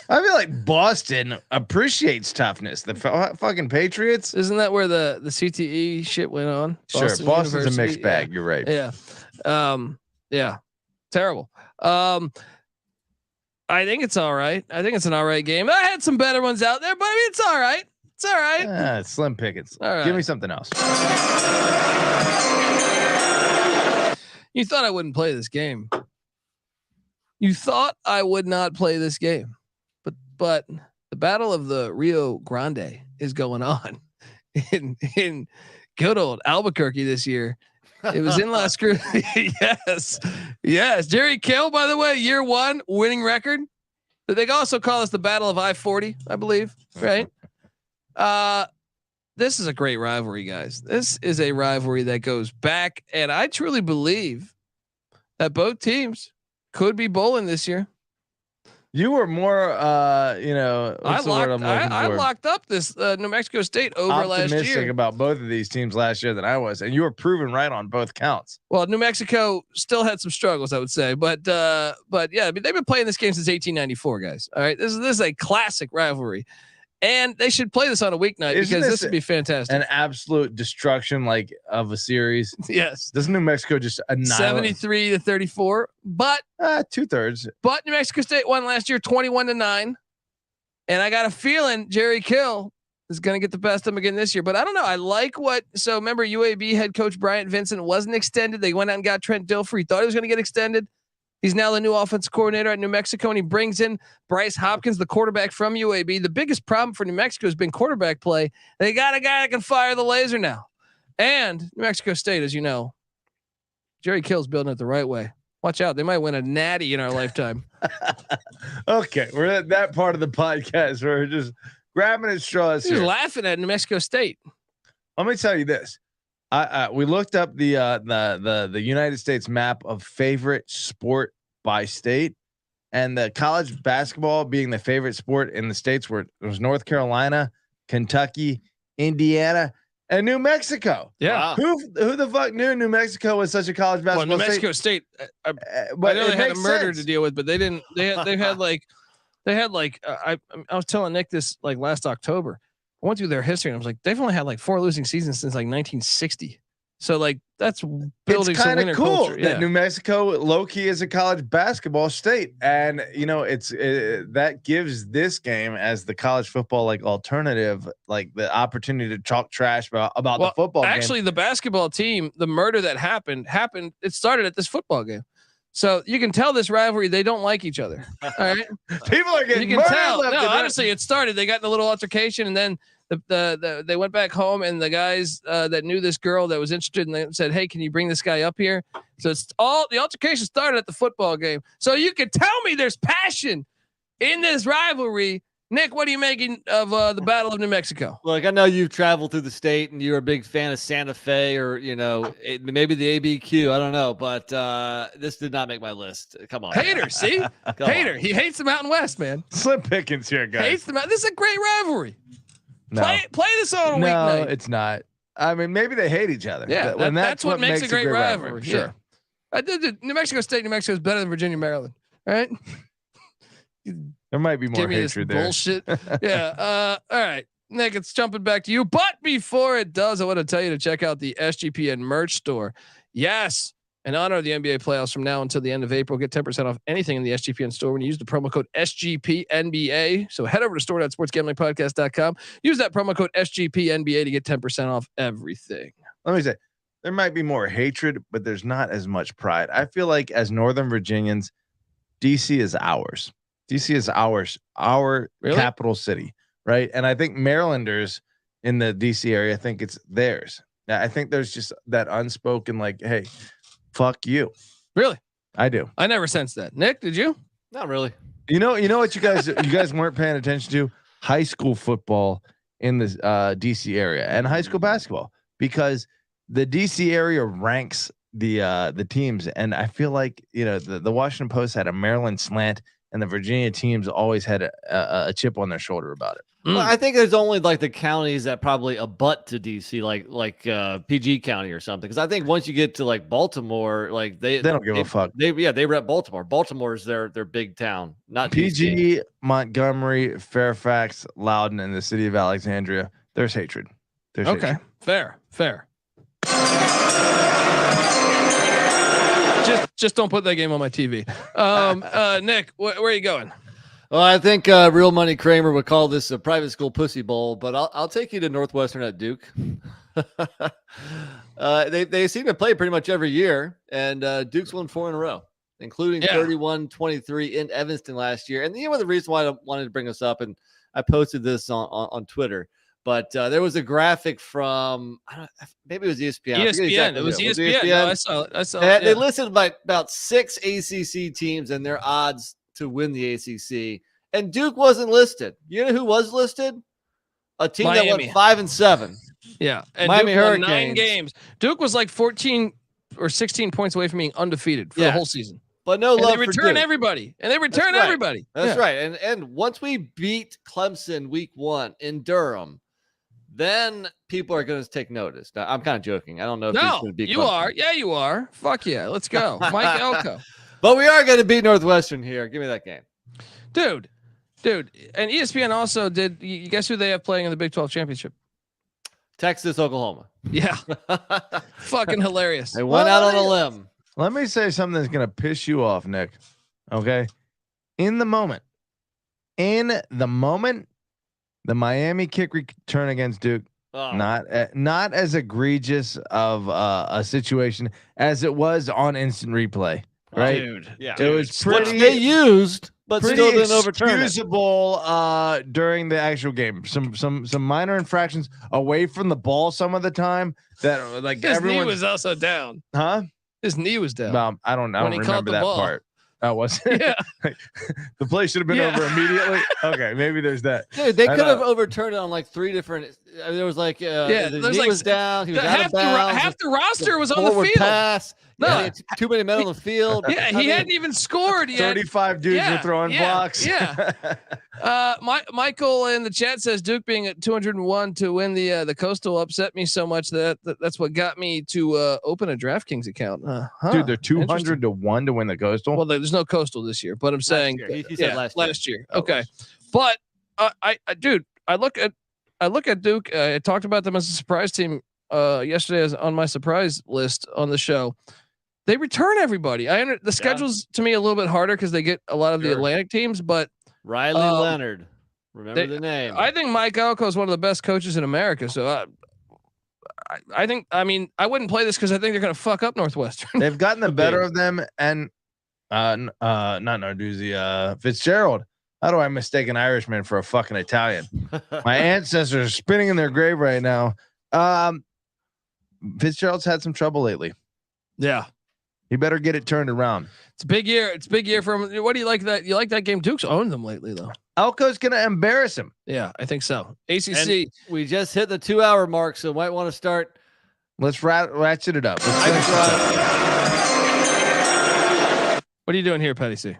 I feel like Boston appreciates toughness. The fucking Patriots. Isn't that where the CTE shit went on? Boston's University. A mixed bag. You're right. Yeah. Terrible. I think it's all right. I think it's an all right game. I had some better ones out there, but I mean, it's all right. It's all right. It's slim pickings. All right. Give me something else. You thought I wouldn't play this game. You thought I would not play this game. But the Battle of the Rio Grande is going on in good old Albuquerque this year. It was in last group. Yes. Jerry Kill, by the way, year 1 winning record. But they also call this the Battle of I-40, I believe. Right. This is a great rivalry, guys. This is a rivalry that goes back, and I truly believe that both teams could be bowling this year. You were more, I locked up this New Mexico State over last year. Optimistic about both of these teams last year than I was, and you were proven right on both counts. Well, New Mexico still had some struggles, I would say, but yeah, I mean, they've been playing this game since 1894, guys. All right, this is a classic rivalry, And they should play this on a weeknight because this would be fantastic. An absolute destruction of a series. Yes. Doesn't New Mexico just annihilate 73-34? But 2/3. But New Mexico State won last year 21-9. And I got a feeling Jerry Kill is going to get the best of them again this year. But I don't know. I like so remember UAB head coach Bryant Vincent wasn't extended. They went out and got Trent Dilfer. He thought he was going to get extended. He's now the new offensive coordinator at New Mexico, and he brings in Bryce Hopkins, the quarterback from UAB. The biggest problem for New Mexico has been quarterback play. They got a guy that can fire the laser now. And New Mexico State, as you know, Jerry Kill's building it the right way. Watch out. They might win a natty in our lifetime. Okay. We're at that part of the podcast where we're just grabbing at straws. He's laughing at New Mexico State. Let me tell you this. We looked up the United States map of favorite sport by state, and the college basketball being the favorite sport in the states where it was North Carolina, Kentucky, Indiana, and New Mexico. Yeah. Who the fuck knew New Mexico was such a college basketball New Mexico State, but I know they had a murder to deal with, but they didn't. I was telling Nick this last October. I went through their history and I was like, they've only had 4 losing seasons since 1960. So that's building some winner cool culture. That New Mexico low key is a college basketball state, and that gives this game as the college football alternative, the opportunity to talk trash about the football game. Actually, the basketball team, the murder that happened. It started at this football game. So you can tell this rivalry, they don't like each other. All right. People are getting murdered. No, honestly, it started. They got in a little altercation, and then they went back home, and the guys that knew this girl that was interested, and they said, "Hey, can you bring this guy up here?" So the altercation started at the football game. So you can tell me there's passion in this rivalry. Nick, what are you making of the Battle of New Mexico? Look, I know you've traveled through the state and you're a big fan of Santa Fe or, maybe the ABQ. I don't know, but this did not make my list. Come on. Hater, see? Hater. He hates the Mountain West, man. Slim pickings here, guys. Hates the Mountain. This is a great rivalry. No. Play this on a weeknight. No, it's not. I mean, maybe they hate each other. Yeah, that's what makes a great rivalry. Sure. Yeah. New Mexico State, New Mexico is better than Virginia, Maryland. All right. There might be more hatred there. Bullshit. Yeah. All right, Nick, it's jumping back to you. But before it does, I want to tell you to check out the SGPN merch store. Yes. In honor of the NBA playoffs from now until the end of April, get 10% off anything in the SGPN store when you use the promo code SGPNBA. So head over to store.sportsgamblingpodcast.com. Use that promo code SGPNBA to get 10% off everything. Let me say, there might be more hatred, but there's not as much pride. I feel like as Northern Virginians, DC is ours. DC is ours, our capital city, right? And I think Marylanders in the DC area, I think it's theirs. I think there's just that unspoken, hey, fuck you. Really? I do. I never sensed that. Nick, did you? Not really. You know what you guys weren't paying attention to? High school football in the DC area and high school basketball, because the DC area ranks the teams, and I feel like the Washington Post had a Maryland slant, and the Virginia teams always had a chip on their shoulder about it. Well, I think there's only the counties that probably abut to DC, like PG County or something. Because I think once you get to Baltimore, they don't give a fuck. They rep Baltimore. Baltimore's their big town, not PG, DC. Montgomery, Fairfax, Loudoun, and the city of Alexandria. There's hatred. There's okay. Hatred. Fair. Just don't put that game on my TV. Nick, where are you going? Well, I think Real Money Kramer would call this a private school pussy bowl, but I'll take you to Northwestern at Duke. They seem to play pretty much every year, and Duke's won 4 in a row, including 31-23 in Evanston last year. And the reason why I wanted to bring this up, and I posted this on Twitter, but there was a graphic from maybe it was ESPN. ESPN. It was ESPN. No, I saw. They listed about 6 ACC teams and their odds to win the ACC, and Duke wasn't listed. You know who was listed? A team Miami. that went 5-7. Yeah, and Miami Duke Hurricanes. won 9 games. Duke was 14 or 16 points away from being undefeated for the whole season. But no love. They return everybody, and they return everybody. That's right. And once we beat Clemson week 1 in Durham, then people are going to take notice. Now, I'm kind of joking. I don't know if he's going to beat you Clemson. are. Yeah, you are. Fuck yeah. Let's go. Mike Elko. But we are going to beat Northwestern here. Give me that game. Dude, Dude, and ESPN also did. You guess who they have playing in the Big 12 championship? Texas, Oklahoma. Yeah, fucking hilarious. They went out on a limb. Let me say something that's gonna piss you off, Nick. Okay, in the moment, the Miami kick return against Duke, not as egregious of a situation as it was on instant replay. Right, dude. Yeah, it was pretty. They used. But still didn't overturn excusable during the actual game. Some minor infractions away from the ball some of the time that like his knee was also down. Huh? His knee was down. I don't remember that part. That was yeah. The play should have been over immediately. Okay, maybe there's that. Dude, they could have overturned it on like 3 different. There was like his knee was down. He was out of bounds. Half the roster was on the field. Pass. No, too many men on the field. Yeah, he hadn't even scored yet. 35 dudes were throwing blocks. Yeah. Michael in the chat says Duke being at 201 to win the Coastal upset me so much that's what got me to open a DraftKings account. Dude, they're 200 to 1 to win the Coastal. Well, there's no Coastal this year, but I'm saying he said last year. Okay, but I look at Duke. I talked about them as a surprise team yesterday as on my surprise list on the show. They return everybody. The schedule's to me a little bit harder because they get a lot of the Atlantic teams, but Riley Leonard, remember the name. I think Mike Elko is one of the best coaches in America. So I think, I wouldn't play this because I think they're going to fuck up Northwestern. They've gotten the better of them, and not Narduzzi, Fitzgerald. How do I mistake an Irishman for a fucking Italian? My ancestors are spinning in their grave right now. Fitzgerald's had some trouble lately. Yeah. He better get it turned around. It's a big year. It's a big year for him. What do you like that? You like that game? Duke's owned them lately, though. Elko's going to embarrass him. Yeah, I think so. ACC. And we just hit the 2-hour mark, so might want to start. Let's ratchet it up. What are you doing here, Petty C?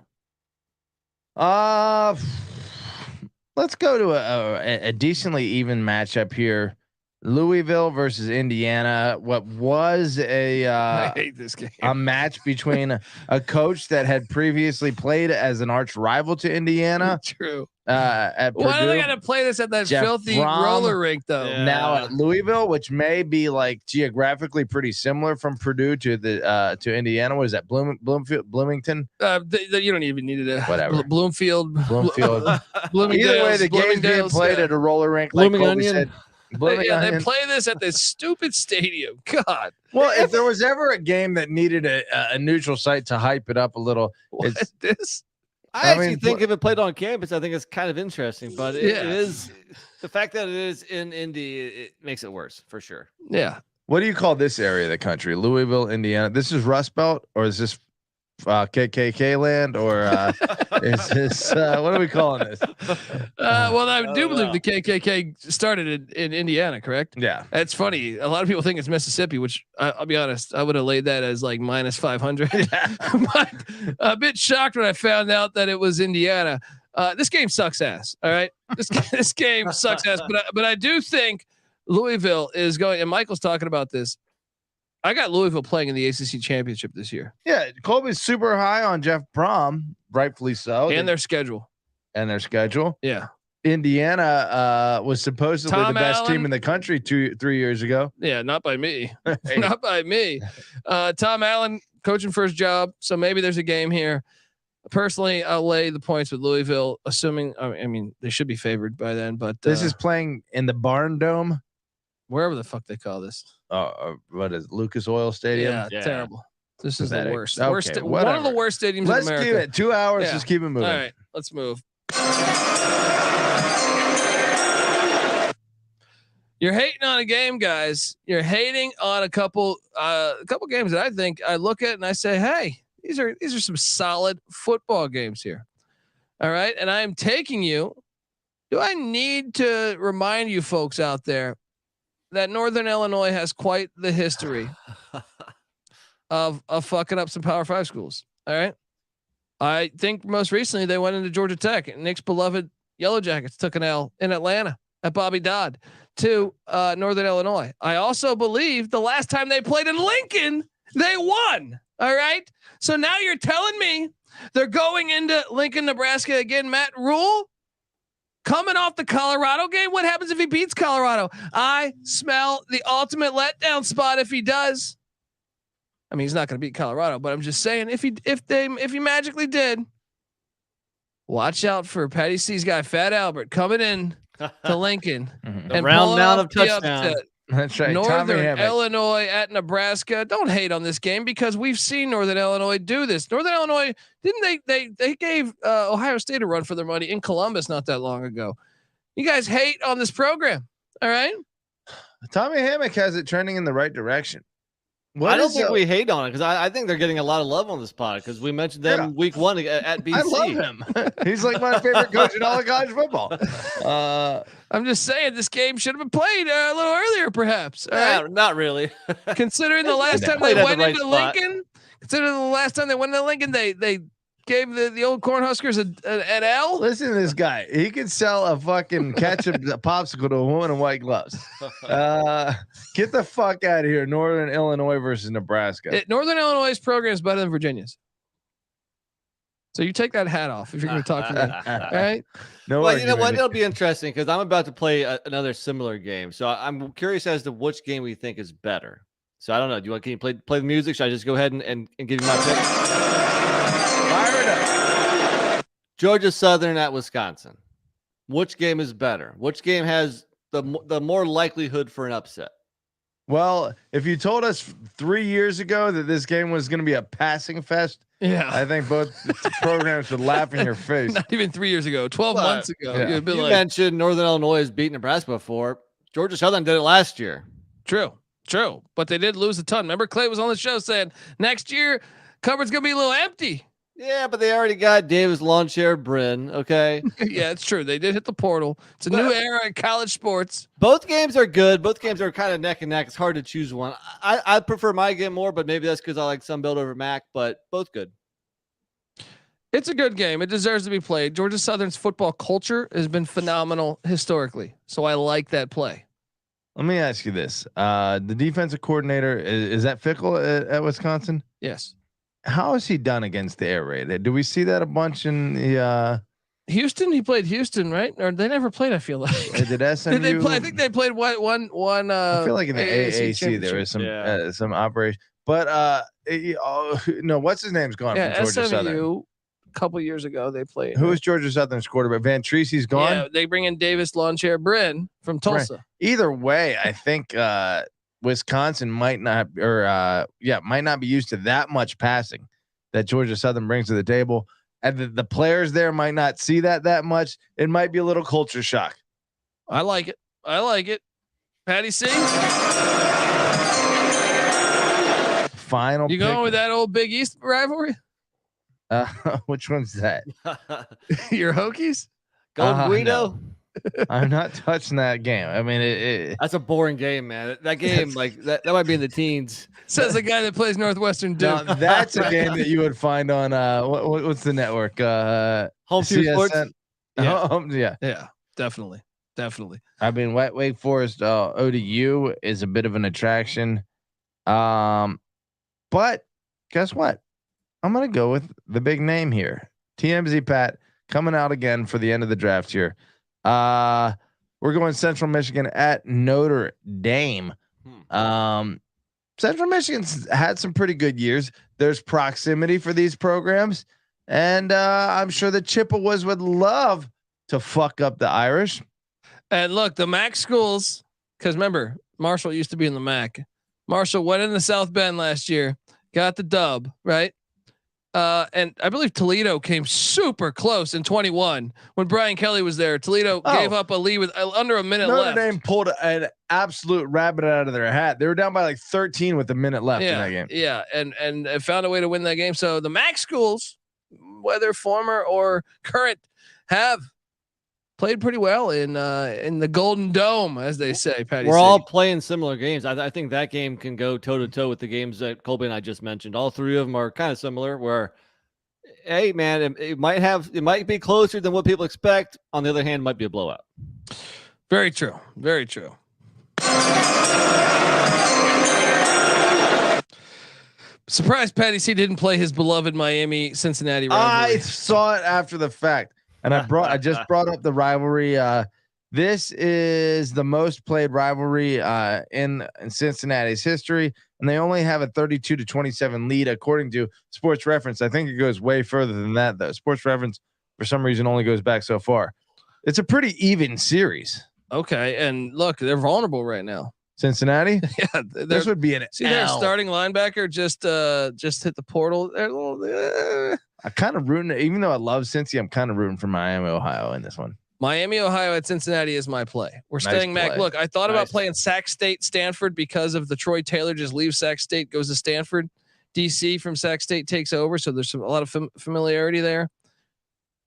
Let's go to a decently even matchup here. Louisville versus Indiana. What was I hate this game. A match between a coach that had previously played as an arch rival to Indiana. True. At Purdue. Why do they got to play this at that Jeff filthy Brom, roller rink though? Yeah. Now at Louisville, which may be like geographically pretty similar from Purdue to the to Indiana. What is that? Bloomington. You don't even need it. Whatever. Bloomfield. Either way, the game's being played at a roller rink. Like Colby said. They play this at this stupid stadium. God. Well, if there was ever a game that needed a neutral site to hype it up a little, it's this. I actually think if it played on campus, I think it's kind of interesting. But it is the fact that it is in Indy, it makes it worse for sure. Yeah. What do you call this area of the country? Louisville, Indiana. This is Rust Belt, or is this KKK land, or is this what are we calling this? Well, I do believe the KKK started in Indiana, correct? Yeah, that's funny. A lot of people think it's Mississippi, which I'll be honest, I would have laid that as like minus 500. But a bit shocked when I found out that it was Indiana. This game sucks ass. All right, this game sucks ass. But I do think Louisville is going, and Michael's talking about this. I got Louisville playing in the ACC championship this year. Yeah, Colby's super high on Jeff Brom, rightfully so. And their schedule. Yeah. Indiana was supposedly Tom the best Allen. team in the country 2-3 years ago. Yeah, not by me. Not by me. Tom Allen coaching for his job, so maybe there's a game here. Personally, I'll lay the points with Louisville, assuming they should be favored by then. But this is playing in the Barn Dome, wherever the fuck they call this. What is it, Lucas Oil Stadium? Yeah, terrible. This is the worst. Okay, one of the worst stadiums Let's in America. keep it 2 hours. Yeah. Just keep it moving. All right, let's move. You're hating on a game, guys. You're hating on a couple games that I think I look at and I say, hey, these are some solid football games here. All right, and I am taking you. Do I need to remind you folks out there that Northern Illinois has quite the history of fucking up some Power 5 schools? All right. I think most recently they went into Georgia Tech, and Nick's beloved Yellow Jackets took an L in Atlanta at Bobby Dodd to Northern Illinois. I also believe the last time they played in Lincoln, they won. All right. So now you're telling me they're going into Lincoln, Nebraska again, Matt Rhule. Coming off the Colorado game, what happens if he beats Colorado? I smell the ultimate letdown spot if he does. I mean, he's not going to beat Colorado, but I'm just saying if he magically did, watch out for Patty C's guy Fat Albert coming in to Lincoln and round mound of touchdown. That's right. Northern Illinois at Nebraska. Don't hate on this game because we've seen Northern Illinois do this. Northern Illinois, didn't they gave Ohio State a run for their money in Columbus not that long ago. You guys hate on this program. All right. Tommy Hammock has it trending in the right direction. I don't think we hate on it because I think they're getting a lot of love on this pod because we mentioned them week 1 at BC. I love him. He's like my favorite coach in all of college football. I'm just saying this game should have been played a little earlier, perhaps. Right? Not really. Considering the last time they went into Lincoln, they gave the old Cornhuskers an L. Listen to this guy. He could sell a fucking ketchup popsicle to a woman in white gloves. Get the fuck out of here. Northern Illinois versus Nebraska. Northern Illinois' program is better than Virginia's. So you take that hat off if you're going to talk to that. All right. No. Well, you know what? It'll be interesting because I'm about to play another similar game. So I'm curious as to which game we think is better. So I don't know. Do you want? Can you play the music? Should I just go ahead and give you my pick? Fire it up. Georgia Southern at Wisconsin. Which game is better? Which game has the more likelihood for an upset? Well, if you told us 3 years ago that this game was going to be a passing fest, I think both programs would laugh in your face. Not even 3 years ago, 12 months ago. Yeah. You'd be You like, mentioned Northern Illinois has beaten Nebraska before. Georgia Southern did it last year. True. But they did lose a ton. Remember, Clay was on the show saying next year cupboard's gonna be a little empty. Yeah, but they already got Davis Lawn Chair Bryn. Okay. Yeah, it's true. They did hit the portal. It's a new era in college sports. Both games are good. Both games are kind of neck and neck. It's hard to choose one. I prefer my game more, but maybe that's because I like Sunbelt over Mac. But both good. It's a good game. It deserves to be played. Georgia Southern's football culture has been phenomenal historically, so I like that play. Let me ask you this: the defensive coordinator is that Fickle at Wisconsin? Yes. How has he done against the air raid? Do we see that a bunch in the Houston? He played Houston, right? Or they never played. I feel like did SMU? Did they play? I think they played one. I feel like in the AAC there was some operation, but no, what's his name's gone from Georgia SMU, Southern. A couple years ago they played. Who is Georgia Southern's quarterback? Van Treese's gone. Yeah, they bring in Davis Lawn Chair Bryn from Tulsa. Right. Either way, I think Wisconsin might not be used to that much passing that Georgia Southern brings to the table, and the players there might not see that much. It might be a little culture shock. I like it. Patty C. Final. You going with that old Big East rivalry? Which one's that? Your Hokies? Go Guido. No. I'm not touching that game. I mean, that's a boring game, man. That game, like that might be in the teens. Says the guy that plays Northwestern Duke. No, that's a game that you would find on what's the network? Home Team Sports. Yeah, definitely. I mean, Wake Forest ODU is a bit of an attraction, but guess what? I'm gonna go with the big name here. TMZ Pat coming out again for the end of the draft here. We're going Central Michigan at Notre Dame. Central Michigan's had some pretty good years. There's proximity for these programs, and I'm sure the Chippewas would love to fuck up the Irish. And look, the MAC schools, because remember, Marshall used to be in the MAC. Marshall went in the South Bend last year, got the dub, right? And I believe Toledo came super close in 21 when Brian Kelly was there. Toledo gave up a lead with under a minute left. Notre Dame pulled an absolute rabbit out of their hat. They were down by like 13 with a minute left in that game. Yeah, and found a way to win that game. So the MAC schools, whether former or current, have played pretty well in the Golden Dome, as they say. Patty, we're all playing similar games. I think that game can go toe to toe with the games that Colby and I just mentioned. All three of them are kind of similar. Where, hey man, it might be closer than what people expect. On the other hand, it might be a blowout. Very true. Very true. Surprised Patty C didn't play his beloved Miami Cincinnati rivalry. I saw it after the fact. And I just brought up the rivalry. This is the most played rivalry in Cincinnati's history, and they only have a 32-27 lead according to Sports Reference. I think it goes way further than that, though. Sports Reference, for some reason, only goes back so far. It's a pretty even series. Okay, and look, they're vulnerable right now. Cincinnati, yeah, this would be an their starting linebacker just hit the portal. They're a little. I kind of rooting, even though I love Cincy, I'm kind of rooting for Miami, Ohio in this one. Miami, Ohio at Cincinnati is my play. We're staying Mac. Look, I thought about playing Sac State, Stanford because of the Troy Taylor just leaves Sac State, goes to Stanford. DC from Sac State takes over, so there's a lot of familiarity there.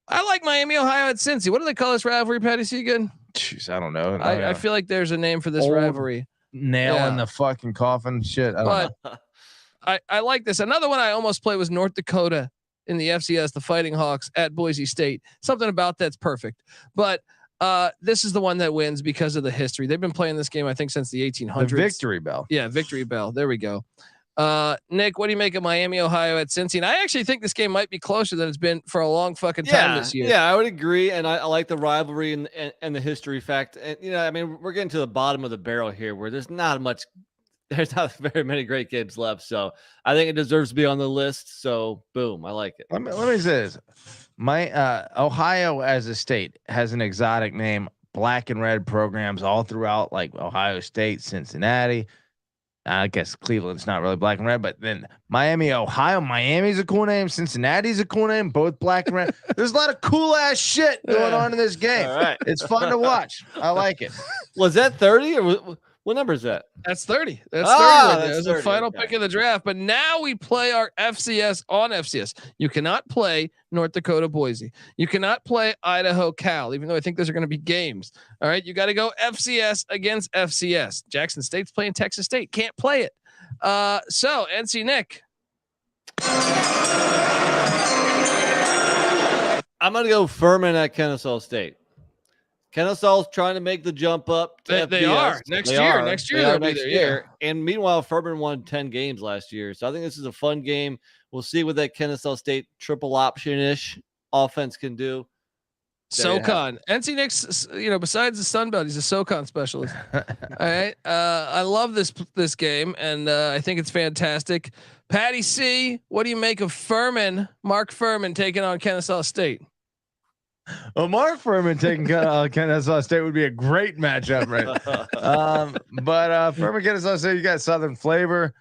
I like Miami, Ohio at Cincy. What do they call this rivalry, Patty C again? Jeez, I don't know. I feel like there's a name for this rivalry. Nail in the fucking coffin. Shit. I don't know. I like this. Another one I almost played was North Dakota in the FCS, the Fighting Hawks at Boise State. Something about that's perfect. But this is the one that wins because of the history. They've been playing this game, I think, since the 1800s. The Victory Bell. Yeah, Victory Bell. There we go. Nick, what do you make of Miami, Ohio at Cincy? And I actually think this game might be closer than it's been for a long fucking time this year. Yeah, I would agree. And I like the rivalry and the history fact. And, I mean, we're getting to the bottom of the barrel here where there's not very many great games left. So I think it deserves to be on the list. So boom, I like it. Let me say this. My Ohio as a state has an exotic name, black and red programs all throughout, like Ohio State, Cincinnati. I guess Cleveland's not really black and red, but then Miami, Ohio, Miami's a cool name. Cincinnati's a cool name, both black and red. There's a lot of cool ass shit going on in this game. All right. It's fun to watch. I like it. Was that 30 or what number is that? That's 30. That's 30. That's the 30. final pick of the draft. But now we play our FCS on FCS. You cannot play North Dakota Boise. You cannot play Idaho Cal, even though I think those are going to be games. All right. You got to go FCS against FCS. Jackson State's playing Texas State. Can't play it. So NC Nick. I'm going to go Furman at Kennesaw State. Kennesaw's trying to make the jump up. They are next year. Next year. And meanwhile, Furman won 10 games last year. So I think this is a fun game. We'll see what that Kennesaw State triple option-ish offense can do. SoCon. NC Nick's, besides the Sun Belt, he's a SoCon specialist. All right. I love this game, and I think it's fantastic. Patty C, what do you make of Furman? Mark Furman taking on Kennesaw State. Well, Mark Furman taking Kennesaw State would be a great matchup, right? But Furman, Kennesaw State, you got Southern flavor.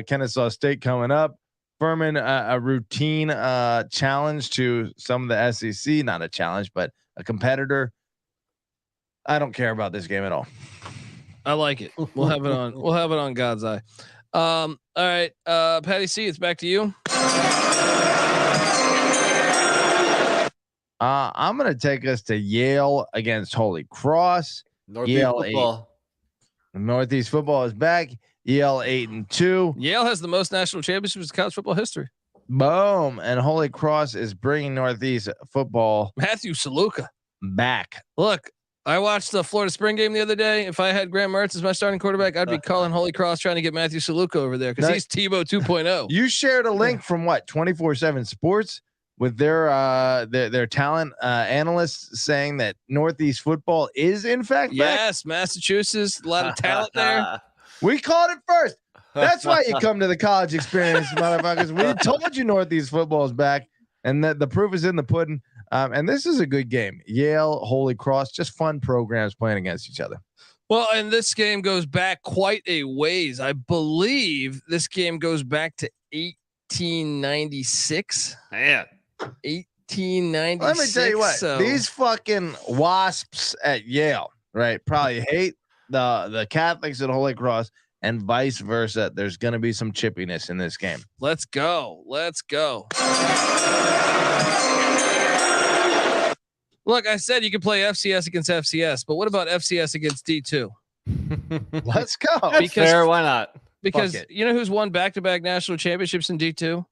Kennesaw State coming up. Furman, a routine challenge to some of the SEC, not a challenge, but a competitor. I don't care about this game at all. I like it. We'll have it on. We'll have it on God's eye. All right, Patty C, it's back to you. I'm going to take us to Yale against Holy Cross. Northeast football is back. Yale 8-2. Yale has the most national championships in college football history. Boom. And Holy Cross is bringing Northeast football. Matthew Saluka back. Look, I watched the Florida spring game the other day. If I had Graham Mertz as my starting quarterback, I'd be calling Holy Cross trying to get Matthew Saluka over there because he's Tebow 2.0. You shared a link from 24/7 Sports with their talent analysts saying that Northeast football is in fact back. Massachusetts, a lot of talent there. We called it first. That's why you come to the college experience, motherfuckers. We told you Northeast football is back, and that the proof is in the pudding. And this is a good game. Yale, Holy Cross, just fun programs playing against each other. Well, and this game goes back quite a ways. I believe this game goes back to 1896. Man. 1896. Let me tell you what, these fucking wasps at Yale, right? Probably hate the Catholics at Holy Cross and vice versa. There's going to be some chippiness in this game. Let's go. Look, I said you could play FCS against FCS, but what about FCS against D2? Let's go. That's fair. Why not? Because you know who's won back-to-back national championships in D2?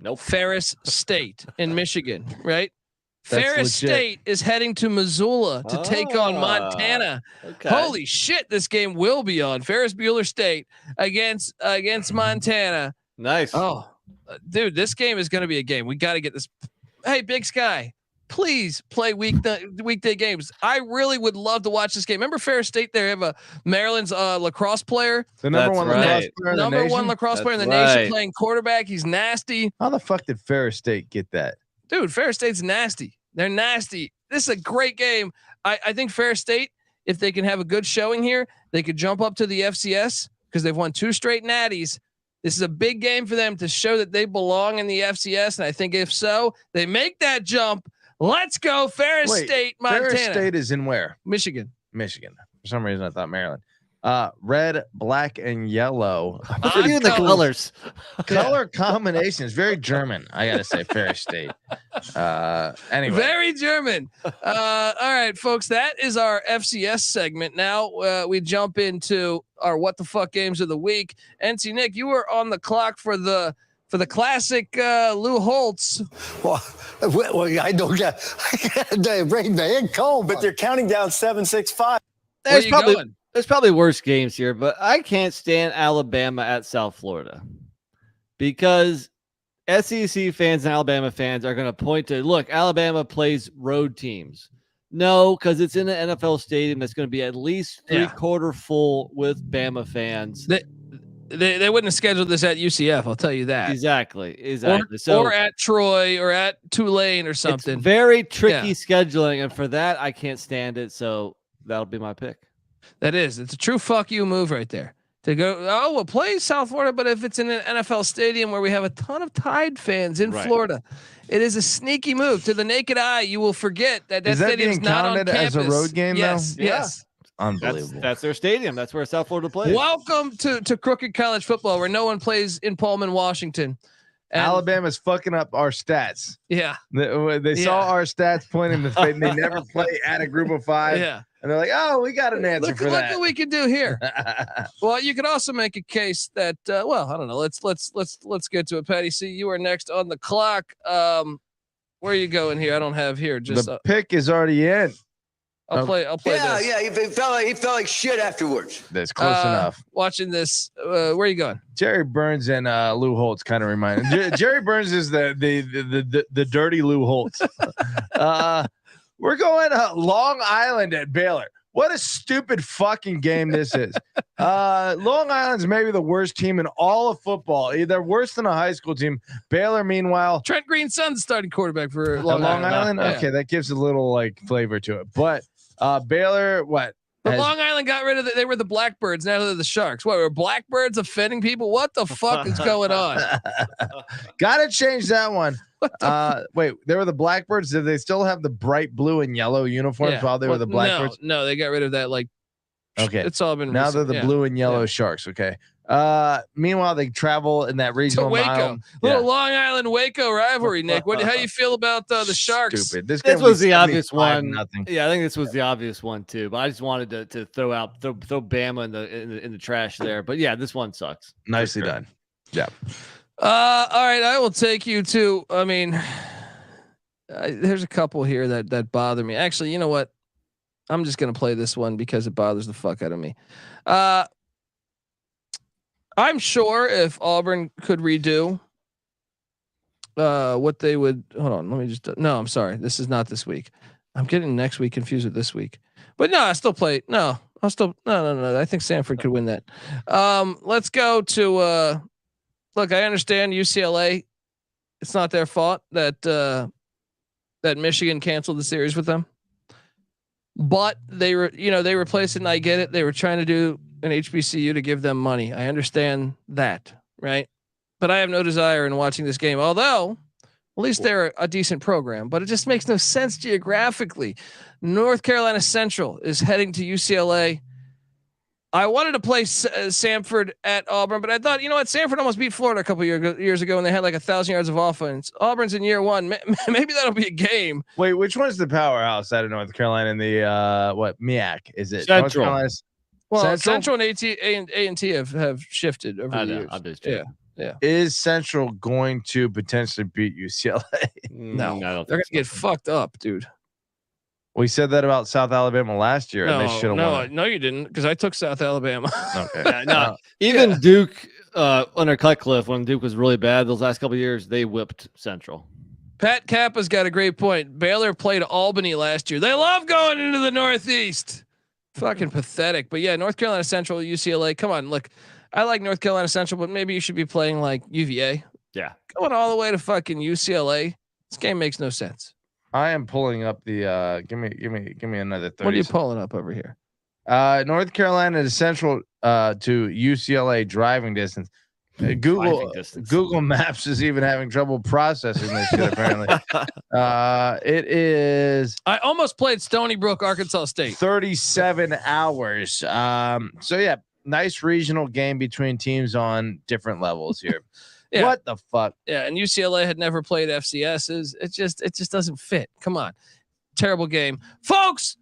Nope. Ferris State in Michigan, right? That's Ferris legit. State is heading to Missoula to take on Montana. Okay. Holy shit, this game will be on. Ferris Bueller State against Montana. Nice. Oh, dude, this game is going to be a game. We got to get this. Hey, Big Sky, please play weekday games. I really would love to watch this game. Remember Ferris State? They have a Maryland's lacrosse player, the number one lacrosse player in the nation. Number one lacrosse player in the nation, playing quarterback. He's nasty. How the fuck did Ferris State get that? Dude, Ferris State's nasty. They're nasty. This is a great game. I think Ferris State, if they can have a good showing here, they could jump up to the FCS because they've won 2 straight natties. This is a big game for them to show that they belong in the FCS. And I think if so, they make that jump. Let's go Ferris State, Montana. Ferris State is in where? Michigan. For some reason, I thought Maryland. Red, black, and yellow. Even the colors. Color combination is very German. I gotta say, Ferris State. Anyway, very German. All right, folks, that is our FCS segment. Now we jump into our what the fuck games of the week. NC Nick, you were on the clock for the classic Lou Holtz. Well, I don't get the rain man cold, but they're counting down 7-6-5. There's probably worse games here, but I can't stand Alabama at South Florida because SEC fans and Alabama fans are going to point to, look, Alabama plays road teams. No, because it's in an NFL stadium that's going to be at least three-quarter full with Bama fans. They wouldn't have scheduled this at UCF. I'll tell you that. Exactly. Or at Troy or at Tulane or something. It's very tricky scheduling, and for that, I can't stand it. So that'll be my pick. It's a true fuck you move right there to go. Oh, we'll play South Florida, but if it's in an NFL stadium where we have a ton of Tide fans in Florida, it is a sneaky move. To the naked eye, you will forget that stadium is not on campus. As a road game. Yes. Unbelievable. That's their stadium. That's where South Florida plays. Welcome to crooked college football, where no one plays in Pullman, Washington. And Alabama's fucking up our stats. Yeah, they saw our stats pointing the face. They never play at a group of 5. Yeah. And they're like, oh, we got an answer for that. Look what we can do here. Well, you could also make a case that, I don't know. Let's get to it. Patty C, you are next on the clock. Where are you going here? I don't have here. Just the pick is already in. I'll play this. Yeah. He felt like shit afterwards. That's close enough. Watching this. Where are you going? Jerry Burns and Lou Holtz kind of remind me. Jerry Burns is the dirty Lou Holtz. We're going Long Island at Baylor. What a stupid fucking game this is. Long Island's maybe the worst team in all of football. They're worse than a high school team. Baylor, meanwhile, Trent Green's son's starting quarterback for Long Island. Okay, that gives a little flavor to it. But Baylor, what? Long Island got rid of they were the Blackbirds. Now they're the Sharks. What, were Blackbirds offending people? What the fuck is going on? Gotta change that one. Wait, they were the Blackbirds. Did they still have the bright blue and yellow uniforms while they were the Blackbirds? No, they got rid of that. Okay, it's all been now. They're the blue and yellow Sharks. Okay. Meanwhile, they travel in that regional Waco, little Long Island Waco rivalry. Nick, how you feel about the Sharks? Stupid. This was the obvious one. Yeah, I think this was the obvious one too. But I just wanted to throw Bama in the trash there. But yeah, this one sucks. Nicely done. Yeah. All right, I will take you to. I mean, there's a couple here that bother me. Actually, you know what? I'm just gonna play this one because it bothers the fuck out of me. I'm sure if Auburn could redo what they would. Hold on, let me just. No, I'm sorry. This is not this week. I'm getting next week confused with this week. But no, I still play. No. I think Sanford could win that. Let's go to. Look, I understand UCLA. It's not their fault that Michigan canceled the series with them. But they replaced it, and I get it. They were trying to do an HBCU to give them money. I understand that, right? But I have no desire in watching this game. Although, at least they're a decent program. But it just makes no sense geographically. North Carolina Central is heading to UCLA. I wanted to play Samford at Auburn, but I thought, you know what? Samford almost beat Florida a couple years ago, and they had 1,000 yards of offense. Auburn's in year 1. Maybe that'll be a game. Wait, which one's the powerhouse out of North Carolina in the MEAC? Is it Central? Well, Central and A&T have shifted over the years. Yeah. Is Central going to potentially beat UCLA? No, they're going to get fucked up, dude. We said that about South Alabama last year, and they should have won. No, you didn't, because I took South Alabama. Okay. Even Duke under Cutcliffe, when Duke was really bad those last couple of years, they whipped Central. Pat Kappa's got a great point. Baylor played Albany last year. They love going into the Northeast. Fucking pathetic. But yeah, North Carolina Central, UCLA. Come on, look. I like North Carolina Central, but maybe you should be playing like UVA. Yeah, going all the way to fucking UCLA. This game makes no sense. I am pulling up the. Give me another 30. What are you pulling up over here? North Carolina Central to UCLA driving distance. Google Maps is even having trouble processing this shit. Apparently, it is. I almost played Stony Brook, Arkansas State. 37 hours. So yeah, nice regional game between teams on different levels here. Yeah. What the fuck? Yeah, and UCLA had never played FCSs. It just doesn't fit. Come on, terrible game, folks.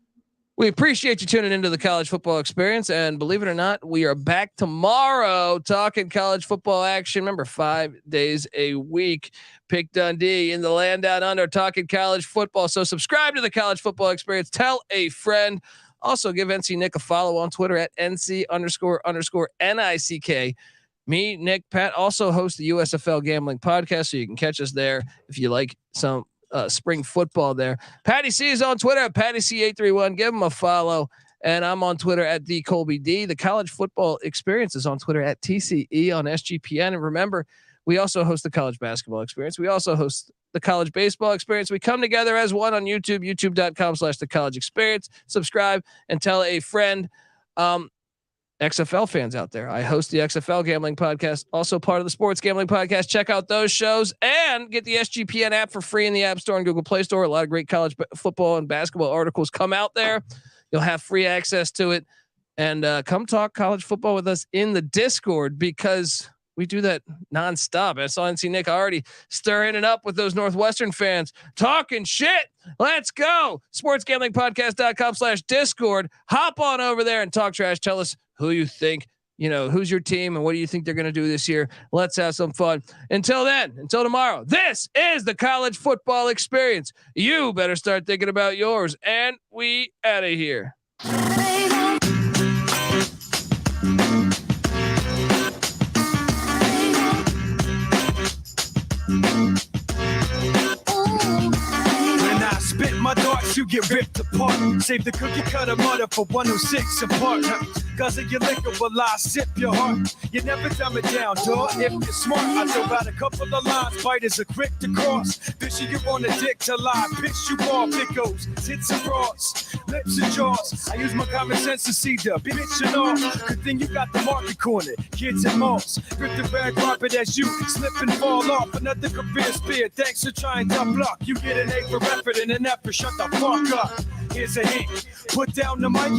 We appreciate you tuning into the college football experience. And believe it or not, we are back tomorrow talking college football action. Remember, 5 days a week. Pick Dundee in the land down under, talking college football. So subscribe to the college football experience. Tell a friend. Also give NC Nick a follow on Twitter at NC__NICK. Me, Nick, Pat also host the USFL Gambling Podcast. So you can catch us there if you like some spring football there. Patty C is on Twitter at Patty C831. Give him a follow. And I'm on Twitter at the Colby D. The college football experience is on Twitter at TCE on SGPN. And remember, we also host the college basketball experience. We also host the college baseball experience. We come together as one on YouTube, youtube.com/the college experience. Subscribe and tell a friend. XFL fans out there, I host the XFL Gambling Podcast, also part of the Sports Gambling Podcast. Check out those shows and get the SGPN app for free in the App Store and Google Play Store. A lot of great college football and basketball articles come out there. You'll have free access to it. And come talk college football with us in the Discord, because we do that nonstop. I saw NC Nick already stirring it up with those Northwestern fans talking shit. Let's go. sportsgamblingpodcast.com/Discord. Hop on over there and talk trash. Tell us who you think, who's your team and what do you think they're going to do this year. Let's have some fun. Until then, until tomorrow, this is the college football experience. You better start thinking about yours, and we out of here. Spit my darts, you get ripped apart. Save the cookie cutter mother for 106 apart. Cause of your liquor will I sip your heart. You never dumb it down, dog. If you're smart, I throw out a couple of lines. Biters are quick to cross. Fishing you on a dick to lie. Pitch you off, it goes. Tits and bras, lips and jaws. I use my common sense to see the bitch and all. Good thing you got the market corner. Kids and malls. Grip the red carpet as you slip and fall off. Another career spear. Thanks for trying to block. You get an A for effort and an effort. Shut the fuck up. Here's a hint. Put down the mic.